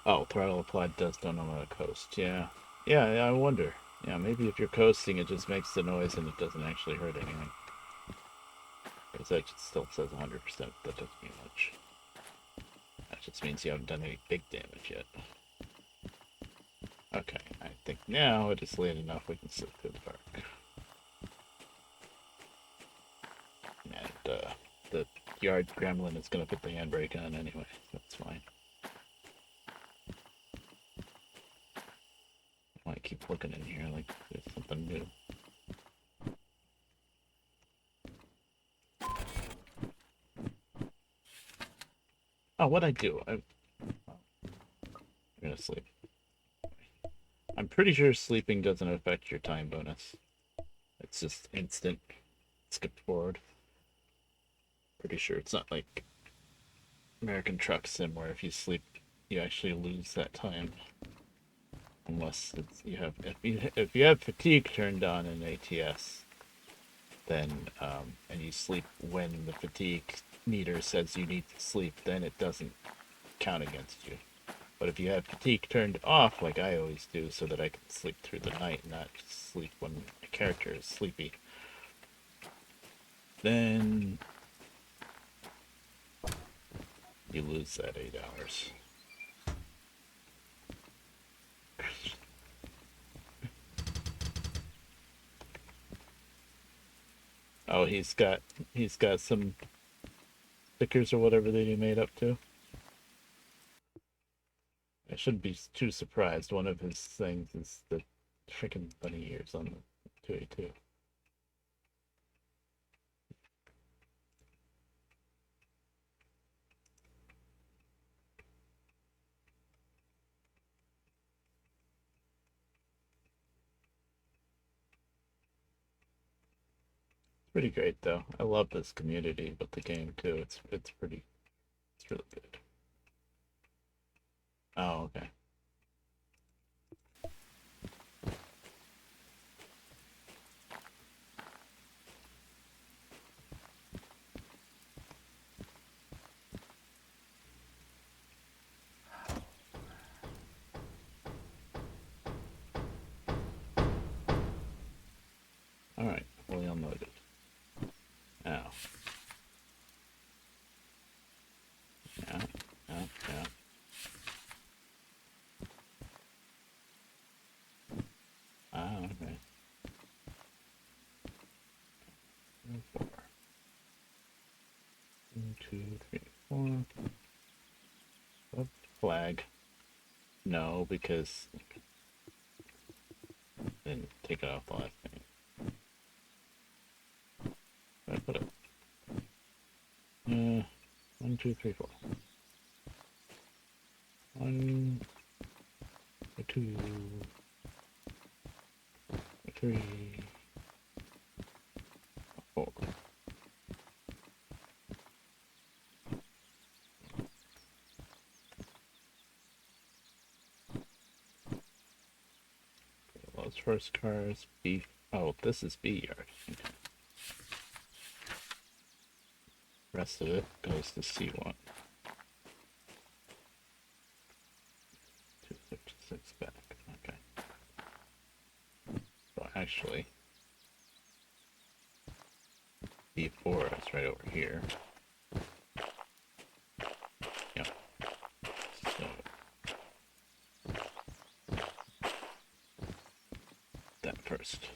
Speaker 1: Oh, throttle applied does done on a coast. Yeah. Yeah, I wonder. Yeah, maybe if you're coasting, it just makes the noise and it doesn't actually hurt anything. Because that just still says 100%. That doesn't mean much. That just means you haven't done any big damage yet. Okay, I think now it is late enough we can slip through the park. And the yard gremlin is going to put the handbrake on anyway, so that's fine. I might keep looking in here like there's something new. Oh, what'd I do? I'm gonna sleep. I'm pretty sure sleeping doesn't affect your time bonus. It's just instant. Skip forward. Pretty sure it's not like American Truck Sim where if you sleep, you actually lose that time. Unless it's, you have if you have fatigue turned on in ATS, then and you sleep when the fatigue meter says you need to sleep, then it doesn't count against you. But if you have fatigue turned off, like I always do, so that I can sleep through the night and not just sleep when a character is sleepy, then you lose that 8 hours. Oh, he's got some stickers or whatever that he made up too. I shouldn't be too surprised. One of his things is the freaking bunny ears on the 282. Pretty great though. I love this community, but the game too. It's pretty. It's really good. Oh, okay. All right, fully unloaded. Now. Yeah, yeah, yeah. Ah, okay. 4. 1, 2, 3, 4. Oh, flag. No, because I didn't take it off the last thing. I put it. 1, 2, 3, 4. 1, 2, 3, 4. Those first cars, B. Oh, this is B yard. Okay. Rest of it goes to C1. 256 back. Okay. So actually, B4 is right over here. Yep. So that first.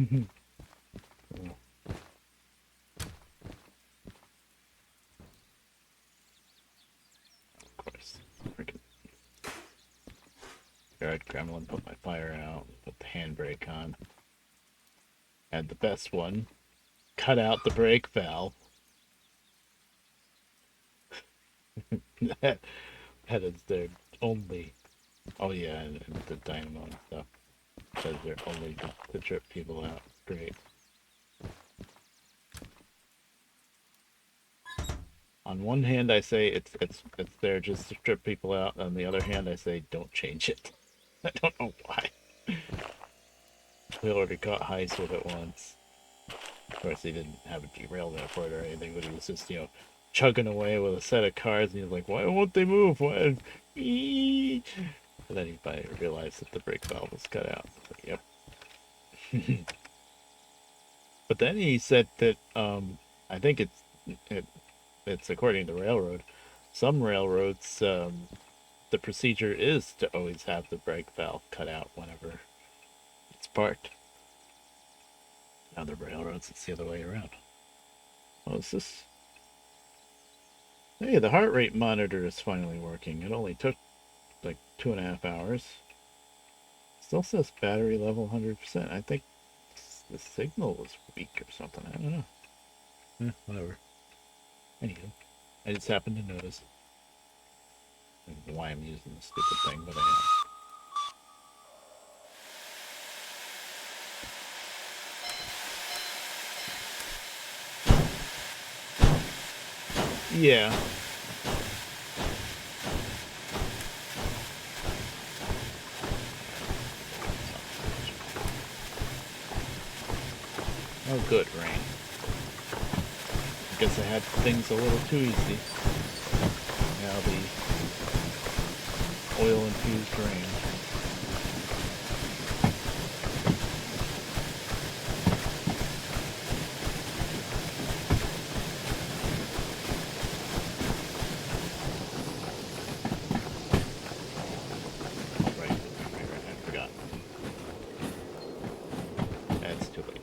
Speaker 1: Cool. Of course. Freaking yard gremlin, put my fire out, put the handbrake on. Had the best one. Cut out the brake valve. that is their only. Oh yeah, and the dynamo and stuff. Says they're only to trip people out. Great. On one hand, I say it's there just to trip people out. On the other hand, I say don't change it. I don't know why. We already caught Heist with it once. Of course, he didn't have a derail for it or anything, but he was just, chugging away with a set of cars, and he was like, why won't they move? Why? And then he finally realized that the brake valve was cut out. Like, yep. But then he said that, I think it's according to the railroad. Some railroads, the procedure is to always have the brake valve cut out whenever it's parked. Other railroads, it's the other way around. Oh, is this? Hey, the heart rate monitor is finally working. It only took like 2.5 hours. Still says battery level 100%. I think the signal was weak or something. I don't know. Whatever. Anywho, I just happened to notice. I don't know why I'm using this stupid thing, but I am. Yeah. Oh, good, rain. I guess I had things a little too easy. Now the oil-infused rain. Right, I forgot. That's too late.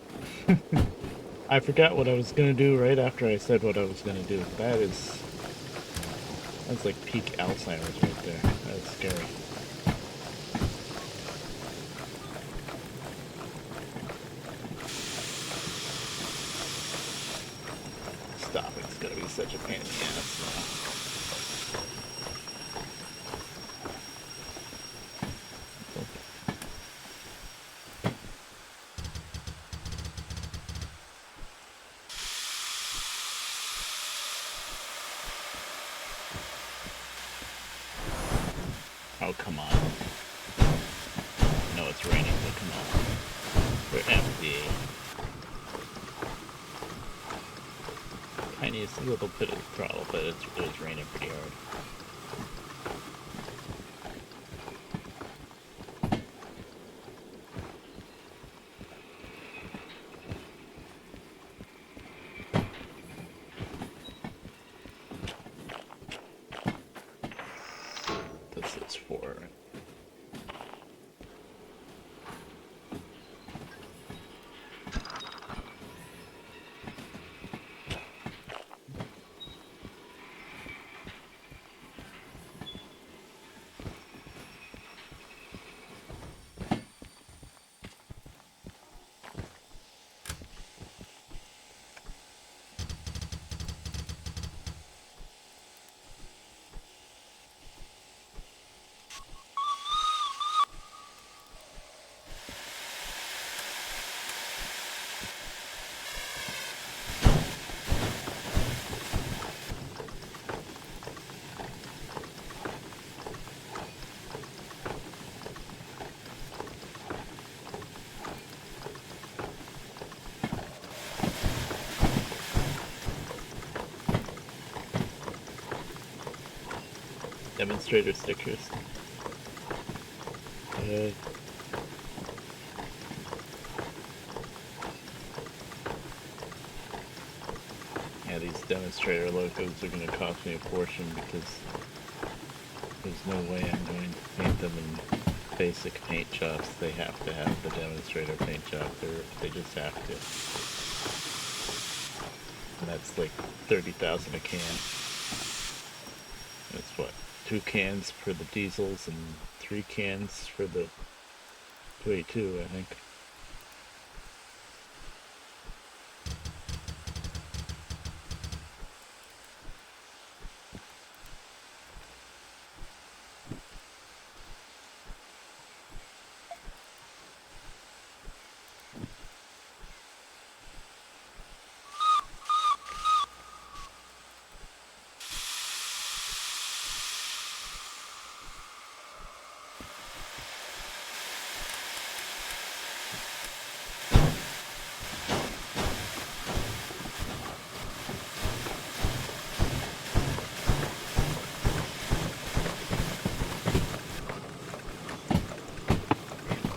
Speaker 1: I forgot what I was gonna do right after I said what I was gonna do. That's like peak Alzheimer's right there. That's scary. Stopping's gonna be such a pain in the ass now. Oh, come on. No, it's raining, but come on. They're empty. Tiniest little bit of throttle, but it was raining pretty hard. This is for... demonstrator stickers. Yeah, these demonstrator logos are going to cost me a fortune because there's no way I'm going to paint them in basic paint jobs. They have to have the demonstrator paint job. They just have to. And that's like 30,000 a can. That's what? 2 cans for the diesels and 3 cans for the 282, I think.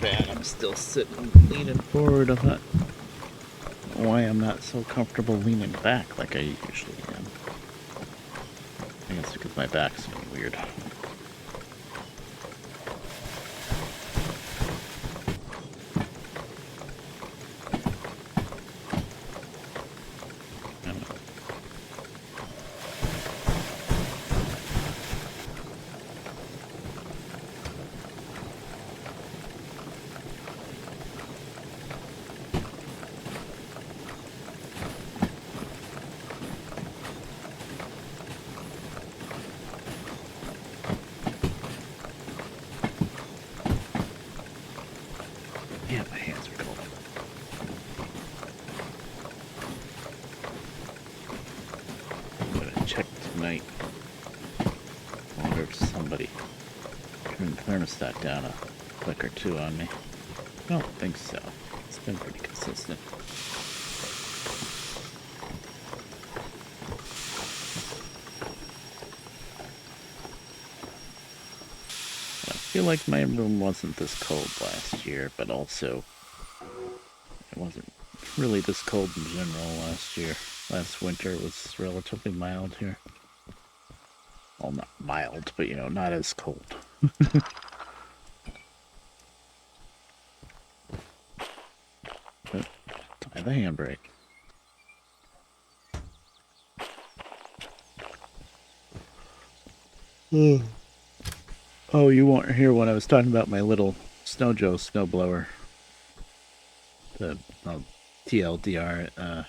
Speaker 1: Bad, I'm still sitting, leaning forward. I'm not... Why I'm not so comfortable leaning back like I usually am. I think it's because my back's being weird. Yeah, my hands are cold. I'm gonna check tonight. I wonder if somebody turned the thermostat down a click or two on me. I don't think so. It's been pretty consistent. I feel like my room wasn't this cold last year, but also it wasn't really this cold in general last year. Last winter was relatively mild here. Well, not mild, but you know, not as cold. Tie the handbrake. Oh, you weren't here when I was talking about my little Snow Joe snowblower. The TLDR,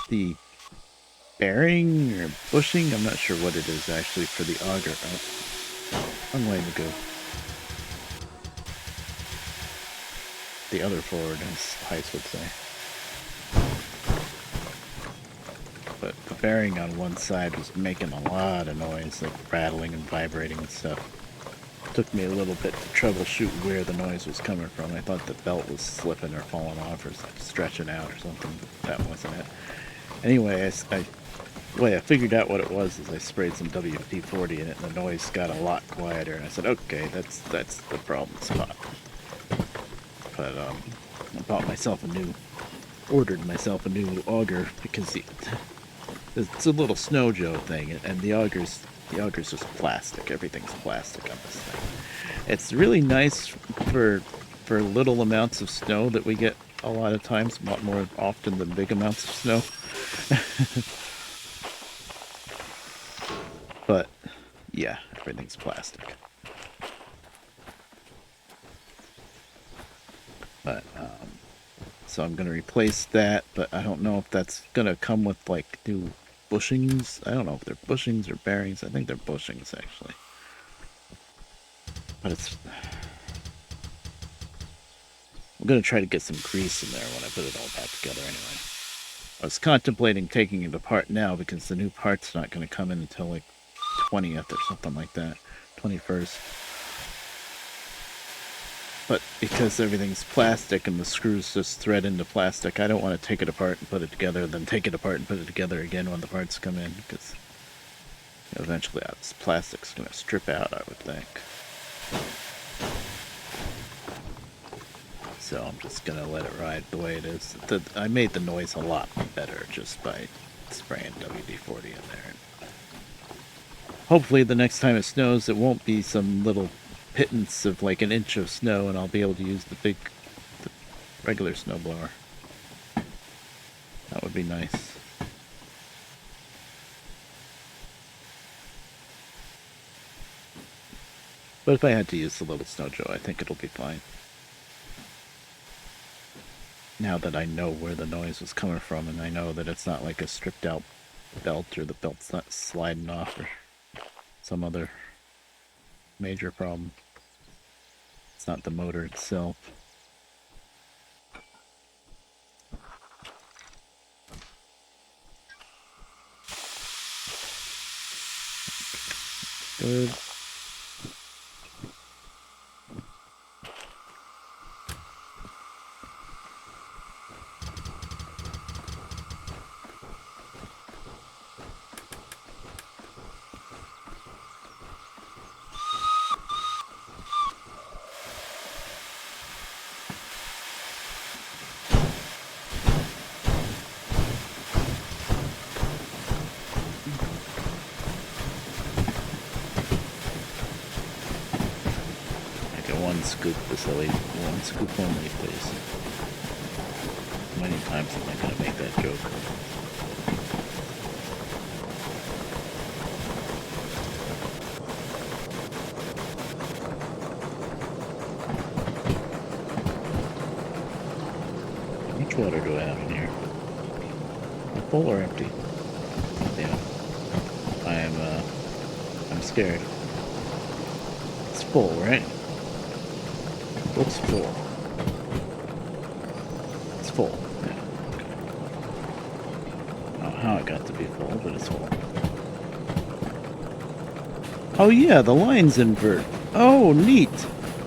Speaker 1: the bearing or bushing? I'm not sure what it is actually for the auger. Oh, I'm going to go. The other forward, as Heiss would say. But the bearing on one side was making a lot of noise, like rattling and vibrating and stuff. Took me a little bit to troubleshoot where the noise was coming from. I thought the belt was slipping or falling off or stretching out or something, but that wasn't it. Anyway, the way I figured out what it was is I sprayed some pt3 in it, and the noise got a lot quieter. And I said, okay, that's the problem spot. But I ordered myself a new auger because it's a little Snow Joe thing, and the auger's just plastic. Everything's plastic on this thing. It's really nice for little amounts of snow that we get a lot of times, a lot more often than big amounts of snow. But yeah, everything's plastic. But so I'm gonna replace that, but I don't know if that's gonna come with like new bushings. I don't know if they're bushings or bearings. I think they're bushings actually. But I'm gonna try to get some grease in there when I put it all back together anyway. I was contemplating taking it apart now because the new part's not gonna come in until like 20th or something like that. 21st. But because everything's plastic and the screws just thread into plastic, I don't want to take it apart and put it together, then take it apart and put it together again when the parts come in, because eventually this plastic's going to strip out, I would think. So I'm just going to let it ride the way it is. I made the noise a lot better just by spraying WD-40 in there. Hopefully the next time it snows, it won't be some little pittance of like an inch of snow, and I'll be able to use the regular snowblower. That would be nice. But if I had to use the little Snow Joe, I think it'll be fine. Now that I know where the noise was coming from, and I know that it's not like a stripped out belt, or the belt's not sliding off, or some other major problem. It's not the motor itself. Good. Scoop this only one scoop only, please. How many times am I gonna make that joke? How much water do I have in here? Full or empty? Yeah. I'm scared. It's full, right? Looks full. It's full. Yeah. Okay. I don't know how it got to be full, but it's full. Oh yeah, the lines invert. Oh, neat.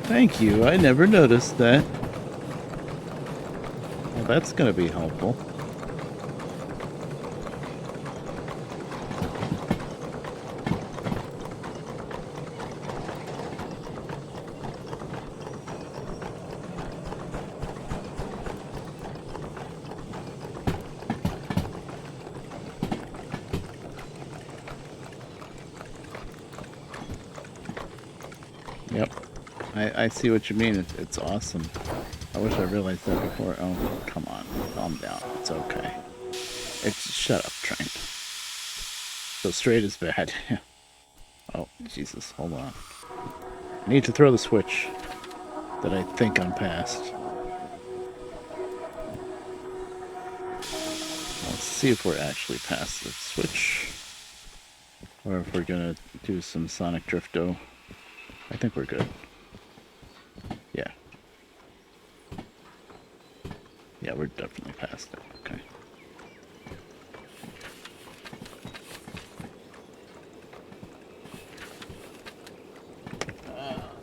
Speaker 1: Thank you. I never noticed that. Well, that's gonna be helpful. Yep. I see what you mean. It's awesome. I wish I realized that before. Oh, come on. Calm down. It's okay. Shut up, train. So straight is bad. Oh, Jesus, hold on. I need to throw the switch that I think I'm past. Let's see if we're actually past the switch. Or if we're gonna do some Sonic Drifto. I think we're good. Yeah. Yeah, we're definitely past it. Okay.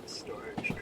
Speaker 1: Storage track.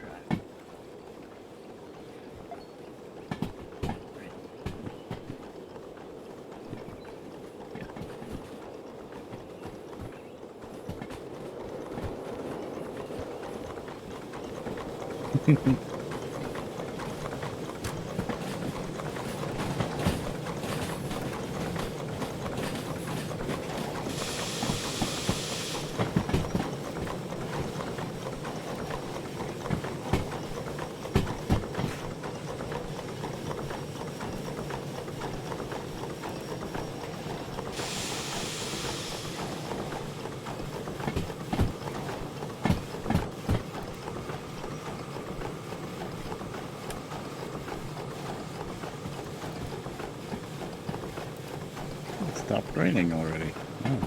Speaker 1: It stopped raining already. Oh.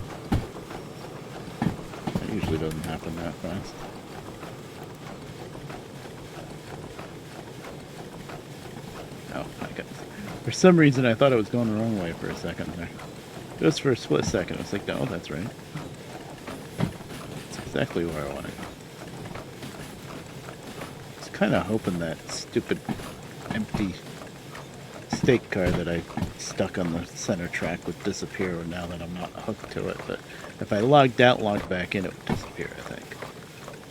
Speaker 1: That usually doesn't happen that fast. Oh, I got. For some reason, I thought it was going the wrong way for a second there. Just for a split second, I was like, no, that's right. That's exactly where I want to go. I was kind of hoping that stupid empty stake car that I stuck on the center track would disappear now that I'm not hooked to it, but if I logged out, logged back in, it would disappear, I think.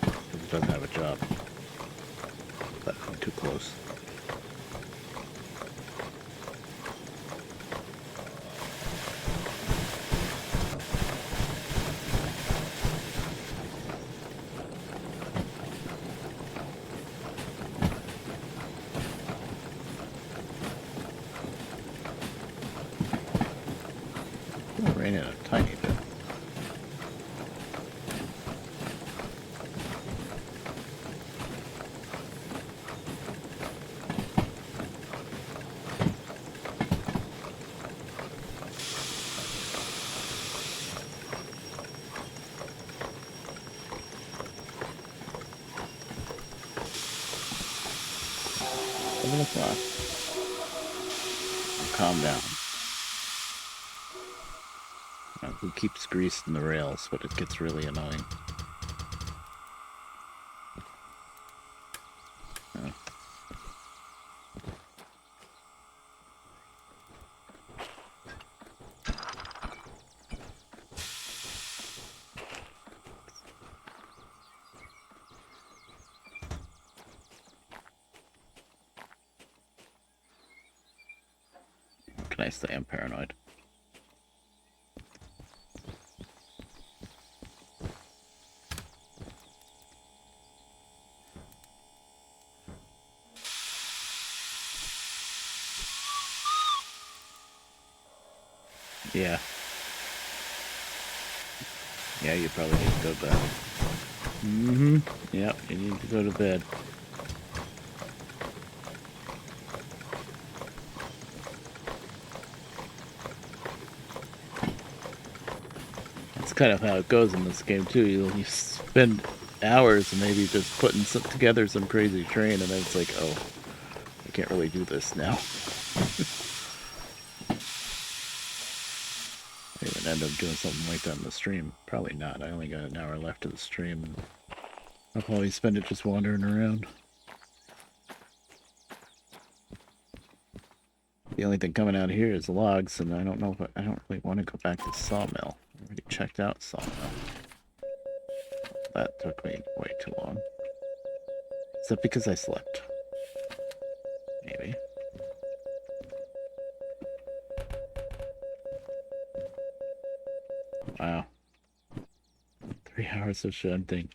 Speaker 1: Because it doesn't have a job. But I'm too close. It'll rain in a tiny bit. Calm down. Who keeps greasing the rails, but it gets really annoying. Oh. Can I say I'm paranoid? Yeah. Yeah, you probably need to go to bed. Mm-hmm. Yep, you need to go to bed. That's kind of how it goes in this game, too. You spend hours maybe just putting together some crazy train, and then it's like, oh, I can't really do this now. I even end up doing something like that in the stream. Probably not. I only got an hour left of the stream, and I'll probably spend it just wandering around. The only thing coming out here is logs, and I don't know if I don't really want to go back to sawmill. I already checked out sawmill. That took me way too long. Is that because I slept? Maybe. Wow. 3 hours of shunting.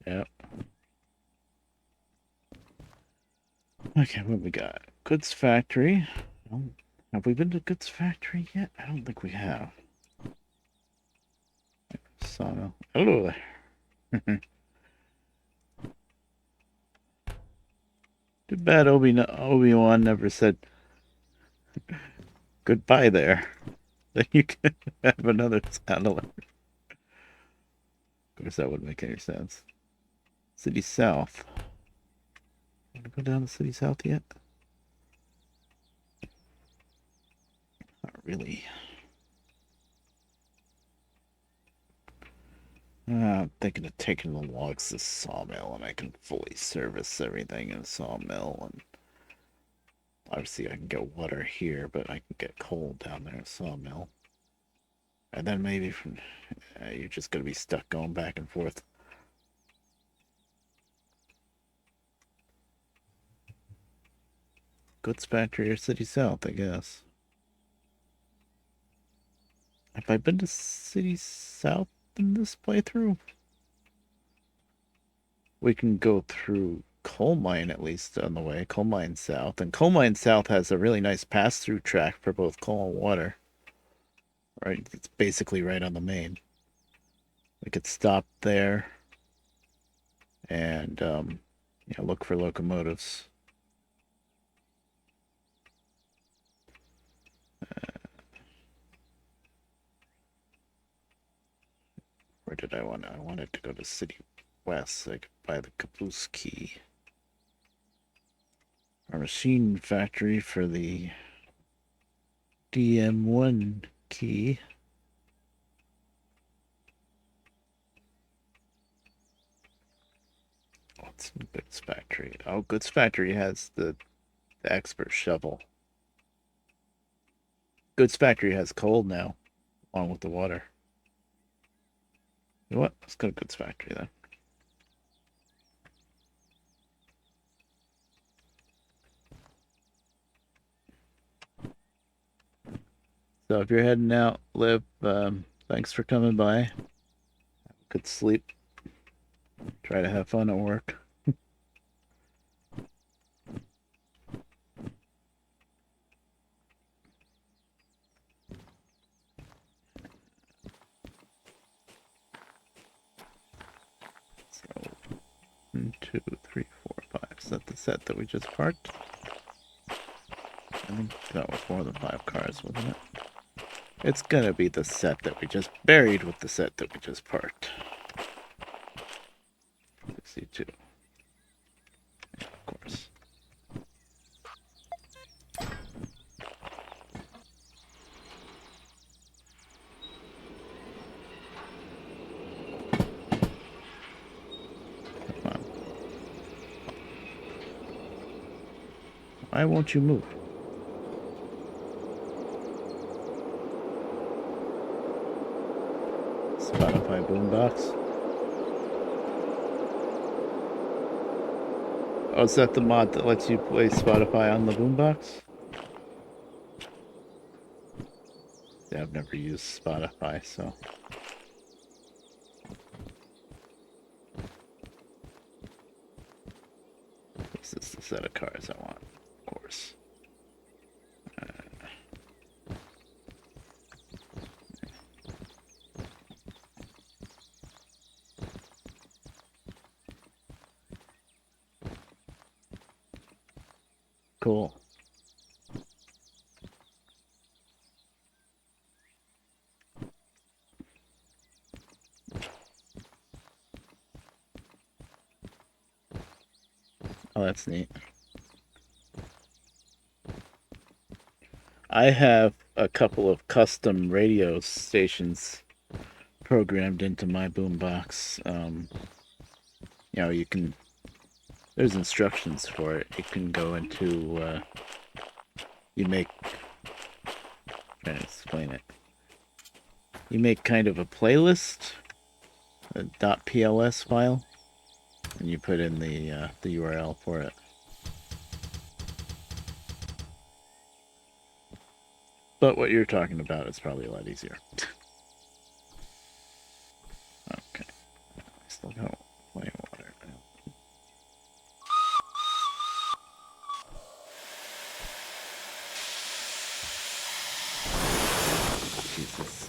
Speaker 1: Yep. Okay, what we got? Goods factory. Have we been to Goods factory yet? I don't think we have. sawmill. Hello there. Too bad Obi-Wan never said goodbye there. Then you could have another satellite. Of course, that wouldn't make any sense. City South. Want to go down to City South yet? Not really. I'm thinking of taking the logs to the sawmill, and I can fully service everything in a sawmill. And obviously, I can get water here, but I can get coal down there in a sawmill. And then maybe from you're just gonna be stuck going back and forth. Goods Factory or City South, I guess. Have I been to City South in this playthrough? We can go through Coal Mine at least on the way. Coal Mine South. And Coal Mine South has a really nice pass-through track for both coal and water. Right? It's basically right on the main. We could stop there and look for locomotives. Where did I want? I wanted to go to City West so I could buy the caboose key. Our machine factory for the DM1 key. What's in Goods Factory? Oh, Goods Factory has the expert shovel. Goods Factory has coal now, along with the water. You know what? Let's go to Goods Factory then. So if you're heading out, Liv, thanks for coming by. Good sleep. Try to have fun at work. So 1, 2, 3, 4, 5. Is that the set that we just parked? I think that was more than 5 cars, wasn't it? It's gonna be the set that we just buried with the set that we just parked. 62. Yeah, of course. Come on. Why won't you move? Spotify boombox. Oh, is that the mod that lets you play Spotify on the boombox? Yeah, I've never used Spotify, so. This is the set of cars I want, of course. Cool. Oh, that's neat. I have a couple of custom radio stations programmed into my boombox. You can. There's instructions for it. You can go into. You make. I'm trying to explain it. You make kind of a playlist, a .pls file, and you put in the URL for it. But what you're talking about is probably a lot easier. Okay. I still got plenty of water. Jesus.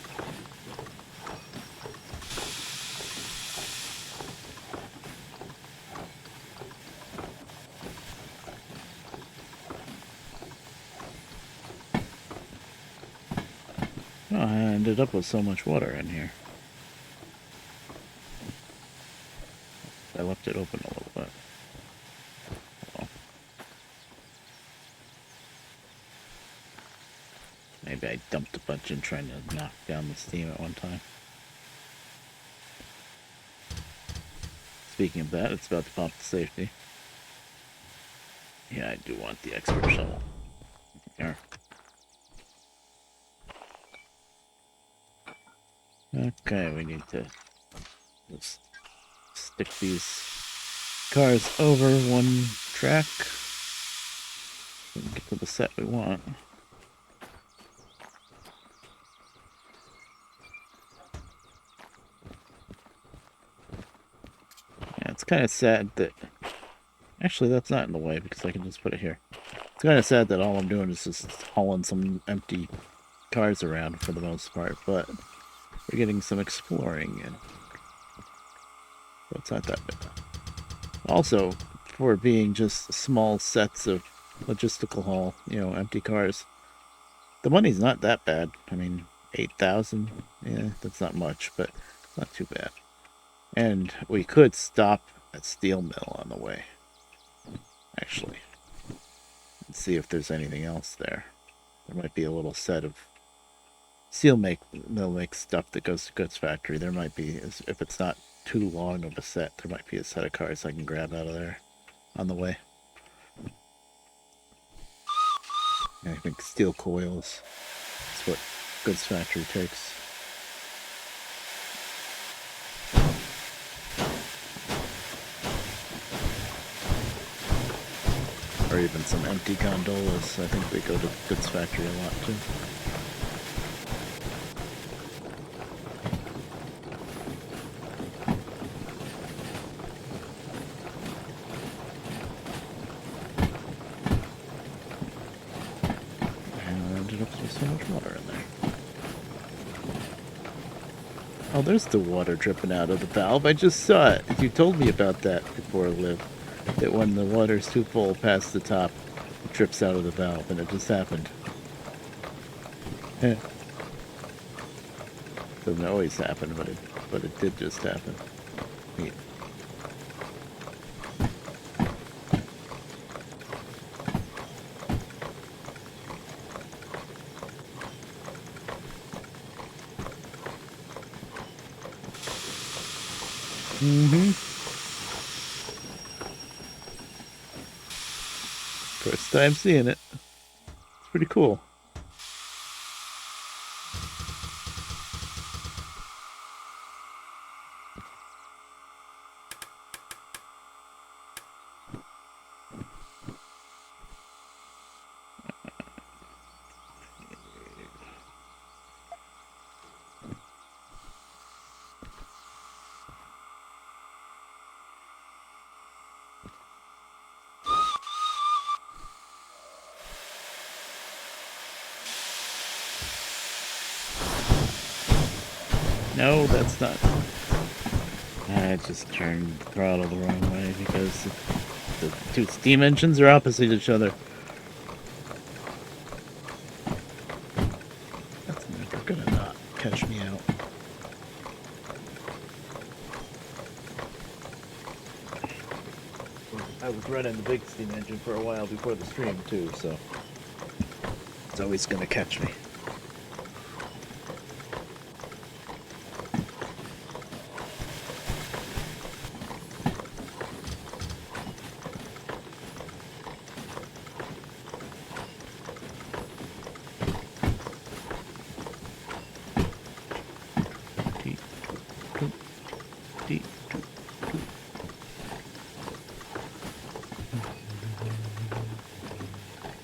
Speaker 1: ended up with so much water in here. I left it open a little bit. Oh. Maybe I dumped a bunch in trying to knock down the steam at one time. Speaking of that, it's about to pop to safety. Yeah, I do want the expert shovel. Here. Okay, we need to just stick these cars over one track and get to the set we want. Yeah, it's kind of sad that... Actually, that's not in the way because I can just put it here. It's kind of sad that all I'm doing is just hauling some empty cars around for the most part, but we're getting some exploring in. So it's not that bad. Also, for being just small sets of logistical haul, you know, empty cars, the money's not that bad. I mean, 8,000, yeah, that's not much, but it's not too bad. And we could stop at Steel Mill on the way, actually, and see if there's anything else there. There might be a little set of Steel Mill makes stuff that goes to Goods Factory. There might be, if it's not too long of a set, there might be a set of cars I can grab out of there on the way. I think steel coils is what Goods Factory takes. Or even some empty gondolas. I think they go to Goods Factory a lot too. So much water in there. Oh, there's the water dripping out of the valve. I just saw it. You told me about that before, Liv. That when the water's too full past the top, it drips out of the valve, and it just happened. Yeah. Doesn't always happen, but it did just happen. Neat. First time seeing it. It's pretty cool. No, that's not. I just turned the throttle the wrong way because the two steam engines are opposite each other. That's never gonna not catch me out. I was running the big steam engine for a while before the stream too, so it's always gonna catch me.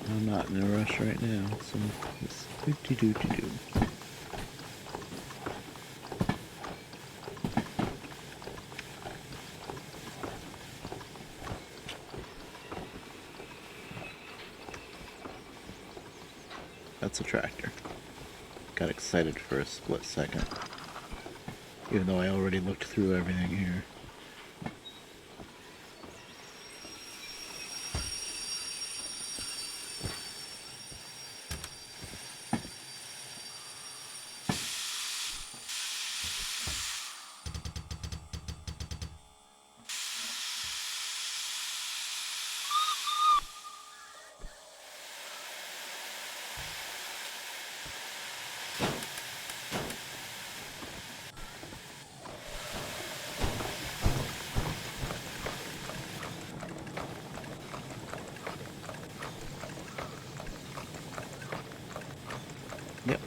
Speaker 1: I'm not in a rush right now, so just do. That's a tractor. Got excited for a split second. Even though I already looked through everything here.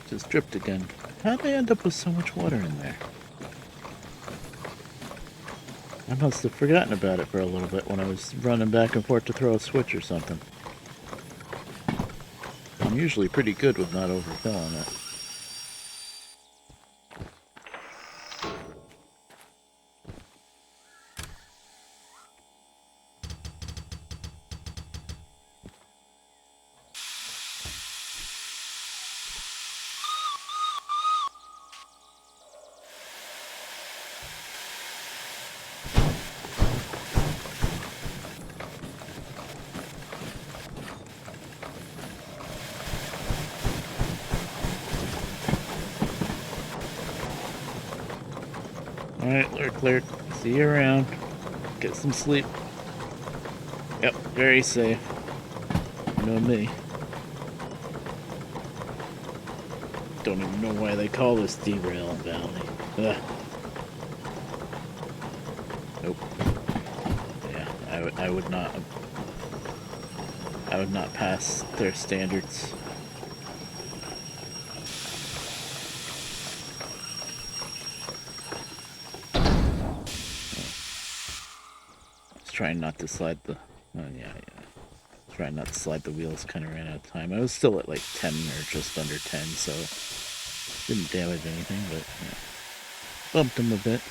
Speaker 1: Just dripped again. How'd they end up with so much water in there? I must have forgotten about it for a little bit when I was running back and forth to throw a switch or something. I'm usually pretty good with not overfilling it. Alright, clear. See you around. Get some sleep. Yep, very safe. You know me. Don't even know why they call this Derail Valley. Ugh. Nope. Yeah, I would not pass their standards. Trying not to slide the... Oh, yeah. Trying not to slide the wheels, kind of ran out of time. I was still at like 10 or just under 10, so didn't damage anything, but yeah. Bumped him a bit.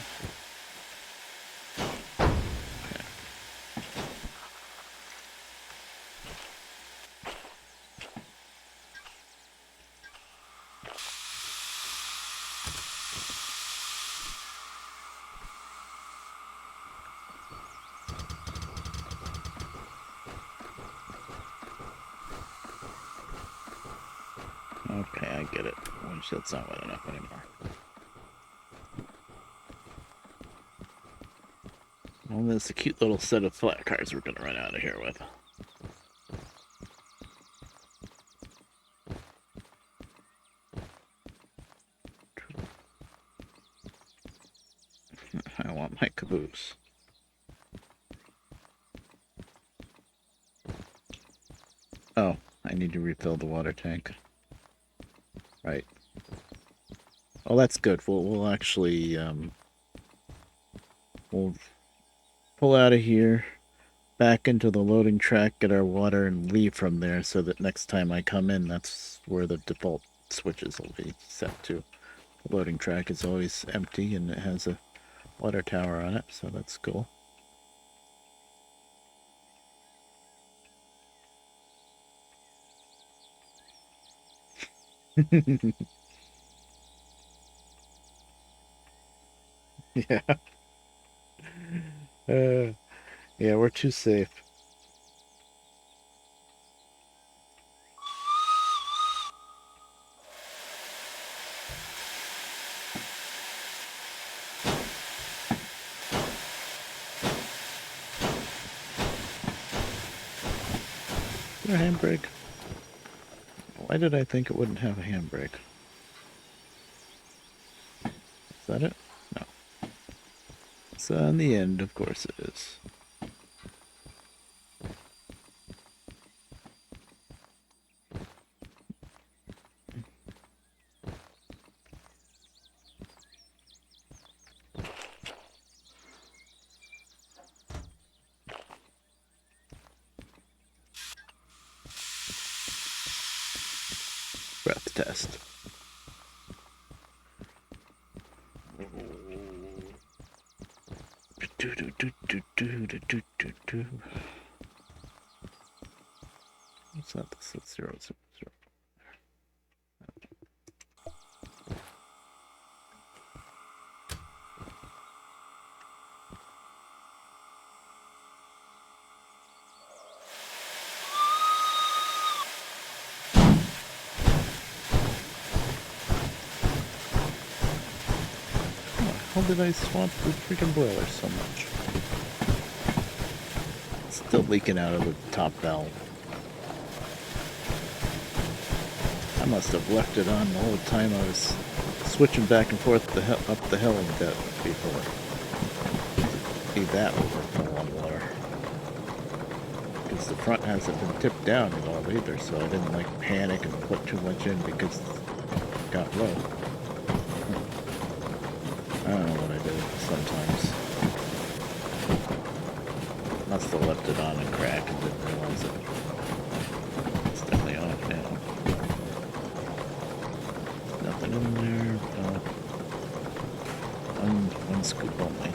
Speaker 1: Okay, I get it. Windshield's not wet enough anymore. Well, there's a cute little set of flat cars we're gonna run out of here with. I want my caboose. Oh, I need to refill the water tank. Right. Oh, that's good. We'll actually we'll pull out of here, back into the loading track, get our water, and leave from there, so that next time I come in, that's where the default switches will be set to. The loading track is always empty, and it has a water tower on it, so that's cool. Yeah. Yeah, we're too safe. Is there a handbrake? Why did I think it wouldn't have a handbrake? Is that it? No. It's on the end, of course it is. Breath test. What's that? This is 0, 0, 0. How did I swamp the freaking boiler so much? It's still leaking out of the top valve. I must have left it on the whole time I was switching back and forth up the hill a bit before. Be that overfull on water. Because the front hasn't been tipped down at all either, so I didn't like panic and put too much in because got low. I don't know what I did sometimes. Must have left it on and crack and didn't realize it. It's definitely off now. Nothing in there. One scoop only.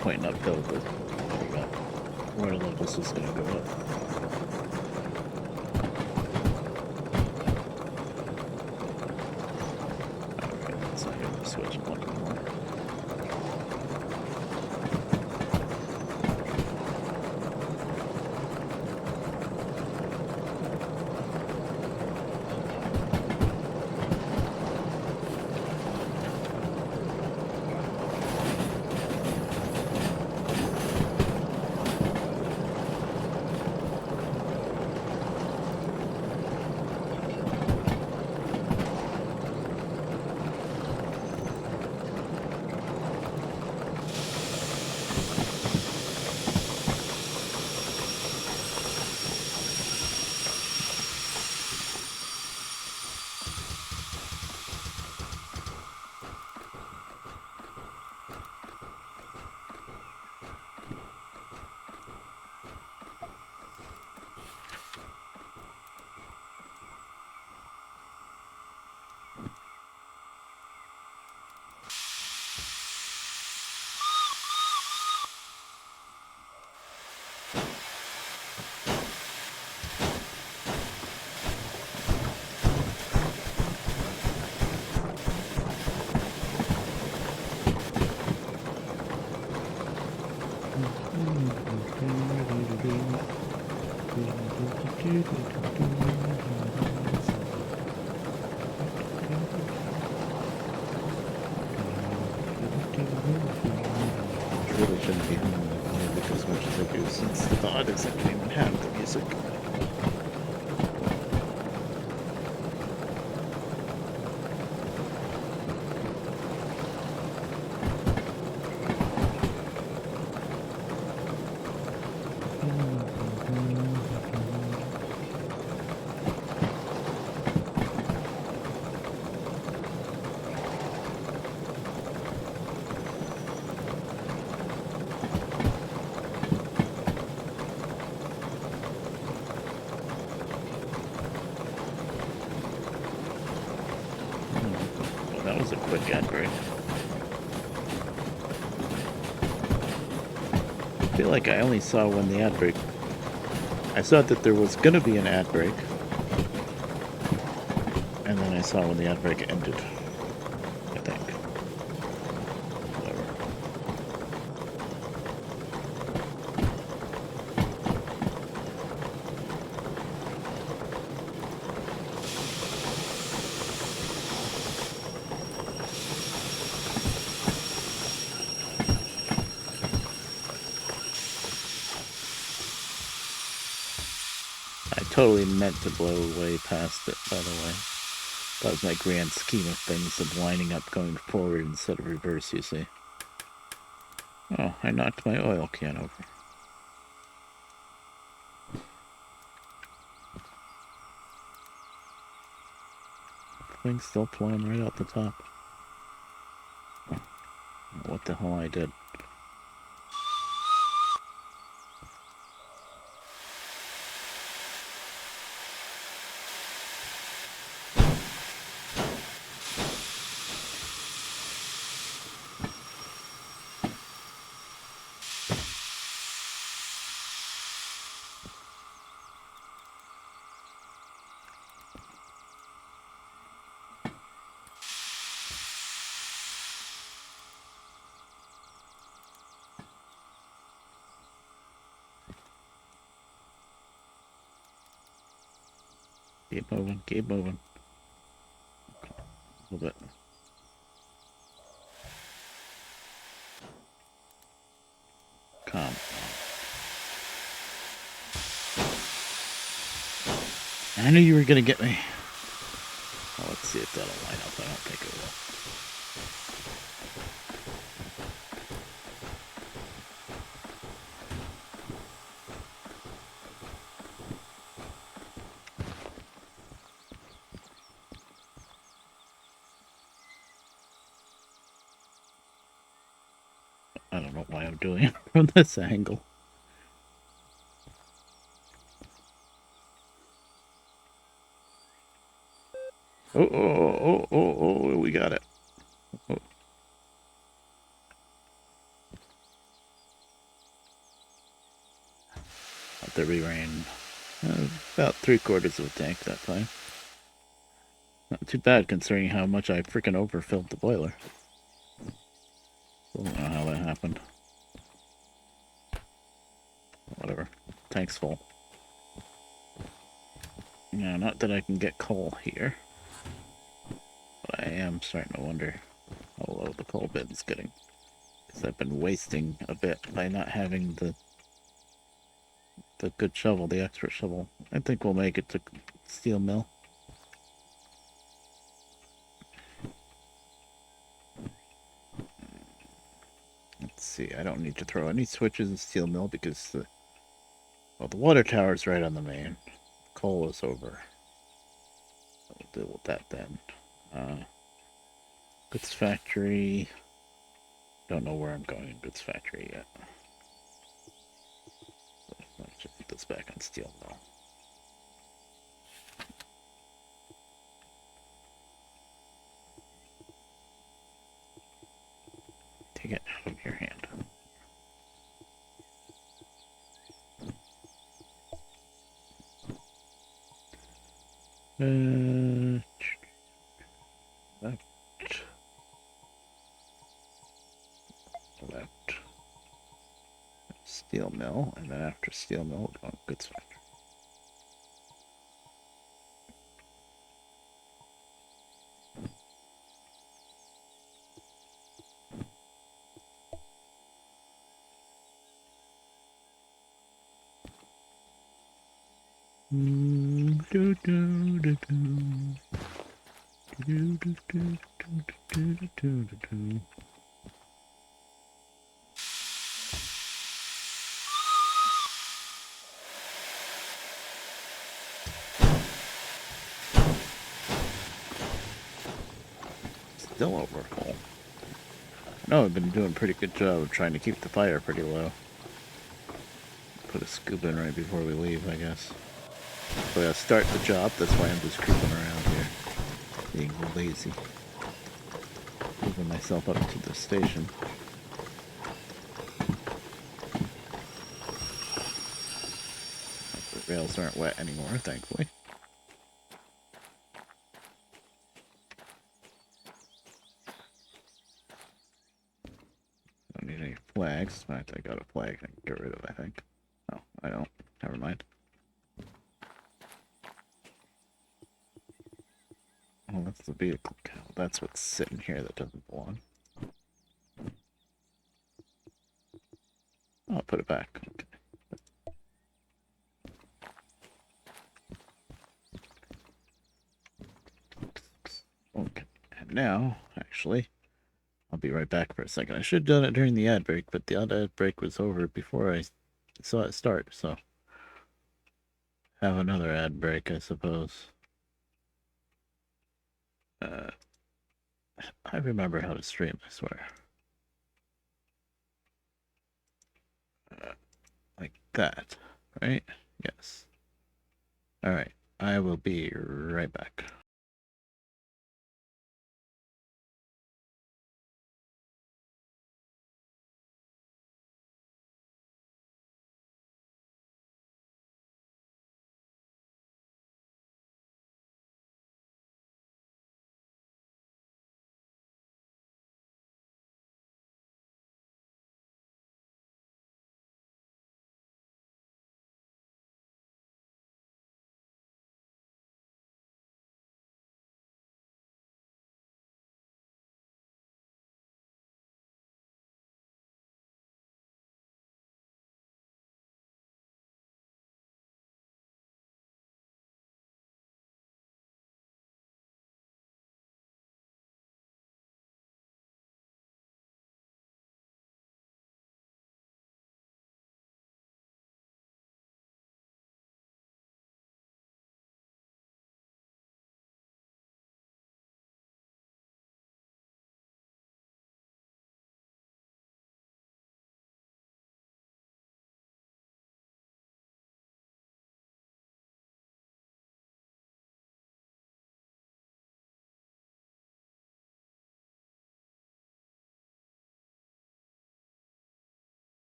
Speaker 1: Pointing uphill, but water levels is going to go up. Alright, that's not going to switch one more. Really shouldn't be humming the music as much as I do, since the thought is I don't even have the music. That was a quick ad break. I feel like I only saw when the ad break. I saw that there was gonna be an ad break, and then I saw when the ad break ended. I think. Whatever. Totally meant to blow way past it, by the way. That was my grand scheme of things of lining up going forward instead of reverse, you see. Oh, I knocked my oil can over. Thing's still flowing right out the top. What the hell I did. Keep moving, keep moving. A little bit. Come on. I knew you were gonna get me. Oh, let's see if that'll line up. I don't think it will. I don't know why I'm doing it from this angle. Oh, we got it. Oh. Let there be rain. About 3/4 of a tank that time. Not too bad considering how much I freaking overfilled the boiler. I don't know how that happened. Whatever. Tank's full. Yeah, not that I can get coal here. But I am starting to wonder how low the coal bin's getting. Because I've been wasting a bit by not having the good shovel, the expert shovel. I think we'll make it to steel mill. Let's see, I don't need to throw any switches in steel mill because the water tower's right on the main. Coal is over. We'll deal with that then. Goods factory. Don't know where I'm going in goods factory yet. Let's just put this back on steel mill. Take it out of your hand. Left. Steel mill, and then after steel mill, we're going goods factory. Still over full. No, I've been doing a pretty good job of trying to keep the fire pretty low. Put a scoop in right before we leave, I guess. So I'll start the job, that's why I'm just creeping around here. Being lazy. Moving myself up to the station. The rails aren't wet anymore, thankfully. Don't need any flags. In fact, I got a flag I can get rid of, I think. Oh, I don't. Never mind. Oh, that's the vehicle count. That's what's sitting here that doesn't belong. Oh, I'll put it back. Okay. And now, actually, I'll be right back for a second. I should have done it during the ad break, but the ad break was over before I saw it start, so have another ad break, I suppose. I remember how to stream, I swear. Like that, right? Yes. All right. I will be right back.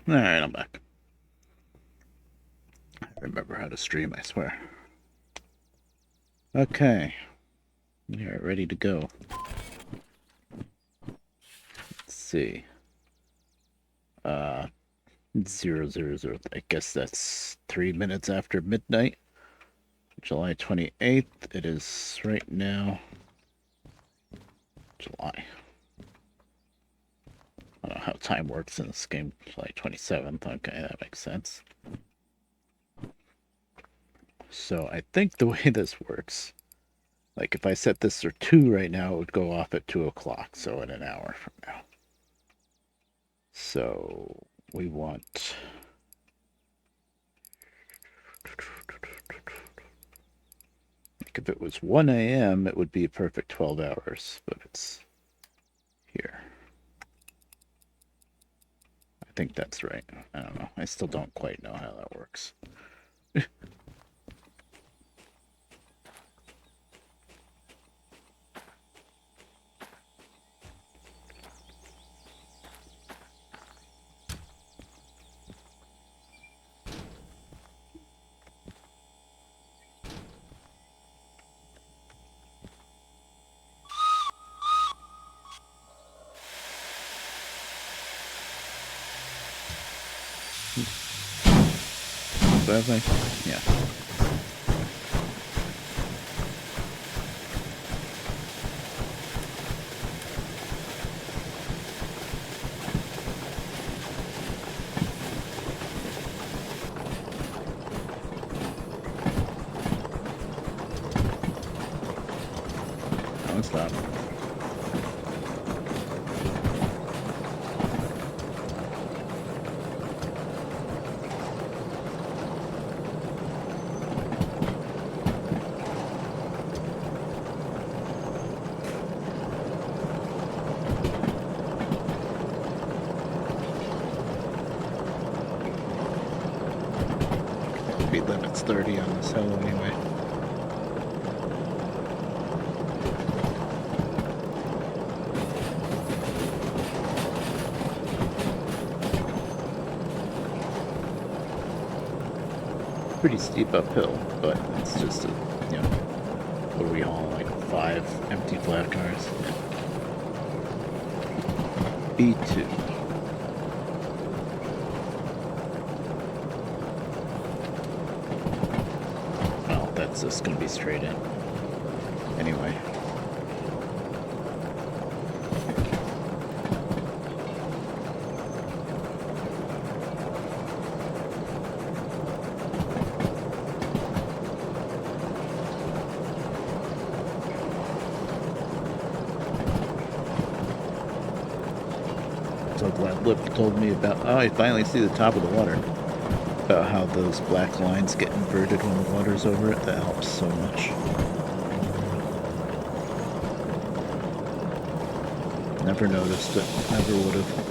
Speaker 1: Alright, I'm back. I remember how to stream, I swear. Okay. We are ready to go. Let's see. 000. I guess that's 3 minutes after midnight. July 28th. It is right now July. I don't know how time works in this game. July 27th. Okay, that makes sense. So I think the way this works, like if I set this for 2 right now, it would go off at 2 o'clock, so in an hour from now. So we want... Like if it was 1 a.m., it would be a perfect 12 hours, but it's here. I think that's right. I don't know. I still don't quite know how that works. But yeah. Don't stop. Speed limit's 30 on this hill anyway. Pretty steep uphill, but it's just a, you know, what are we hauling, like 5 empty flat cars? Yeah. B2. Well, that's just gonna be straight in. Anyway. So glad Lip told me about, oh, I finally see the top of the water. About how those black lines get inverted when the water's over it. That helps so much. Never noticed it. Never would have.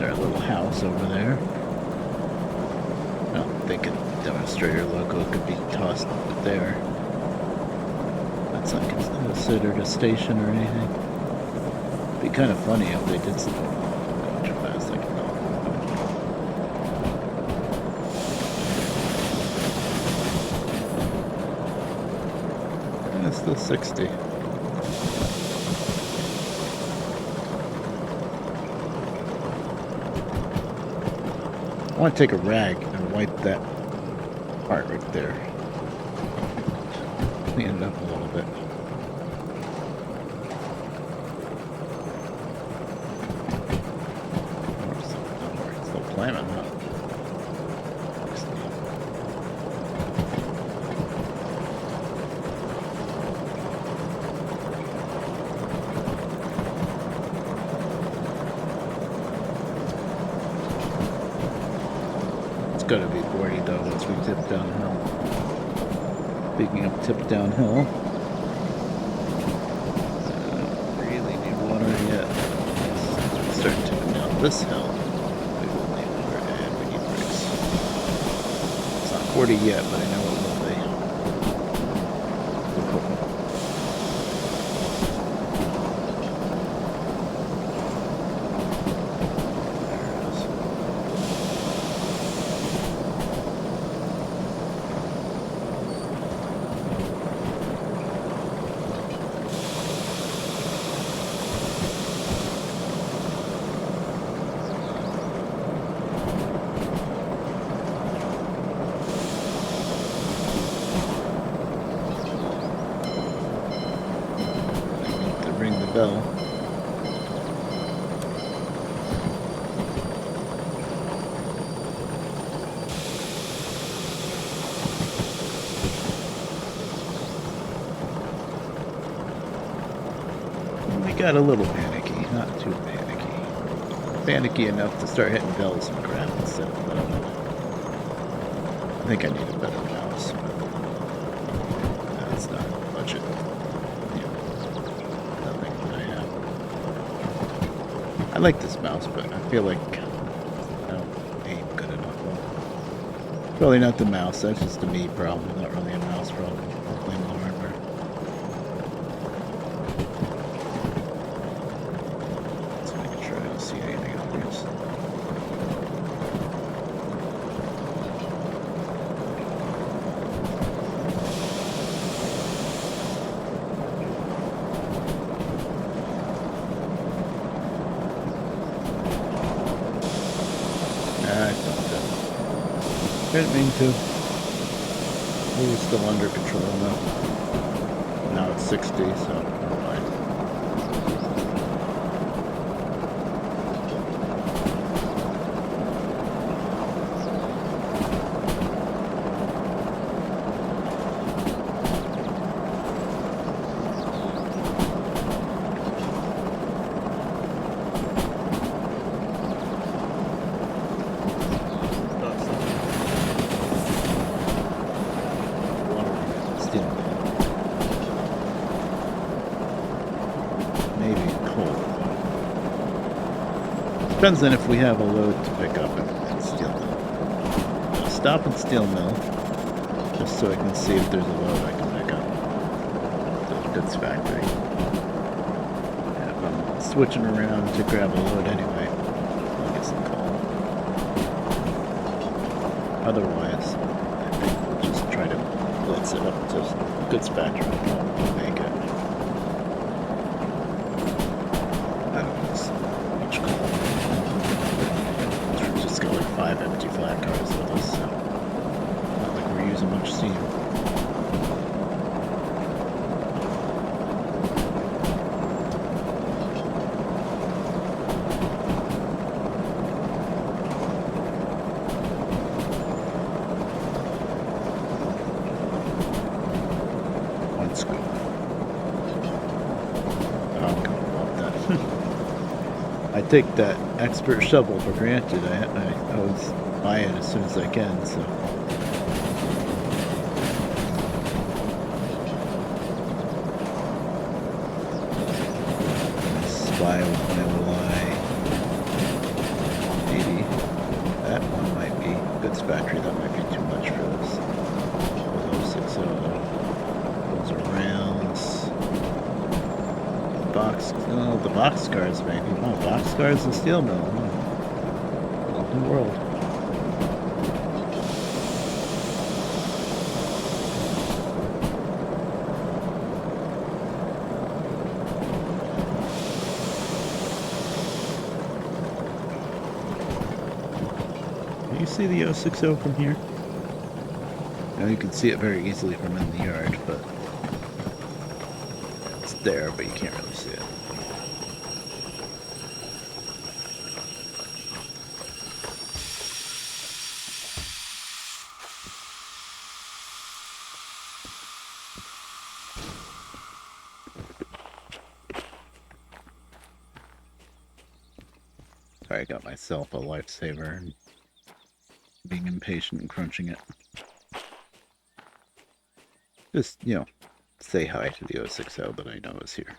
Speaker 1: Our little house over there. Well, they could demonstrator logo could be tossed there. That's not considered a station or anything. It'd be kind of funny if they did something. Go too fast, I can know. And it's still 60. I want to take a rag and wipe that part right there. Clean it up a little bit. slamming, huh? It's gotta be 40 though once we tip downhill. Speaking of tip downhill, really need water yet. Let's start tipping down this hill. We will need water and we need bricks. It's not 40 yet, but I know it will be. Ring the bell. We got a little panicky, not too panicky. Panicky enough to start hitting bells and crap instead of I think I need a better mouse, but that's not budget. I like this mouse, but I feel like I don't aim good enough. Probably not the mouse, that's just a me problem, not really a mouse problem. I'm playing the hardware. Let's make sure I don't see anything obvious. Didn't mean to. We were still under control now. Now it's 60, so we're fine. Depends on if we have a load to pick up and steel mill. I'll stop at steel mill just so I can see if there's a load I can pick up. The goods factory. And if I'm switching around to grab a load anyway, I'll get some coal. Otherwise, I think we'll just try to blitz it up to goods factory and probably make it. I don't know, so much coal. 5 empty flat cars with us, so not like we're using much steam. Let's go. Oh, come on, that. I take that expert shovel for granted. I always buy it as soon as I can, so. Spy with my Y. Maybe. That one might be. Goods factory, that might be too much for this. 060. Those are rounds. Oh, the box cars maybe. Oh, box cars and steel mill. Oh. New world. Can you see the 060 from here? Now you can see it very easily from in the yard, but it's there, but you can't really see it. I got myself a lifesaver and being impatient and crunching it. Just, say hi to the 060 that I know is here.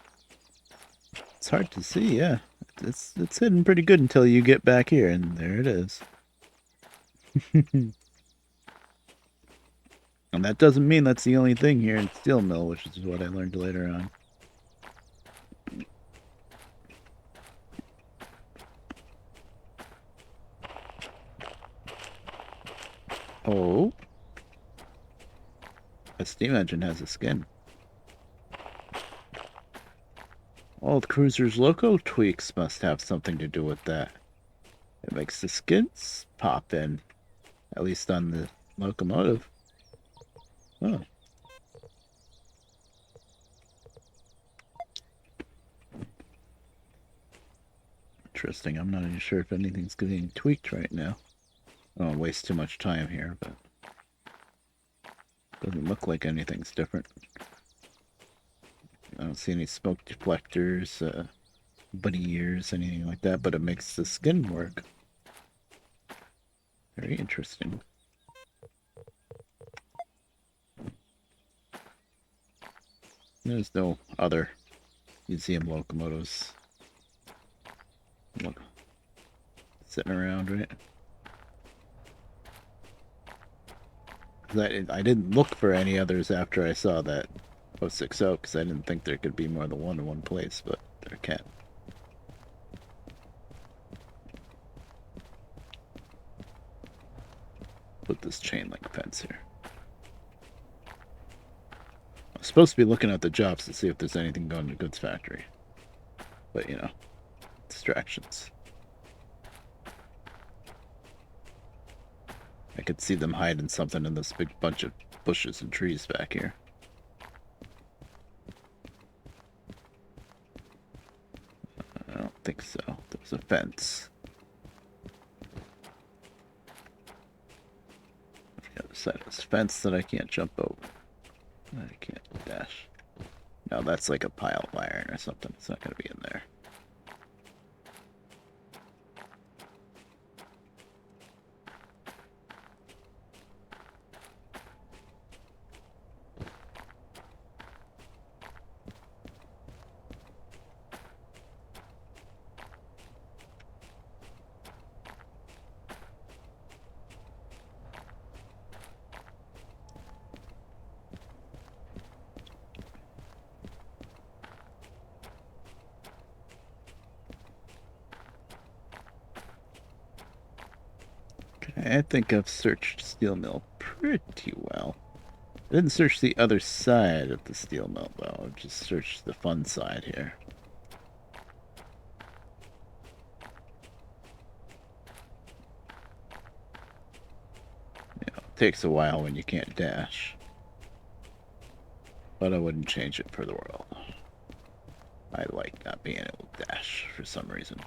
Speaker 1: It's hard to see, yeah. It's hidden pretty good until you get back here, and there it is. And that doesn't mean that's the only thing here in Steel Mill, which is what I learned later on. Oh. A steam engine has a skin. All the cruiser's loco tweaks must have something to do with that. It makes the skins pop in, at least on the locomotive. Oh. Interesting. I'm not even sure if anything's getting tweaked right now. I don't waste too much time here, but doesn't look like anything's different. I don't see any smoke deflectors, bunny ears, anything like that, but it makes the skin work. Very interesting. There's no other museum locomotives sitting around, right? I didn't look for any others after I saw that 060 because I didn't think there could be more than one in one place, but there can. Put this chain link fence here. I'm supposed to be looking at the jobs to see if there's anything going to goods factory. But, distractions. I could see them hiding something in this big bunch of bushes and trees back here. I don't think so. There's a fence. The other side of this fence that I can't jump over. I can't dash. No, that's like a pile of iron or something. It's not going to be in there. I think I've searched steel mill pretty well. I didn't search the other side of the steel mill, though. I just searched the fun side here. It takes a while when you can't dash. But I wouldn't change it for the world. I like not being able to dash for some reason.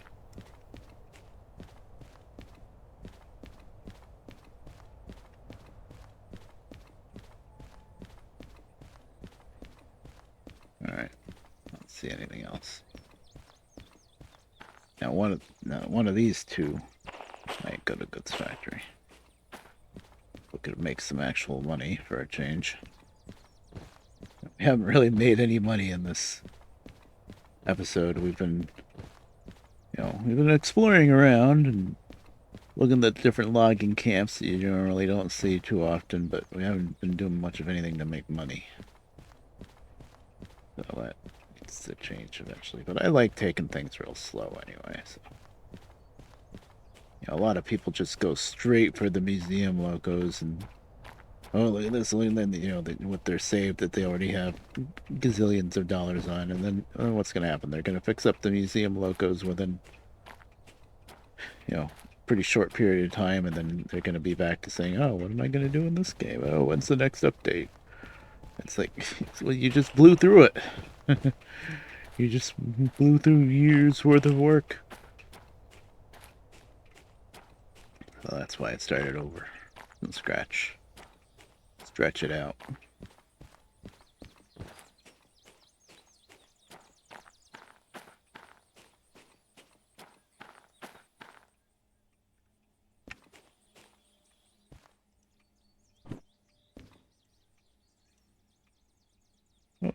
Speaker 1: Alright. I don't see anything else. Now one of these two might go to goods factory. We could make some actual money for a change. We haven't really made any money in this episode. We've been exploring around and looking at different logging camps that you generally don't see too often, but we haven't been doing much of anything to make money. So that needs to change eventually. But I like taking things real slow anyway. So a lot of people just go straight for the museum logos and look at this, look at what they're saved that they already have gazillions of dollars on, and then what's going to happen? They're going to fix up the museum logos within pretty short period of time, and then they're going to be back to saying, oh, what am I going to do in this game? Oh, when's the next update? It's like, well, you just blew through it. You just blew through years worth of work. So that's why it started over from scratch. Stretch it out.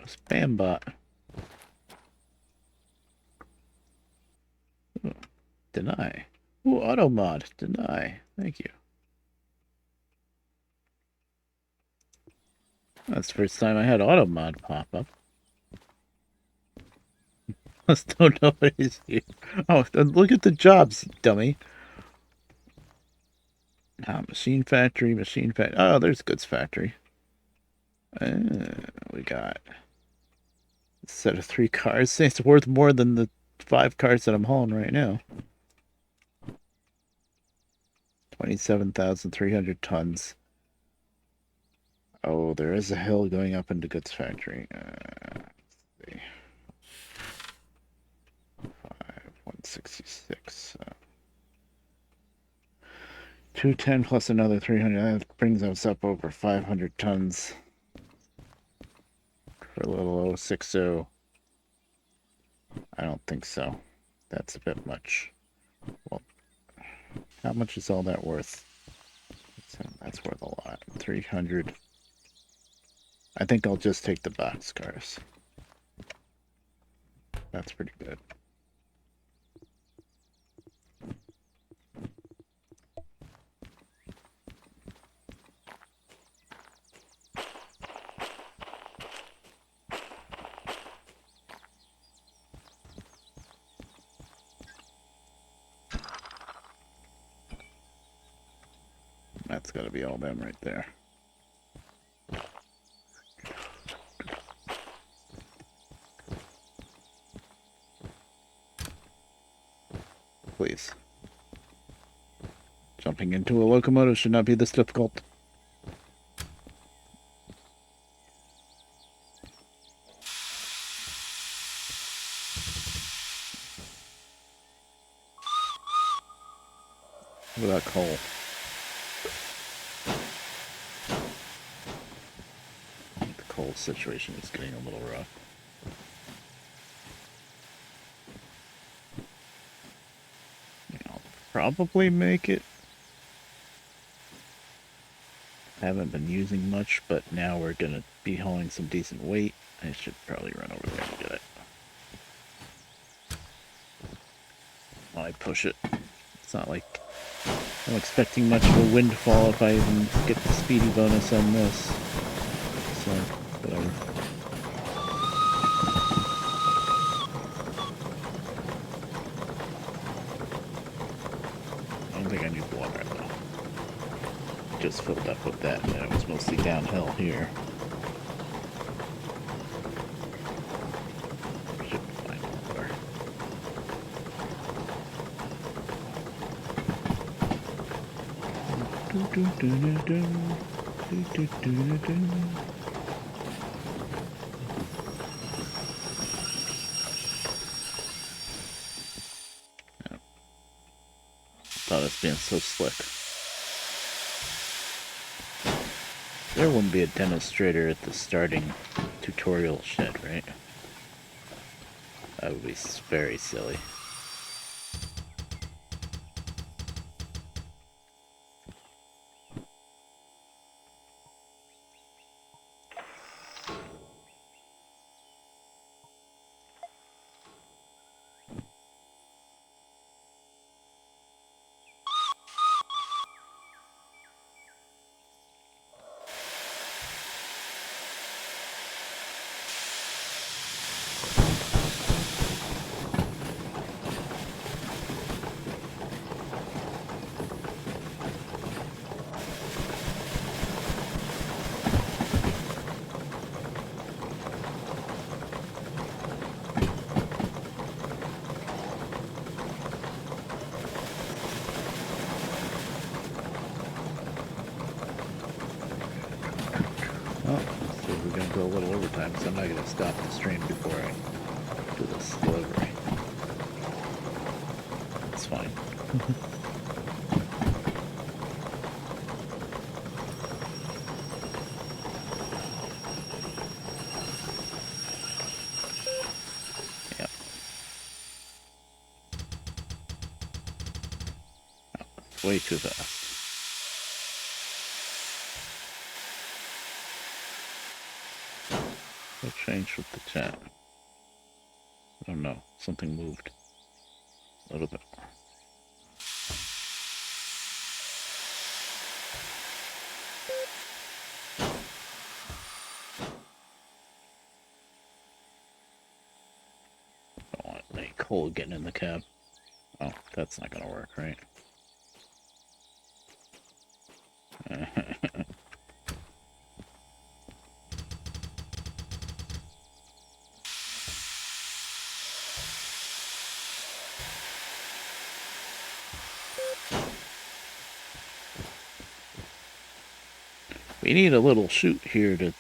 Speaker 1: Spam bot. Ooh, deny. Ooh, auto mod. Deny. Thank you. That's the first time I had auto mod pop up. Still nobody's here. Oh, look at the jobs, dummy. Machine factory, machine factory. Oh, there's goods factory. We got a set of 3 cars. It's worth more than the 5 cars that I'm hauling right now. 27,300 tons. Oh, there is a hill going up into goods factory. Let's see. 166. 210 plus another 300. That brings us up over 500 tons for a little 060. I don't think so. That's a bit much. Well, how much is all that worth? That's worth a lot. 300. I think I'll just take the boxcars. That's pretty good. That's got to be all them right there. Please. Jumping into a locomotive should not be this difficult. What about coal? The coal situation is getting a little rough. I'll probably make it. Haven't been using much, but now we're gonna be hauling some decent weight. I should probably run over there and get it. While I push it. It's not like I'm expecting much of a windfall if I even get the speedy bonus on this. So, whatever. I don't think I need water though. Just filled up with that, and it was mostly downhill here. Should find water. Thought it's being so slick. There wouldn't be a demonstrator at the starting tutorial shed, right? That would be very silly. Go a little overtime, so I'm not going to stop the stream before I do this delivery. It's fine. Yep. Oh, way too fast. What changed with the chat? I don't know. Something moved a little bit. Don't want any coal getting in the cab. Oh, that's not gonna work, right? We need a little chute here to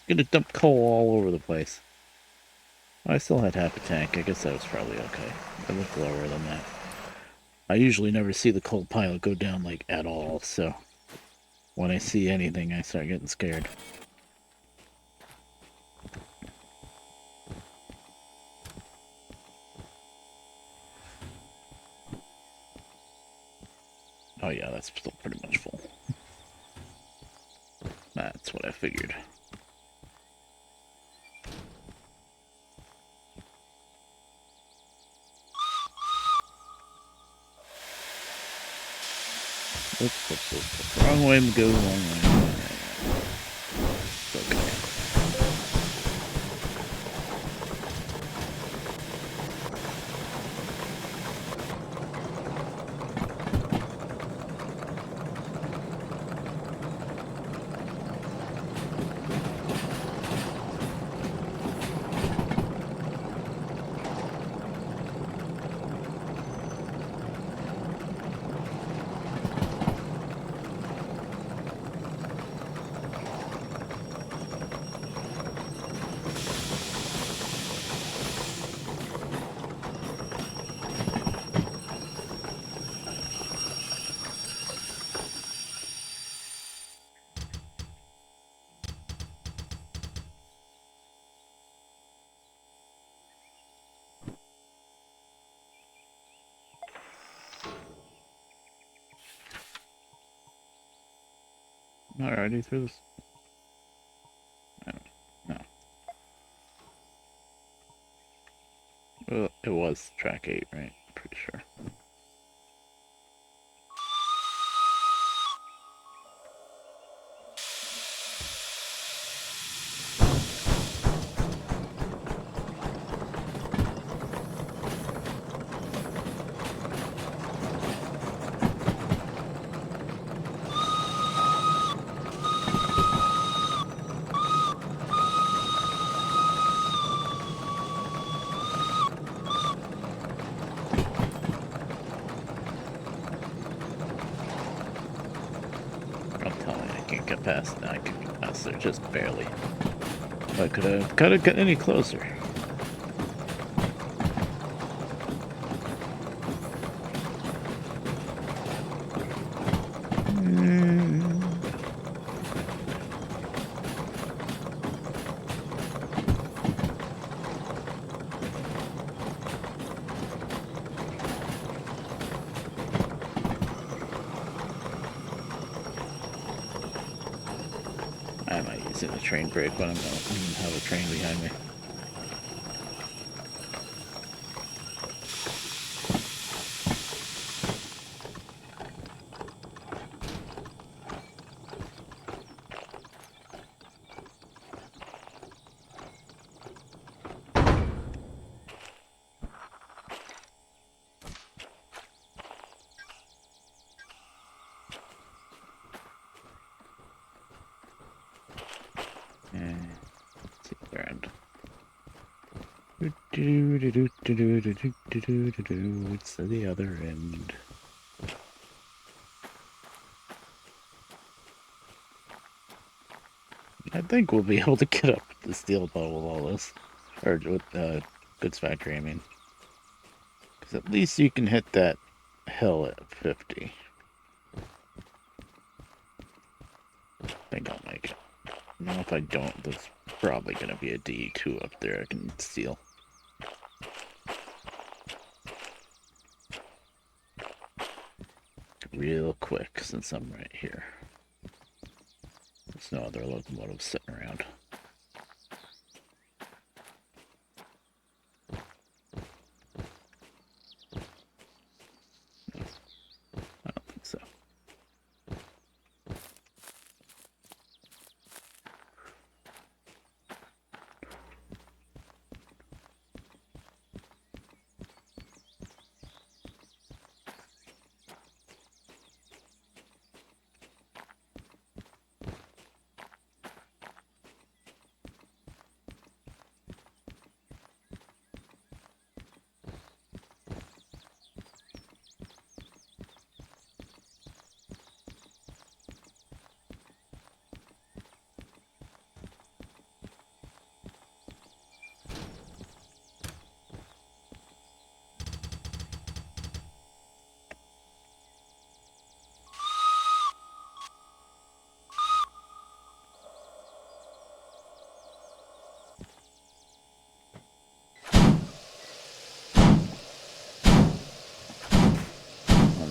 Speaker 1: gonna dump coal all over the place. I still had half a tank. I guess that was probably okay. It looked lower than that. I usually never see the coal pile go down like at all, so when I see anything I start getting scared. Oh yeah, that's still pretty much full. That's what I figured. Oops. Wrong way to go, wrong way. It's okay. Alrighty, through this. No. Well, it was track 8, right? Pretty sure. I'm telling you, I can't get past that. I can get past there just barely. If I could have got any closer. I might use it a train brake, but I'm gonna have a train behind me. It's the other end. I think we'll be able to get up the steel ball with all this. Or with goods factory, I mean. Because at least you can hit that hill at 50. I think I'll make it. Now if I don't, there's probably going to be a D2 up there I can steal. Real quick, since I'm right here. There's no other locomotives sitting around.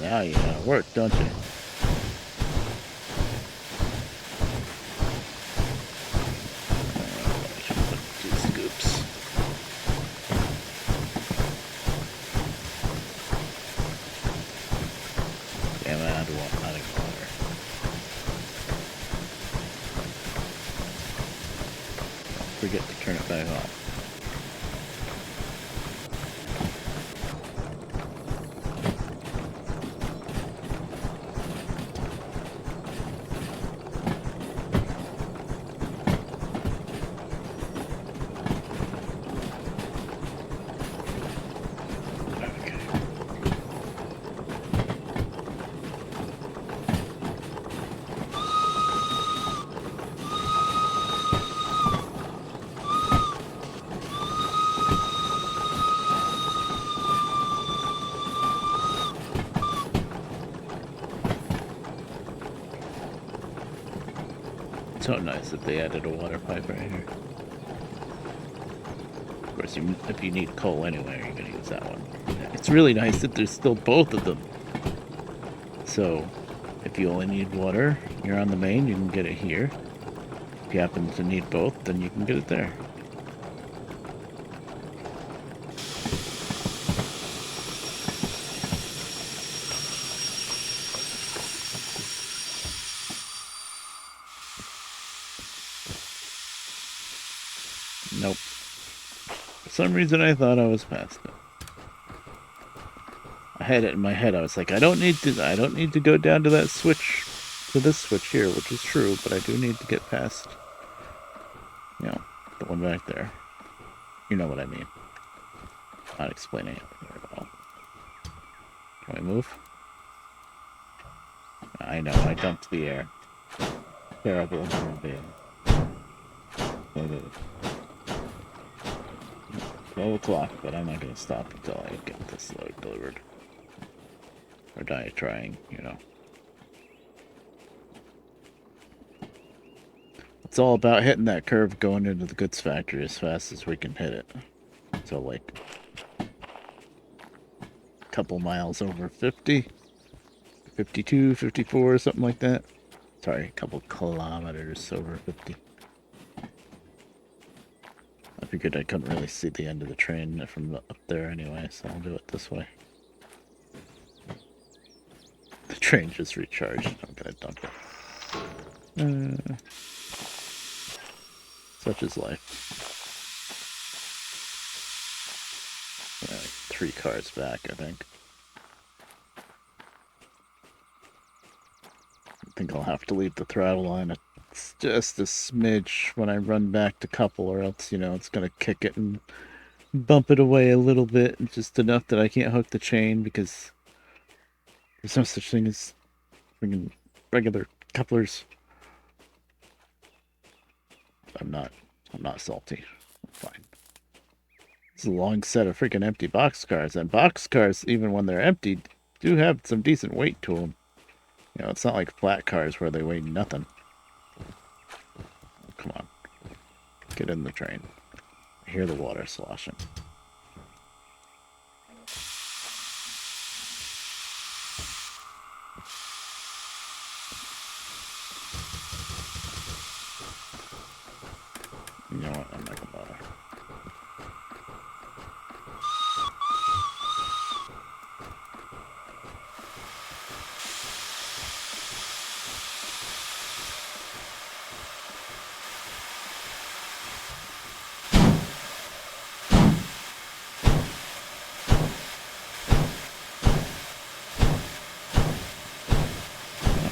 Speaker 1: Now you know how it works, don't you? I should put 2 scoops. Damn it, out of water. Don't forget to turn it back on. So nice that they added a water pipe right here. Of course, if you need coal anyway, you're going to use that one. It's really nice that there's still both of them. So, if you only need water, you're on the main, you can get it here. If you happen to need both, then you can get it there. Nope. For some reason I thought I was past it. I had it in my head. I was like, I don't need to go down to that switch, to this switch here, which is true, but I do need to get past, you know, the one back there. You know what I mean. Not explaining it very well. Can we move? I know, I dumped the air. Terrible human being. 12 o'clock, but I'm not going to stop until I get this load delivered. Or die trying, you know. It's all about hitting that curve going into the goods factory as fast as we can hit it. So, like, a couple miles over 50, 52, 54, something like that. Sorry, a couple kilometers over 50. I figured I couldn't really see the end of the train from up there anyway, so I'll do it this way. The train just recharged. I'm gonna dump it. Such is life. Like 3 cars back, I think. I think I'll have to leave the throttle on. It's just a smidge when I run back to couple, or else, you know, it's gonna kick it and bump it away a little bit, just enough that I can't hook the chain because there's no such thing as freaking regular couplers. I'm not salty. I'm fine. It's a long set of freaking empty boxcars, and boxcars, even when they're empty, do have some decent weight to them. You know, it's not like flat cars where they weigh nothing. Come on. Get in the train. I hear the water sloshing. You know what? I'm not gonna bother.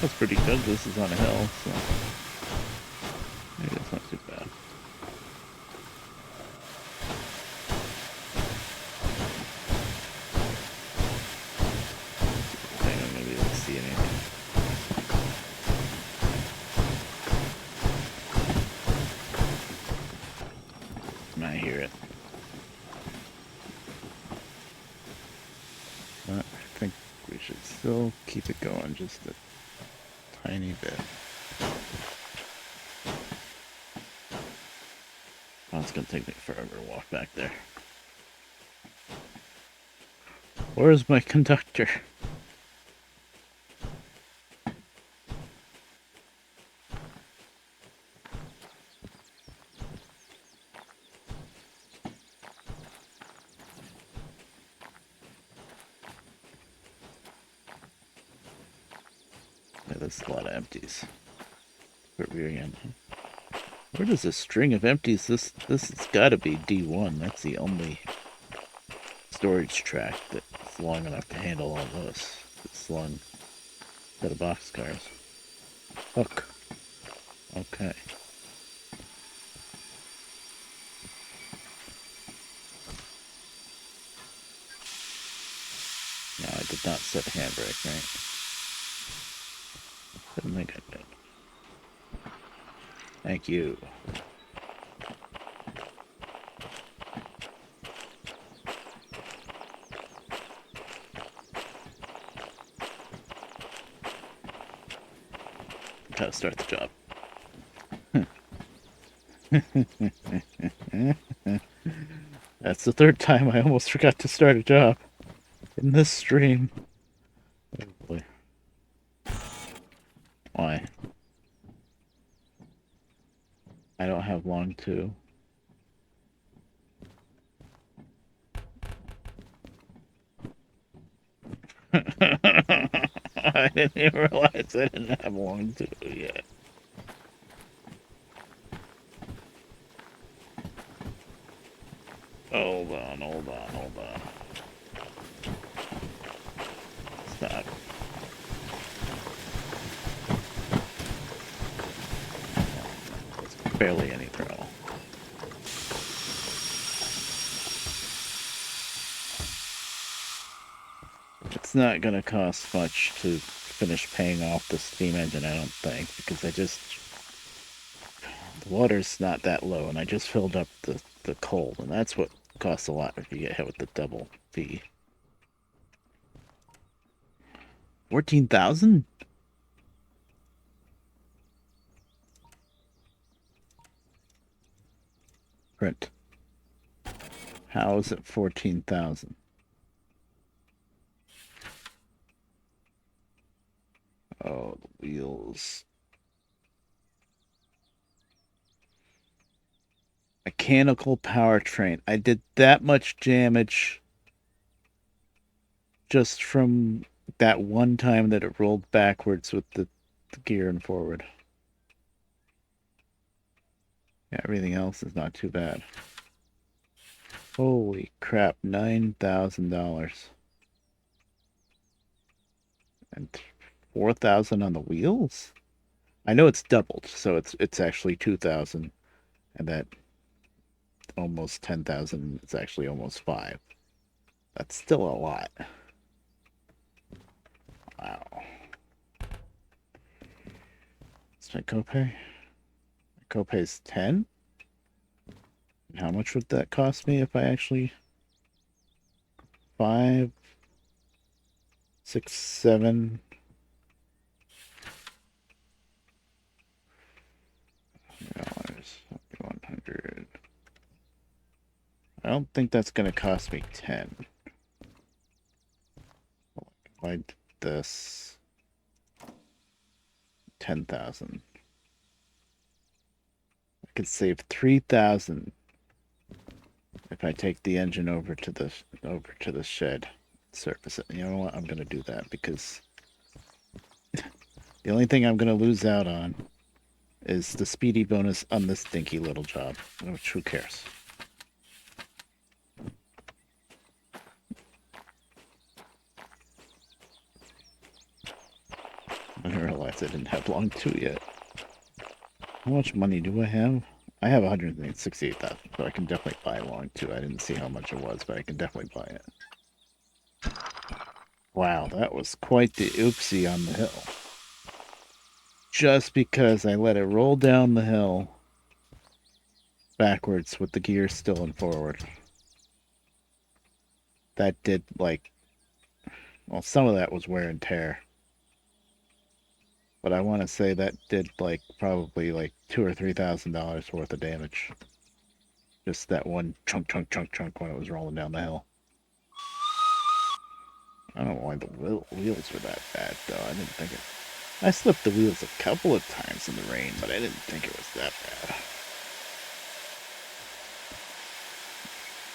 Speaker 1: That's pretty good. This is on a hill, so maybe it's not too bad. Hang on, maybe let's see anything. I hear it. But I think we should still keep it going just a tiny bit. Oh, it's gonna take me forever to walk back there. Where's my conductor? Yeah, there's a lot of empties. Where we again? Where does this string of empties? This has got to be D1. That's the only storage track that's long enough to handle all this. This long set of boxcars. Hook. Okay. No, I did not set handbrake, right? Didn't think I did. Thank you. Gotta start the job. That's the third time I almost forgot to start a job in this stream. Oh boy. Why? I don't have long to. I didn't even realize I didn't have long to yet. Hold on. Stop. It's barely any throw. It's not gonna cost much to finish paying off the steam engine, I don't think, because the water's not that low, and I just filled up the coal, and that's what costs a lot if you get hit with the double fee. 14,000? Print. How is it 14,000? Oh, the wheels. Mechanical powertrain. I did that much damage just from that one time that it rolled backwards with the gear and forward. Yeah, everything else is not too bad. Holy crap, $9,000. And 4,000 on the wheels? I know it's doubled, so it's actually 2,000, and that almost 10,000 is actually almost 5. That's still a lot. Wow. What's my copay? My copay's 10? And how much would that cost me if I actually 5, 6, 7 dollars, 100. I don't think that's gonna cost me 10. If I did this 10,000, I could save 3,000 if I take the engine over to the shed, surface it. You know what? I'm gonna do that because the only thing I'm gonna lose out on is the speedy bonus on this dinky little job. Which, who cares? I didn't realize I didn't have long 2 yet. How much money do I have? I have 168,000, so I can definitely buy long 2. I didn't see how much it was, but I can definitely buy it. Wow, that was quite the oopsie on the hill. Just because I let it roll down the hill backwards with the gear still in forward. That did, like, well, some of that was wear and tear. But I want to say that did, like, probably like $2,000 or $3,000 worth of damage. Just that one chunk when it was rolling down the hill. I don't know why the wheels were that bad, though. I didn't think it... I slipped the wheels a couple of times in the rain, but I didn't think it was that bad.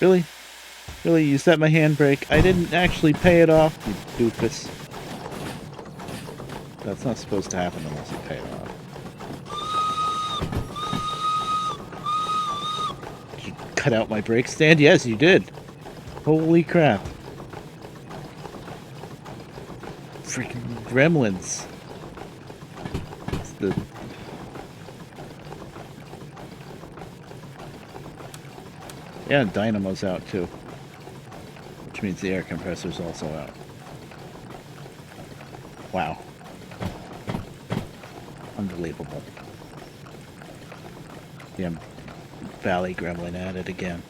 Speaker 1: Really? Really? You set my handbrake? I didn't actually pay it off, you doofus. That's not supposed to happen unless you pay it off. Did you cut out my brake stand? Yes, you did. Holy crap. Freaking gremlins. It's the... Yeah, dynamo's out too. Which means the air compressor's also out. Wow. Unbelievable. Yeah, Valley gremlin at it again.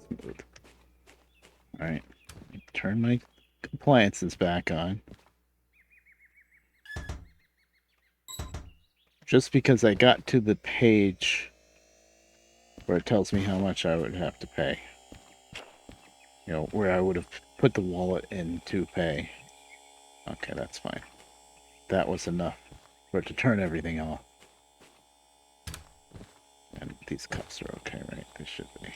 Speaker 1: Smooth. Alright. Turn my appliances back on. Just because I got to the page where it tells me how much I would have to pay. You know, where I would have put the wallet in to pay. Okay, that's fine. That was enough for it to turn everything off. And these cups are okay, right? They should be.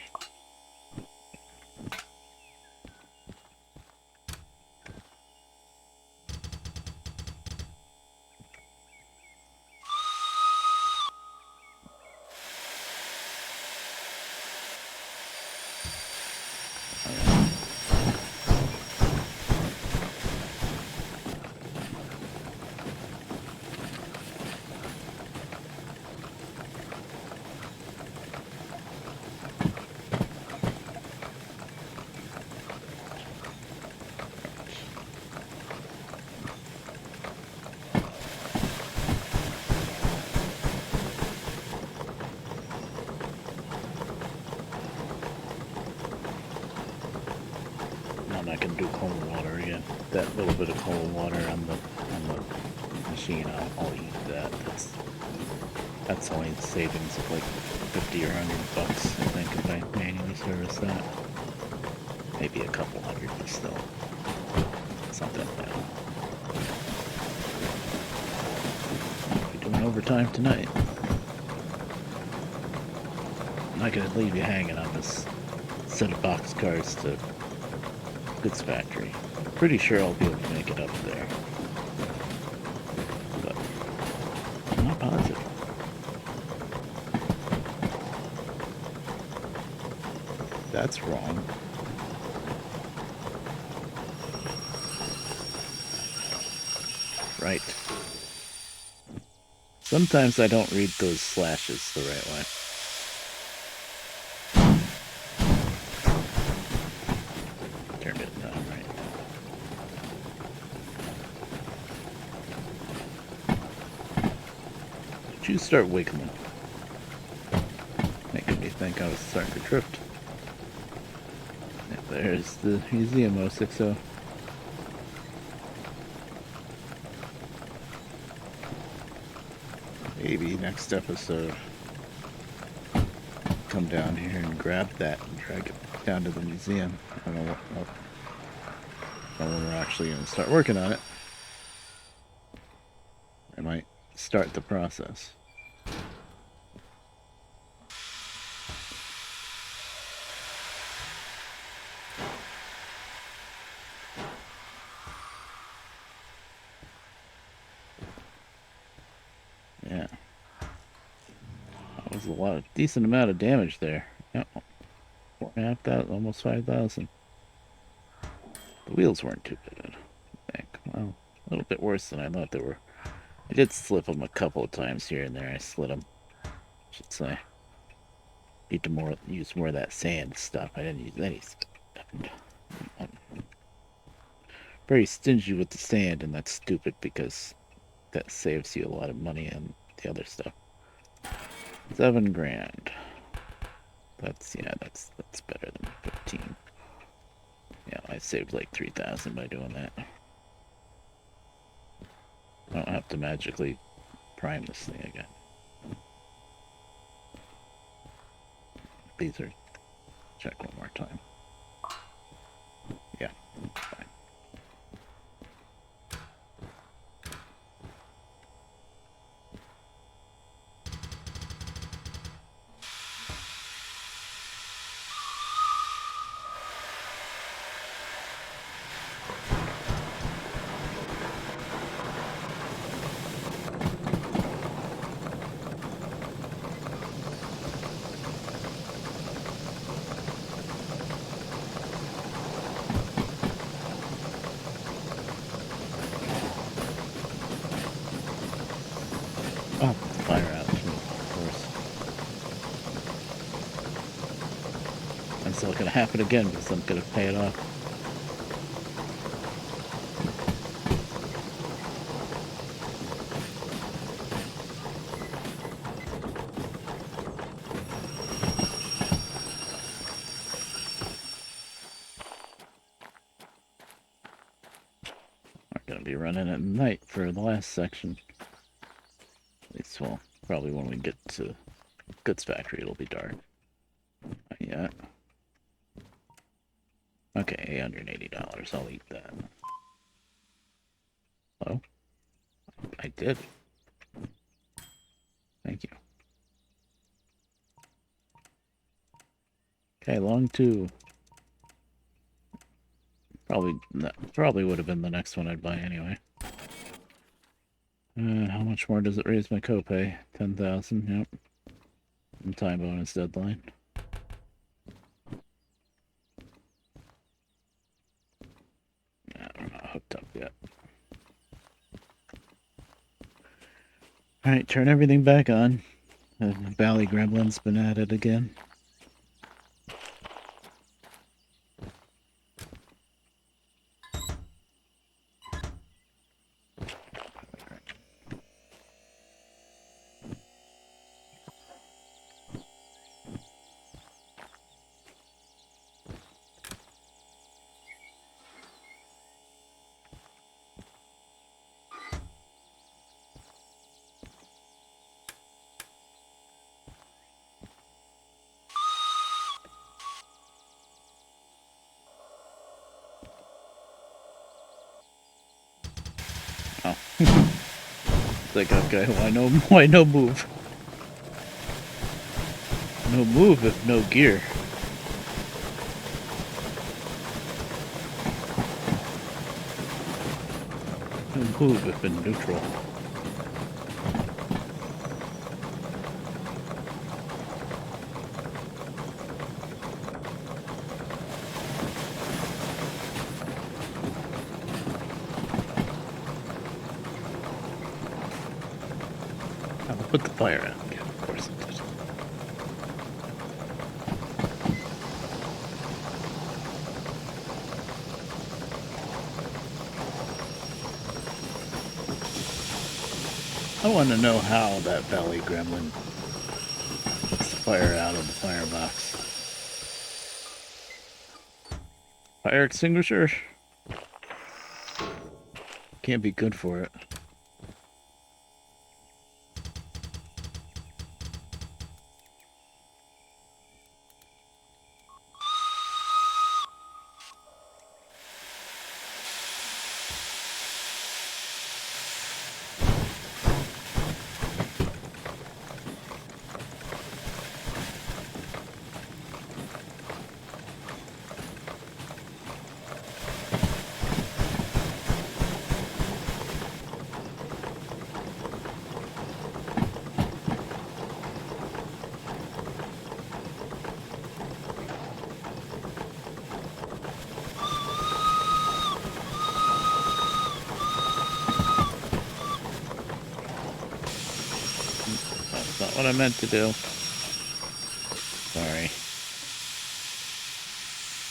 Speaker 1: I'm not gonna do cold water again. That little bit of cold water on the machine, I'll eat that. That's only savings of like 50 or 100 bucks, I think, if I manually service that. Maybe a couple hundred, but still, it's not that bad. We're doing overtime tonight. I'm not gonna leave you hanging on this set of boxcars to goods factory. I'm pretty sure I'll be able to make it up there, but I'm not positive. That's wrong. Right. Sometimes I don't read those slashes the right way. Turned it down right. Did you start wiggling? Making me think I was starting to drift. Yeah, there's the museum 060. Maybe next episode, come down here and grab that and drag it down to the museum. I don't know when we're actually going to start working on it. I might start the process. Yeah. That was a decent amount of damage there. Yep. 4,500, almost 5,000. The wheels weren't too bad, I think. Well, a little bit worse than I thought they were. I did slip them a couple of times here and there. I slid them, I should say. Need to use more of that sand stuff. I didn't use any stuff. I'm very stingy with the sand, and that's stupid because that saves you a lot of money on the other stuff. 7 grand. That's better than 15. Yeah, I saved like 3,000 by doing that. I don't have to magically prime this thing again. These are... check one more time. Yeah, fine. gonna happen again because I'm gonna pay it off. We're gonna be running at night for the last section. At least, well, probably when we get to goods factory, it'll be dark. Not yet. Okay, $880. I'll eat that. Hello? I did. Thank you. Okay, long two. Probably would have been the next one I'd buy anyway. How much more does it raise my copay? 10,000. Yep. And time bonus deadline. Yeah, we're not hooked up yet. Alright, turn everything back on. The Valley Gremlin's been at it again. Oh. It's like, okay, why no move? No move if no gear. No move if in neutral. I'll put the fire out again, of course it did. I want to know how that Valley Gremlin puts the fire out of the firebox. Fire extinguisher? Can't be good for it. That's not what I meant to do. Sorry.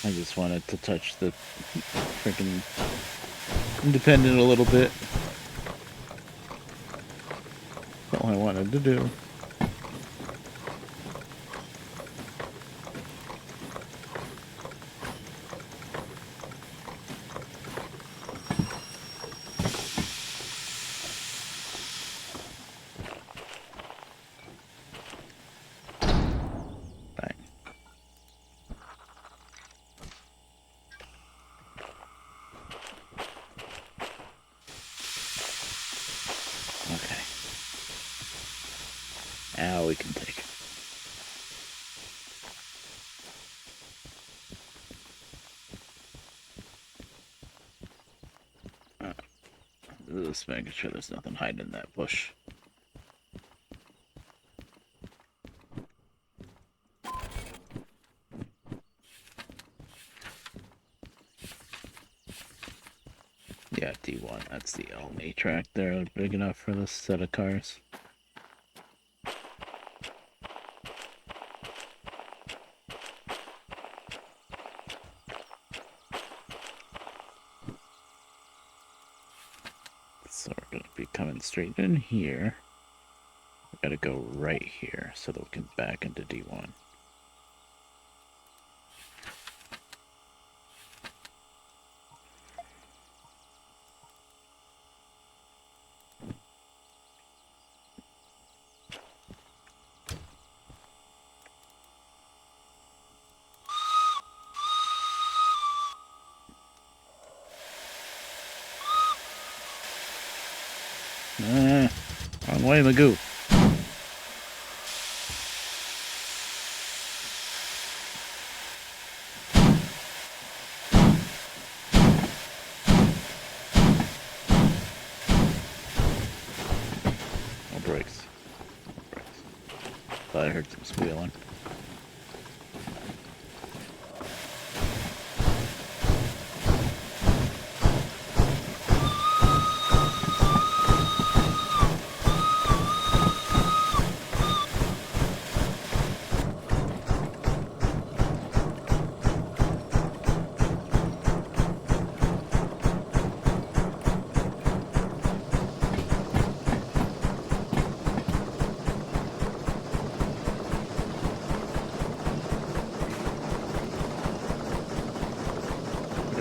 Speaker 1: I just wanted to touch the freaking independent a little bit. That's all I wanted to do. Okay. Now we can take it. Just making sure there's nothing hiding in that bush. Yeah, D1, that's the LME track there, big enough for this set of cars. So we're going to be coming straight in here. We got to go right here so that we can back into D1. Wrong way, Magoo. No brakes. No brakes. Thought I heard some squealing.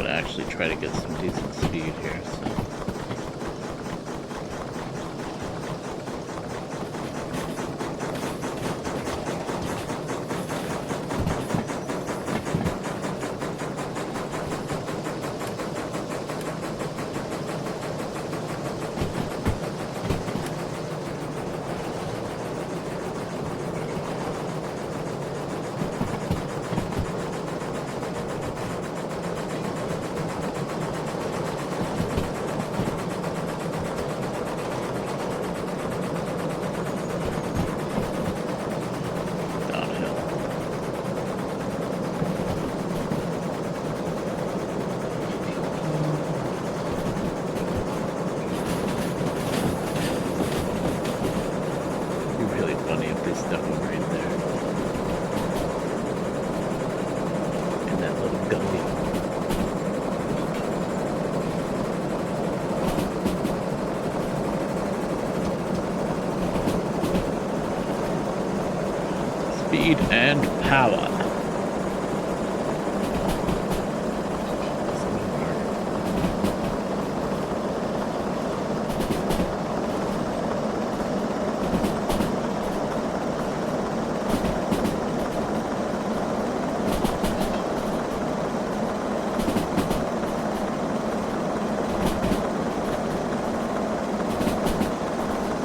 Speaker 1: Actually try to get some decent speed here. So. Speed and power.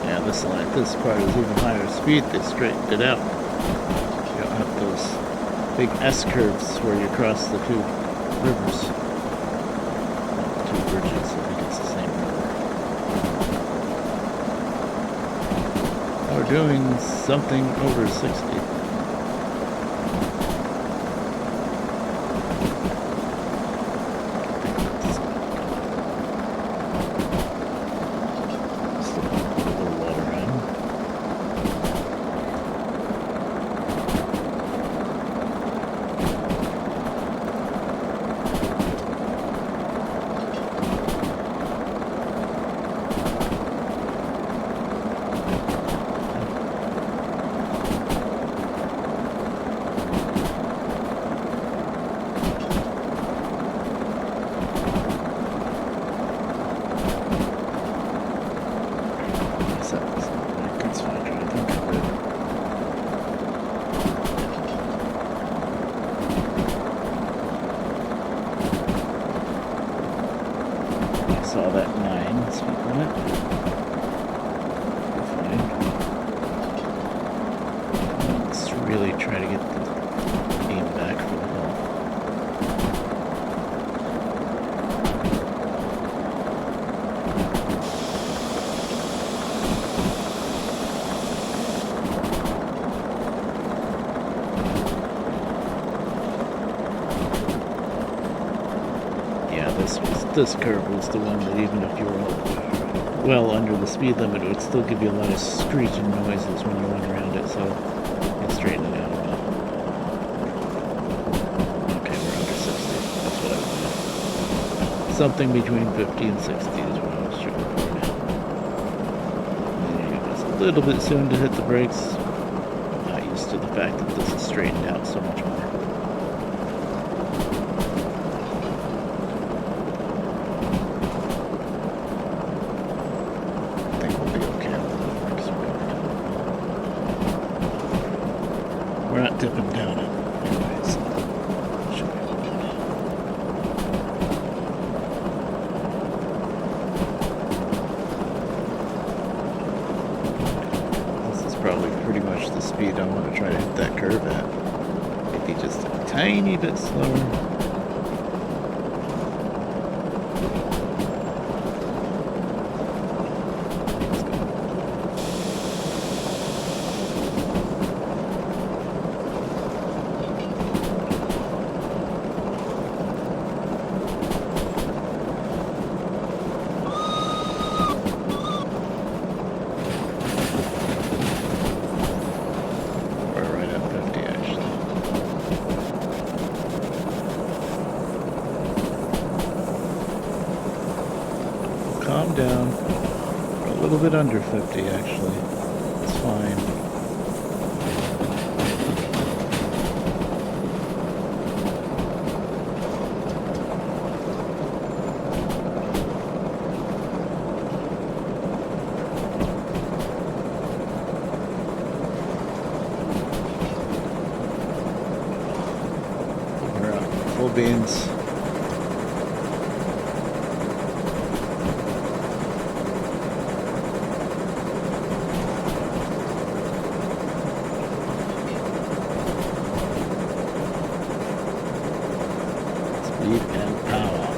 Speaker 1: Yeah, this part is even higher speed. They straightened it out. Have those big S curves where you cross the two rivers, two bridges. I think it's the same river. Now we're doing something over 60. Saw that 9 speed limit. Fine. Let's really try to get the aim back for the hill. This curve was the one that even if you were well under the speed limit, it would still give you a lot of screeching noises when you went around it, so it straightened it out a bit. Okay, we're under 60. That's what I wanted. Something between 50 and 60 is what I was shooting for now. little bit soon to hit the brakes. I'm not used to the fact that this is straightened out so much more. I think we'll be okay with the brakes. We're not dipping down it anyway, so should be okay. Probably pretty much the speed I want to try to hit that curve at. Maybe just a tiny bit slower. Calm down. We're a little bit under 50 actually. It's fine. We're up. Full beans. Speed and power.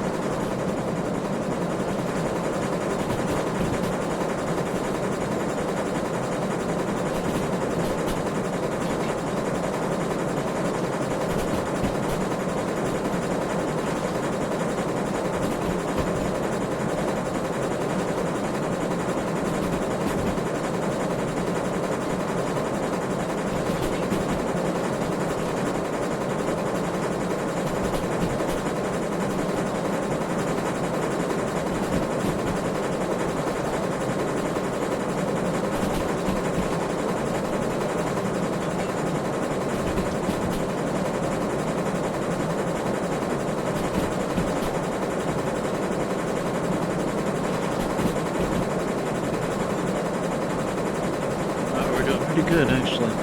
Speaker 1: Pretty good, actually.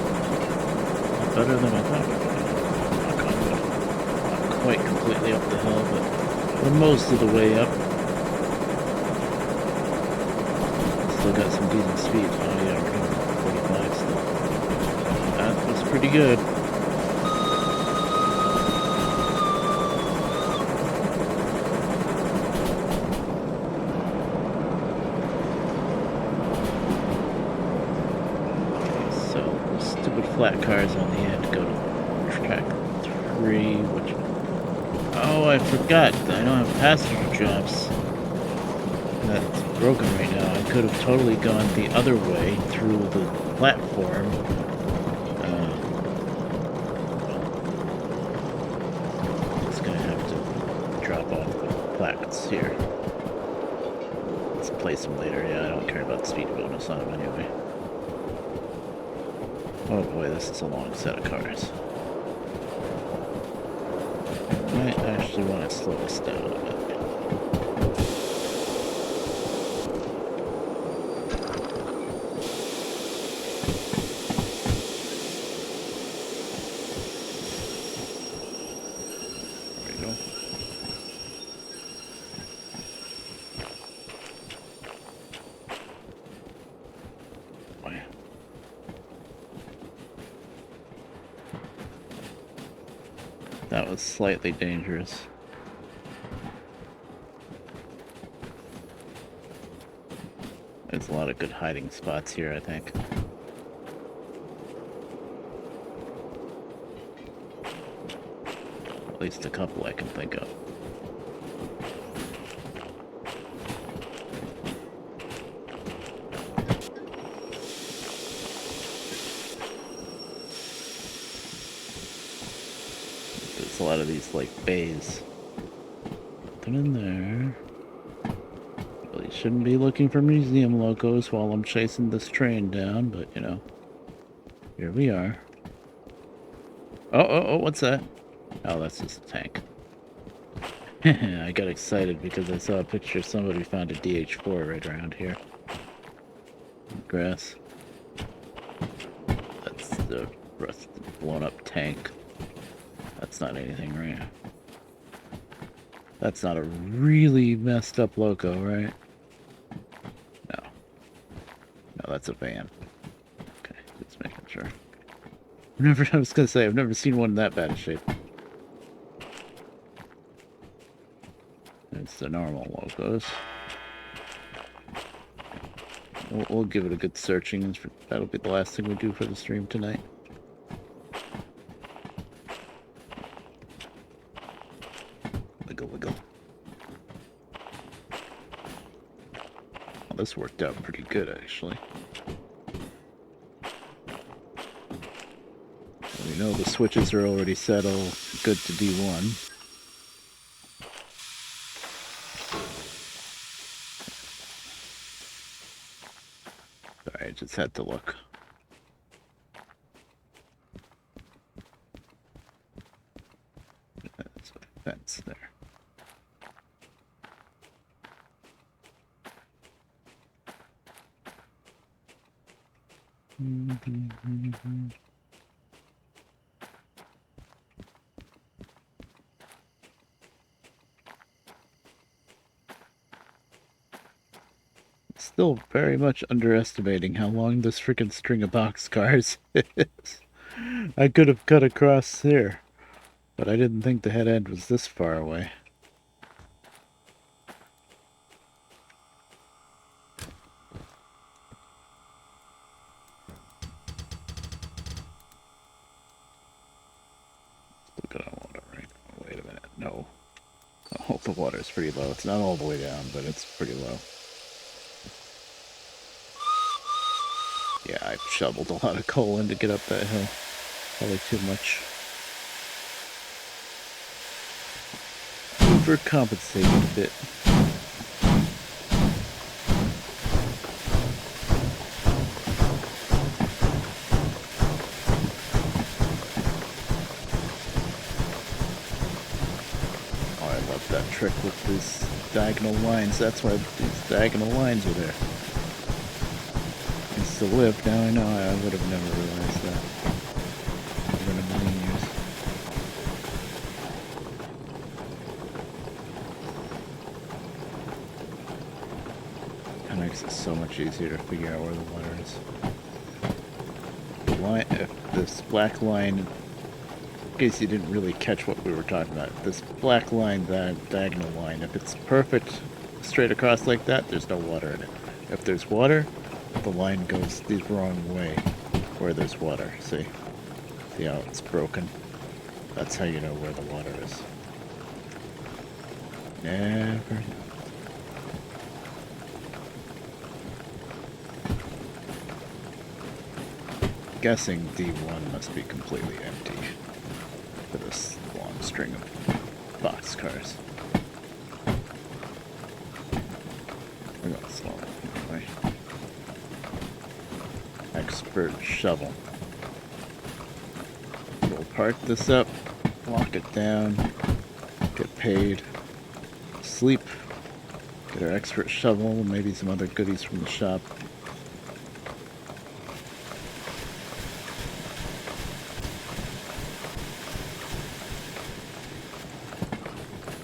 Speaker 1: Better than I thought. Not quite completely up the hill, but we're most of the way up. Still got some decent speed. Oh yeah, we're going 45 still. That was pretty good. Stupid flat cars on the end go to track 3, which... Oh, I forgot. I don't have passenger jobs. That's broken right now. I could have totally gone the other way through the platform. Just gonna have to drop off the plaques here. Let's place them later. Yeah, I don't care about the speed bonus on them anyway. Oh boy, this is a long set of cars. I might actually want to slow this down a bit. There we go. That was slightly dangerous. There's a lot of good hiding spots here, I think. At least a couple I can think of. There's a lot of these, like, bays. Nothing in there. Really Shouldn't be looking for museum locos while I'm chasing this train down, but you know, here we are. Oh, what's that? Oh, that's just a tank. I got excited because I saw a picture of somebody found a DH4 right around here. Grass. That's the rusted, blown up tank. That's not anything, right? That's not a really messed up loco, right? No. No, that's a van. Okay, just making sure. I was gonna say, I've never seen one in that bad a shape. It's the normal locos. We'll give it a good searching. That'll be the last thing we do for the stream tonight. Wiggle, wiggle. Well, this worked out pretty good, actually. We know the switches are already set all good to D1. Sorry, I just had to look. There's a fence there. Still very much underestimating how long this freaking string of boxcars is. I could have cut across here, but I didn't think the head end was this far away. Still got on water, right? Oh, wait a minute. No. Oh, the water's pretty low. It's not all the way down, but it's pretty low. Yeah, I shoveled a lot of coal in to get up that hill. Probably too much. Overcompensated a bit. Oh, I love that trick with these diagonal lines. That's why these diagonal lines are there. To live. Now I know I would have never realized that. Never in a million years. That makes it so much easier to figure out where the water is. The line, if this black line, in case you didn't really catch what we were talking about, this black line, the diagonal line, if it's perfect straight across like that, there's no water in it. If there's water, the line goes the wrong way where there's water. See how it's broken? That's how you know where the water is. Never know. Guessing D1 must be completely empty for this long string of boxcars. We're going slow anyway. Expert shovel. We'll park this up, lock it down, get paid, sleep, get our expert shovel, maybe some other goodies from the shop.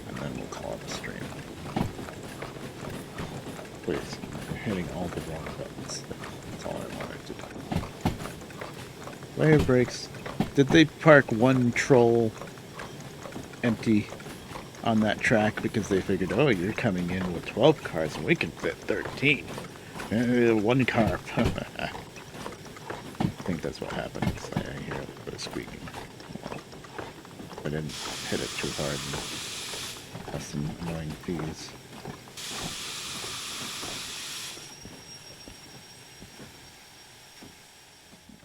Speaker 1: And then we'll call it a stream. Please, you're hitting all the wrong buttons. That's all I wanted to do. Layer brakes. Did they park one troll empty on that track because they figured, oh, you're coming in with 12 cars and we can fit 13. One car. I think that's what happened. I hear a little bit of squeaking. I didn't hit it too hard and have some annoying fees.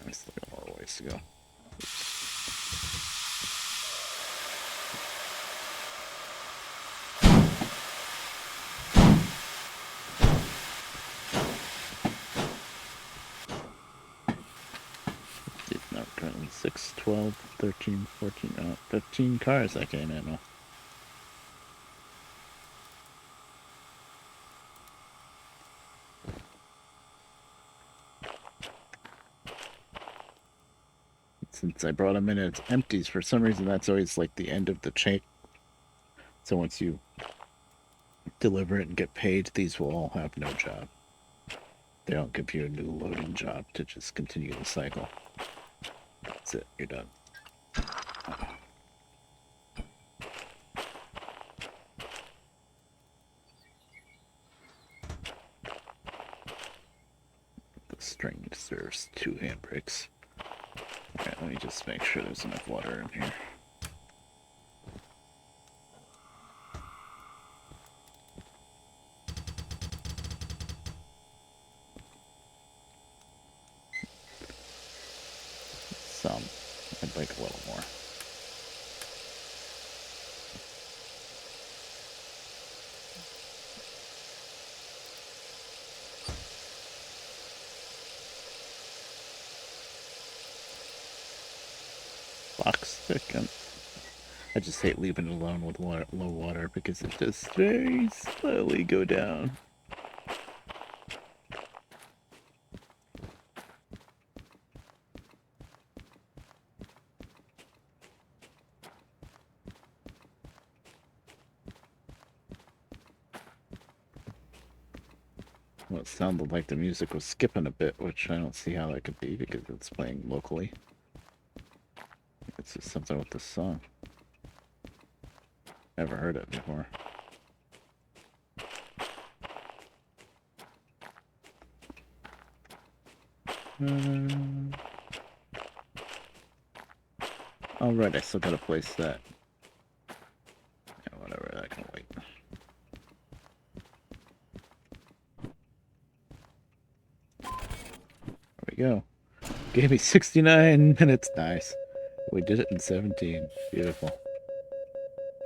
Speaker 1: I still got more ways to go. 6, 12, 13, 14, 15 cars I came in with. Since I brought them in and it's empties, for some reason that's always like the end of the chain. So once you deliver it and get paid, these will all have no job. They don't give you a new loading job to just continue the cycle. That's it, you're done. The string deserves 2 handbrakes. Alright, let me just make sure there's enough water in here. Some. I'd like a little more. Box stick. I just hate leaving it alone with water, low water because it just very slowly go down. Well, it sounded like the music was skipping a bit, which I don't see how that could be because it's playing locally. It's just something with this song. Never heard it before. Alright, I still gotta place that. Yeah, whatever, that can wait. There we go. Gave me 69 minutes. Nice. We did it in 17. Beautiful.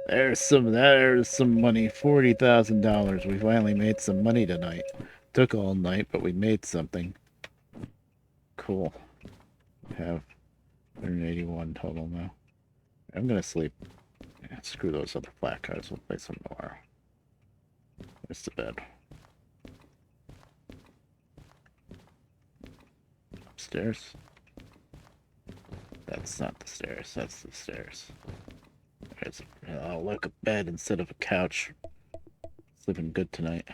Speaker 1: There's some money. $40,000. We finally made some money tonight. Took all night, but we made something. Cool. We have 181 total now. I'm gonna sleep. Yeah, screw those other flat cards. We'll play some more. There's the bed. Upstairs. That's not the stairs. That's the stairs. There's like a bed instead of a couch. Sleeping good tonight.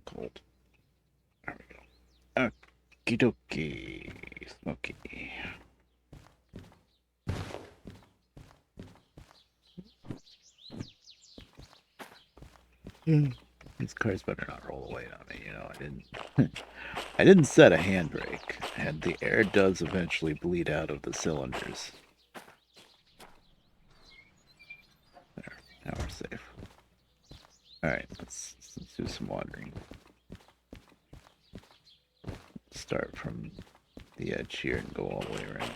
Speaker 1: Cold. There we go. Okie dokie. Smoky. These cars better not roll away on me, you know. I didn't set a handbrake, and the air does eventually bleed out of the cylinders. There, now we're safe. Alright, let's do some watering. Start from the edge here and go all the way around.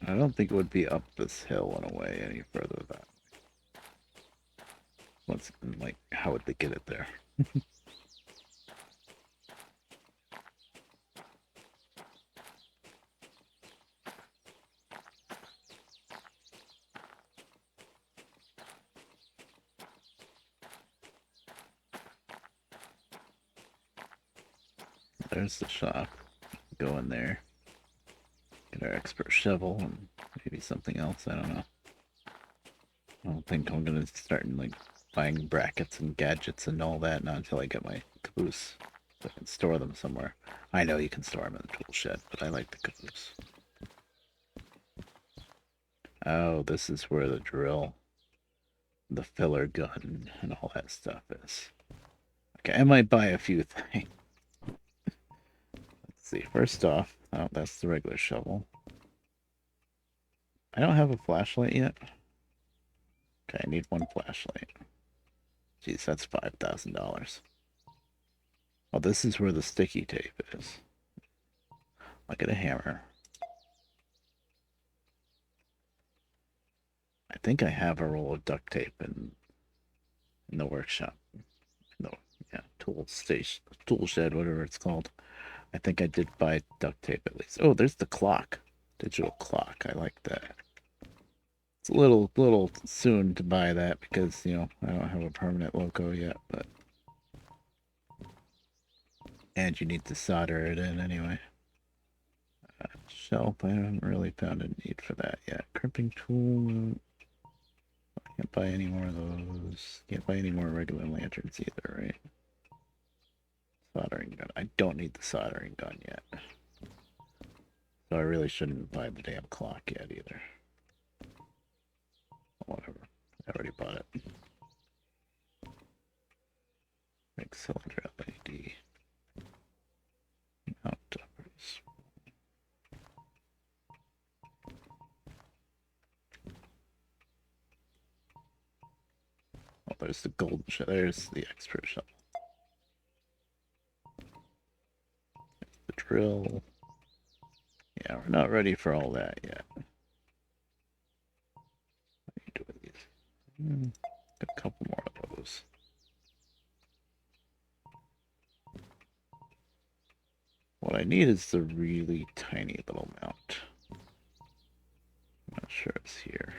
Speaker 1: I don't think it would be up this hill in a way any further than that. What's like, how would they get it there? There's the shop. Go in there. Get our expert shovel and maybe something else. I don't know. I don't think I'm gonna start like buying brackets and gadgets and all that not until I get my caboose. So I can store them somewhere. I know you can store them in the tool shed, but I like the caboose. Oh, this is where the drill, the filler gun, and all that stuff is. Okay, I might buy a few things. Let's see. First off, oh, that's the regular shovel. I don't have a flashlight yet. Okay, I need one flashlight. Jeez, that's $5,000. Oh, this is where the sticky tape is. I'll get a hammer. I think I have a roll of duct tape in the workshop. No, yeah, tool station, tool shed, whatever it's called. I think I did buy duct tape at least. Oh, there's the clock. Digital clock. I like that. It's a little soon to buy that because, you know, I don't have a permanent logo yet, but and you need to solder it in anyway. Shelf, I haven't really found a need for that yet. Crimping tool, can't buy any more of those. Can't buy any more regular lanterns either, right? Soldering gun. I don't need the soldering gun yet. So I really shouldn't buy the damn clock yet either. Whatever. I already bought it. Make cylinder LED. Mount uppers. Oh, there's the golden shovel. There's the expert shovel. The drill. Yeah, we're not ready for all that yet. What do you do with these? Got a couple more of those. What I need is the really tiny little mount. I'm not sure it's here.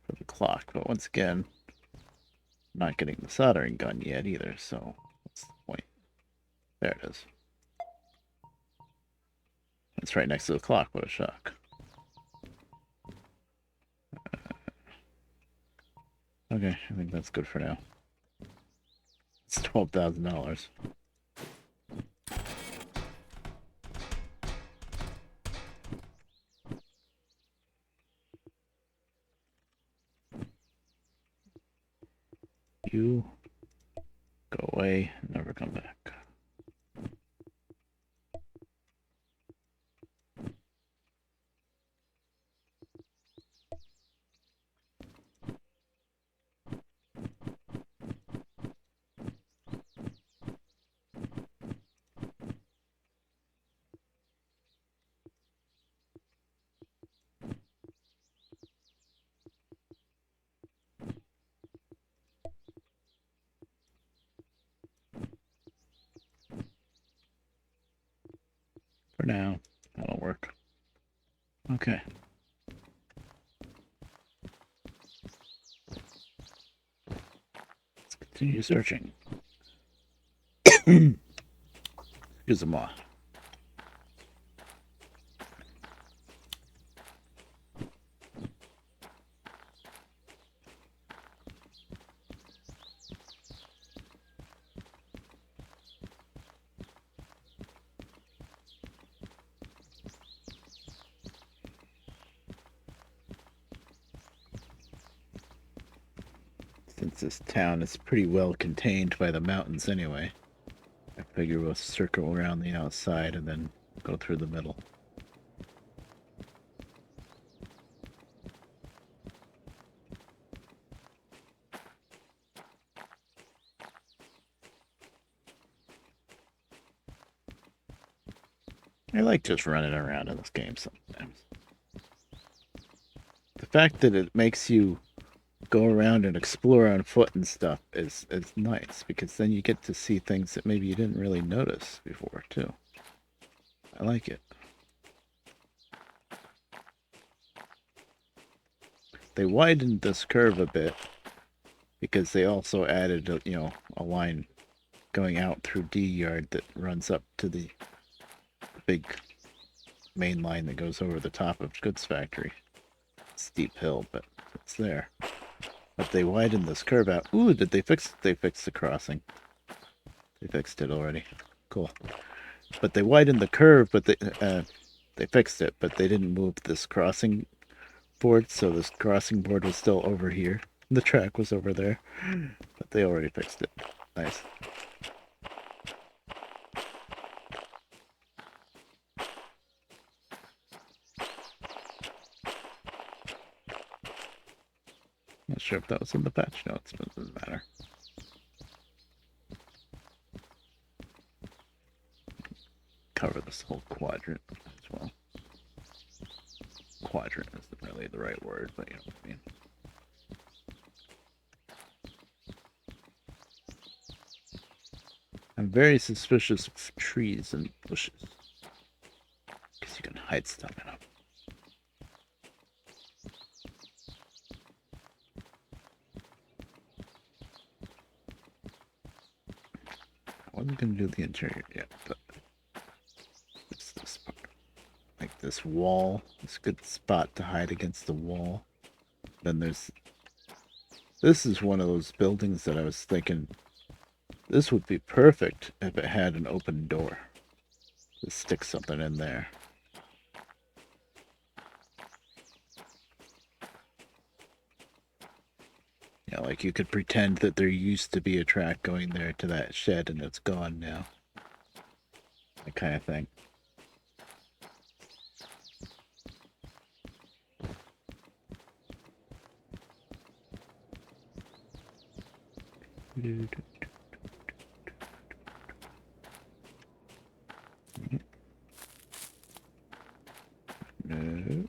Speaker 1: For the clock, but once again, I'm not getting the soldering gun yet either, so what's the point? There it is. It's right next to the clock. What a shock. Okay, I think that's good for now. It's $12,000. You go away and never come back. For now, that'll work. Okay. Let's continue searching. Here's the moth. Since this town is pretty well contained by the mountains anyway, I figure we'll circle around the outside and then go through the middle. I like just running around in this game sometimes. The fact that it makes you go around and explore on foot and stuff is nice, because then you get to see things that maybe you didn't really notice before too. I like it. They widened this curve a bit because they also added a line going out through D yard that runs up to the big main line that goes over the top of goods factory. Steep hill, but it's there. But they widened this curve out. Ooh, did they fix it? They fixed the crossing. They fixed it already. Cool. But they widened the curve, but they fixed it, but they didn't move this crossing board, so this crossing board was still over here. The track was over there, but they already fixed it. Nice. Not sure if that was in the patch notes, but it doesn't matter. Cover this whole quadrant as well. Quadrant isn't really the right word, but you know what I mean. I'm very suspicious of trees and bushes, because you can hide stuff in them. I wasn't going to do the interior yet, but it's this part. Like this wall. It's a good spot to hide against the wall. Then there's... This is one of those buildings that I was thinking this would be perfect if it had an open door. Just stick something in there. Yeah, like you could pretend that there used to be a track going there to that shed and it's gone now. That kind of thing. No.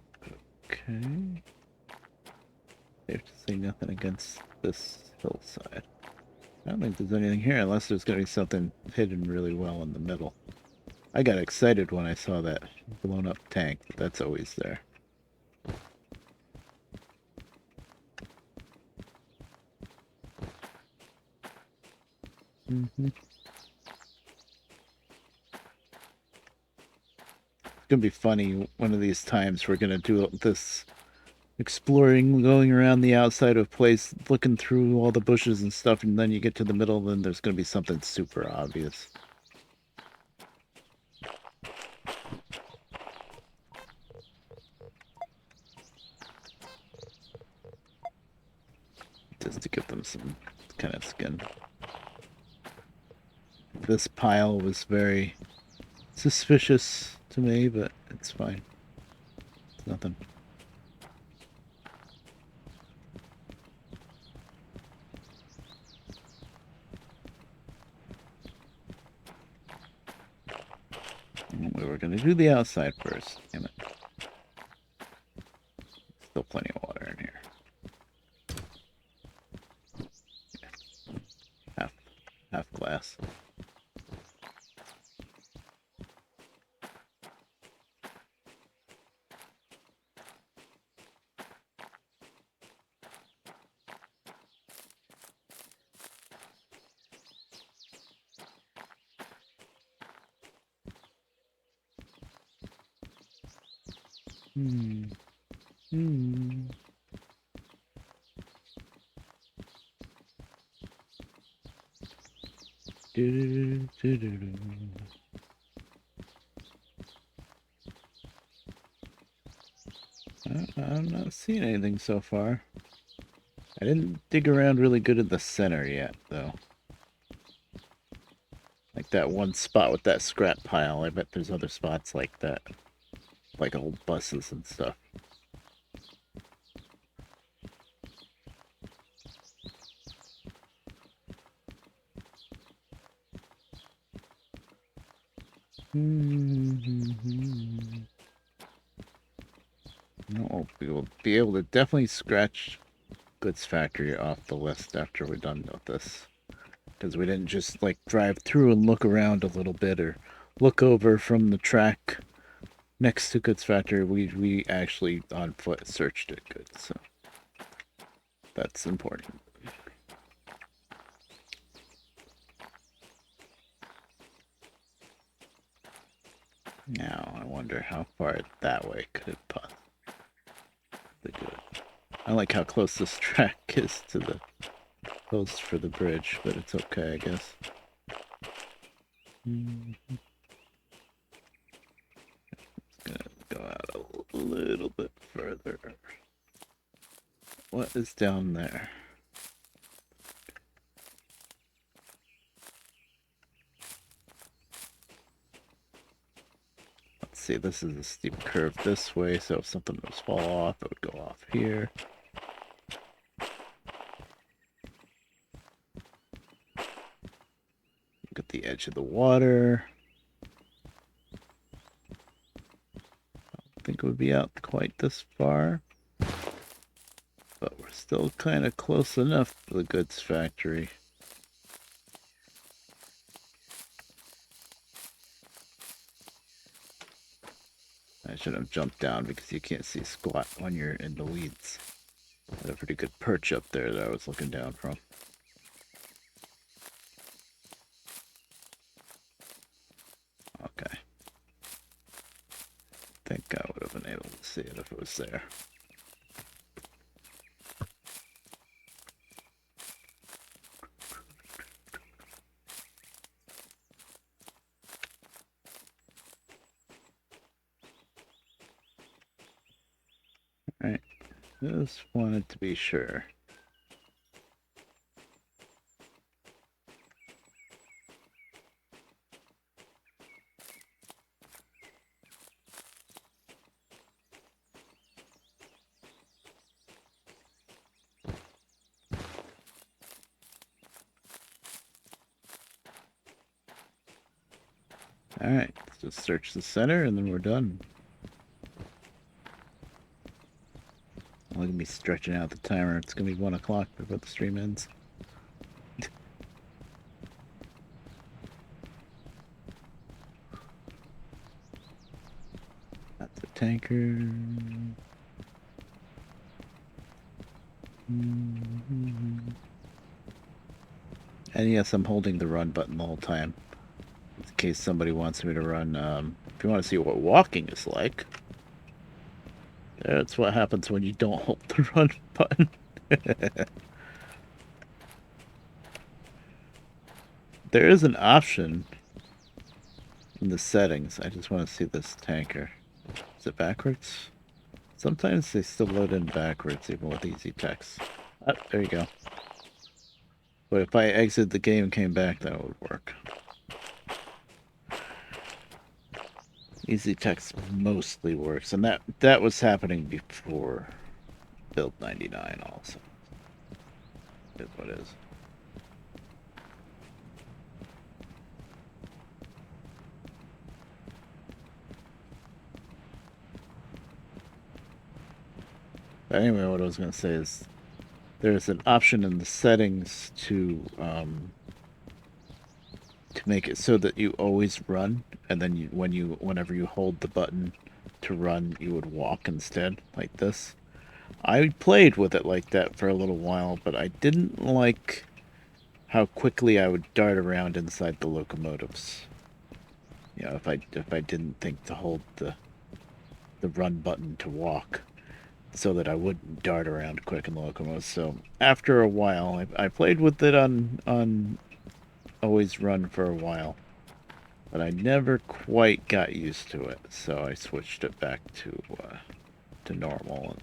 Speaker 1: Okay. Safe to say nothing against this hillside. I don't think there's anything here unless there's going to be something hidden really well in the middle. I got excited when I saw that blown up tank, but that's always there. Mm-hmm. It's going to be funny. One of these times we're going to do this exploring, going around the outside of place, looking through all the bushes and stuff, and then you get to the middle, then there's going to be something super obvious. Just to give them some kind of skin. This pile was very suspicious to me, but it's fine. It's nothing. We were going to do the outside first. Damn it. Still plenty of water in here. Yeah. Half glass. Hmm. Hmm. I'm not seeing anything so far. I didn't dig around really good in the center yet, though. Like that one spot with that scrap pile. I bet there's other spots like that. Like old buses and stuff. No, we'll be able to definitely scratch Goods Factory off the list after we're done with this. Because we didn't just like drive through and look around a little bit or look over from the track next to Goods Factory. We actually on foot searched it good, so that's important. Now I wonder how far that way could it possibly do it. I like how close this track is to the post for the bridge, but it's okay, I guess. go out a little bit further. What is down there? Let's see, this is a steep curve this way, so if something was fall off, it would go off here. Look at the edge of the water. I think it would be out quite this far. But we're still kind of close enough to the goods factory. I should have jumped down because you can't see squat when you're in the weeds. Had a pretty good perch up there that I was looking down from. Okay. I think I would have been able to see it if it was there. Alright, just wanted to be sure. Alright, let's just search the center and then we're done. Look at me stretching out the timer. It's gonna be 1 o'clock before the stream ends. That's a tanker. And yes, I'm holding the run button the whole time. In case somebody wants me to run, if you want to see what walking is like, that's what happens when you don't hold the run button. There is an option in the settings. I just want to see this tanker. Is it backwards? Sometimes they still load in backwards, even with easy text. Oh, there you go. But if I exit the game and came back, that would work. Easy text mostly works, and that was happening before build 99 also. Is what it is. But anyway, what I was going to say is there's an option in the settings to make it so that you always run, and then whenever you hold the button to run, you would walk instead, like this. I played with it like that for a little while, but I didn't like how quickly I would dart around inside the locomotives. You know, if I didn't think to hold the run button to walk, so that I wouldn't dart around quick in the locomotives. So after a while, I played with it on always run for a while, but I never quite got used to it, so I switched it back to normal.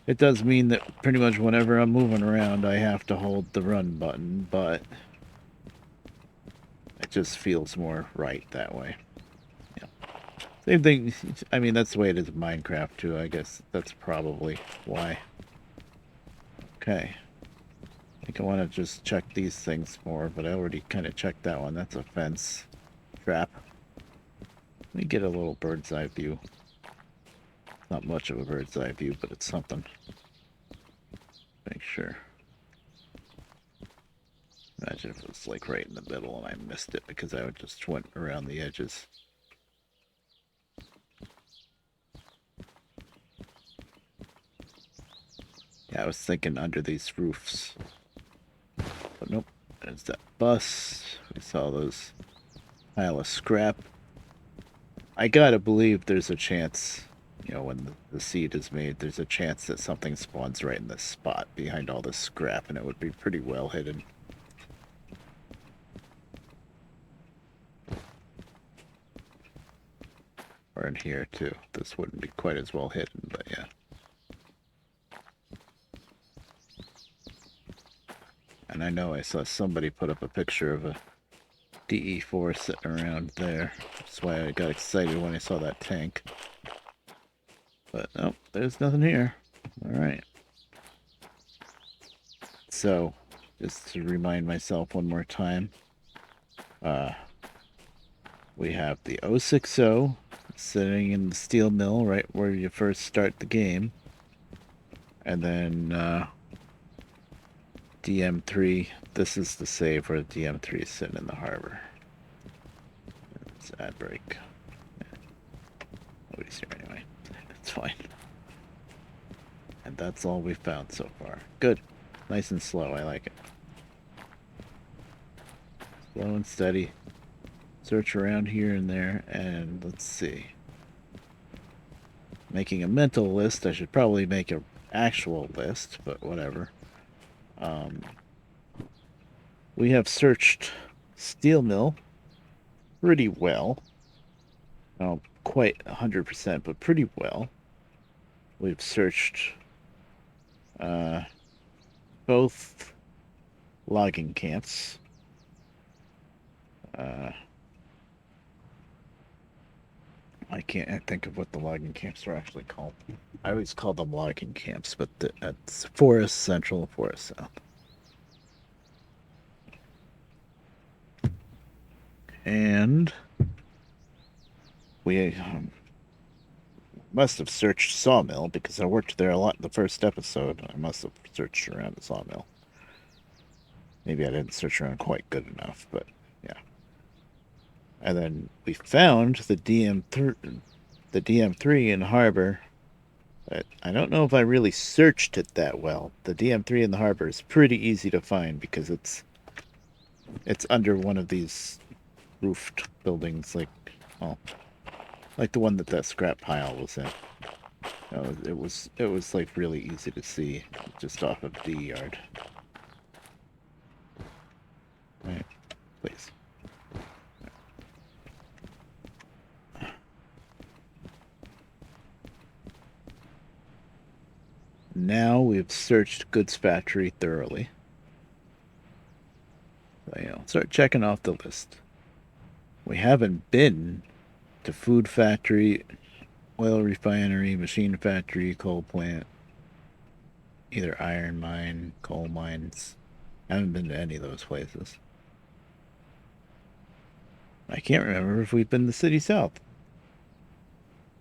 Speaker 1: It does mean that pretty much whenever I'm moving around, I have to hold the run button, but it just feels more right that way. Yeah. Same thing, I mean, that's the way it is in Minecraft too, I guess that's probably why. Okay. I think I want to just check these things more, but I already kind of checked that one. That's a fence trap. Let me get a little bird's eye view. Not much of a bird's eye view, but it's something. Make sure. Imagine if it was like right in the middle and I missed it because I just went around the edges. Yeah, I was thinking under these roofs. But nope, there's that bus. We saw those pile of scrap. I gotta believe there's a chance, you know, when the seed is made, there's a chance that something spawns right in this spot behind all this scrap, and it would be pretty well hidden. Or in here too. This wouldn't be quite as well hidden, but yeah. And I know I saw somebody put up a picture of a DE4 sitting around there. That's why I got excited when I saw that tank. But no, there's nothing here. Alright. So, just to remind myself one more time, we have the 060 sitting in the steel mill right where you first start the game. And then DM3, this is the save where the DM3 is sitting in the harbor. It's ad break. Nobody's here anyway. It's fine. And that's all we've found so far. Good. Nice and slow. I like it. Slow and steady. Search around here and there, and let's see. Making a mental list. I should probably make an actual list, but whatever. We have searched steel mill pretty well. Not quite 100%, but pretty well. We've searched both logging camps. I can't think of what the logging camps are actually called. I always call them logging camps, but it's Forest Central, Forest South. And we must have searched Sawmill because I worked there a lot in the first episode. I must have searched around the Sawmill. Maybe I didn't search around quite good enough, but yeah. And then we found the DM3 in Harbor. But I don't know if I really searched it that well. The DM3 in the Harbor is pretty easy to find because it's under one of these roofed buildings, like the one that scrap pile was in. It was like really easy to see just off of D yard. Right, please. Now we've searched goods factory thoroughly. So, start checking off the list. We haven't been to food factory, oil refinery, machine factory, coal plant, either iron mine, coal mines. I haven't been to any of those places. I can't remember if we've been to City South.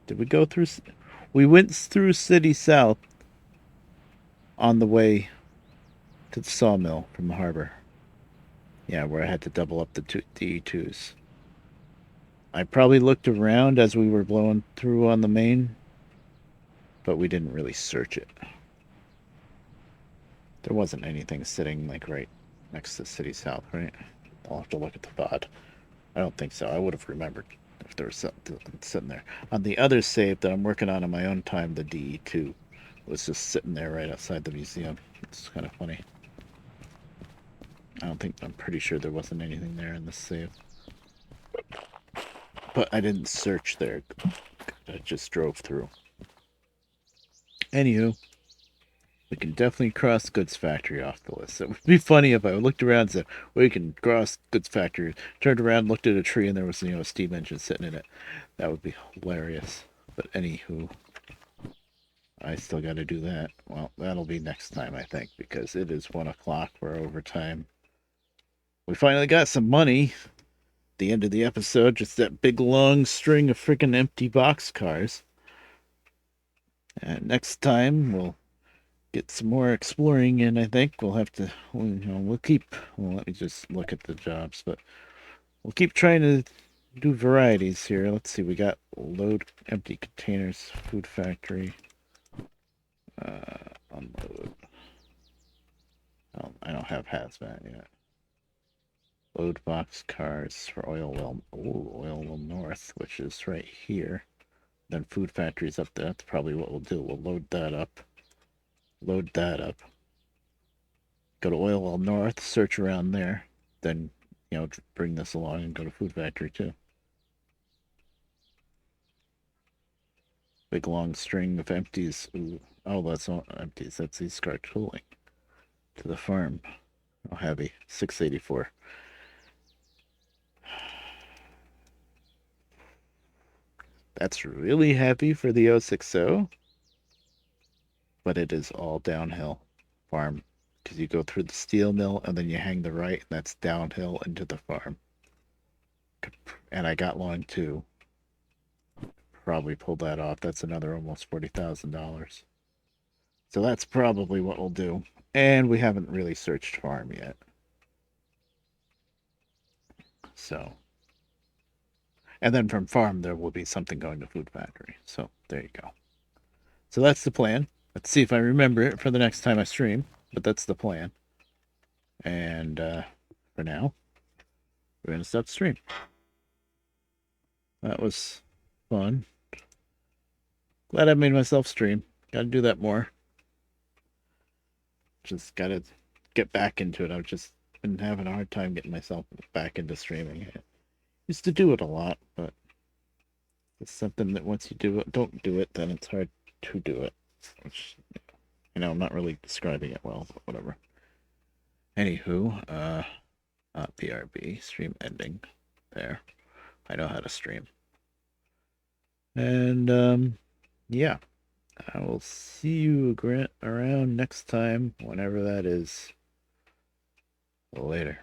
Speaker 1: Did we go through? We went through City South on the way to the sawmill from the harbor. Yeah, where I had to double up the D2s. I probably looked around as we were blowing through on the main, but we didn't really search it. There wasn't anything sitting like right next to City South, right? I'll have to look at the VOD. I don't think so. I would have remembered if there was something sitting there. On the other save that I'm working on my own time, the DE2 was just sitting there right outside the museum. It's kind of funny. I'm pretty sure there wasn't anything there in this save. But I didn't search there. I just drove through. Anywho, we can definitely cross goods factory off the list. It would be funny if I looked around and said, we can cross goods factory, turned around, looked at a tree, and there was, a steam engine sitting in it. That would be hilarious. But anywho, I still got to do that. Well, that'll be next time, I think, because it is 1 o'clock. We're overtime. We finally got some money. The end of the episode, just that big long string of freaking empty box cars. And next time we'll get some more exploring in. I think we'll have to, we'll keep, let me just look at the jobs, but we'll keep trying to do varieties here. Let's see, we got load empty containers, food factory, unload. Oh, I don't have hazmat yet. Load box cars for oil well north, which is right here. Then food factories up there. That's probably what we'll do. We'll load that up. Load that up. Go to oil well north, search around there. Then, bring this along and go to food factory too. Big long string of empties. Ooh. Oh, that's not empties. That's these cart tooling to the farm. Oh, heavy. 684. That's really heavy for the 060, but it is all downhill farm because you go through the steel mill and then you hang the right, and that's downhill into the farm. And I got long too. Probably pulled that off. That's another almost $40,000. So that's probably what we'll do. And we haven't really searched farm yet. So, and then from farm, there will be something going to food factory. So there you go. So that's the plan. Let's see if I remember it for the next time I stream. But that's the plan. And for now, we're going to stop the stream. That was fun. Glad I made myself stream. Got to do that more. Just got to get back into it. I've just been having a hard time getting myself back into streaming. I used to do it a lot, but it's something that once you do it, don't do it, then it's hard to do it. Which, I'm not really describing it well, but whatever. Anywho, BRB, stream ending. There. I know how to stream. And, yeah. I will see you around next time, whenever that is. Later.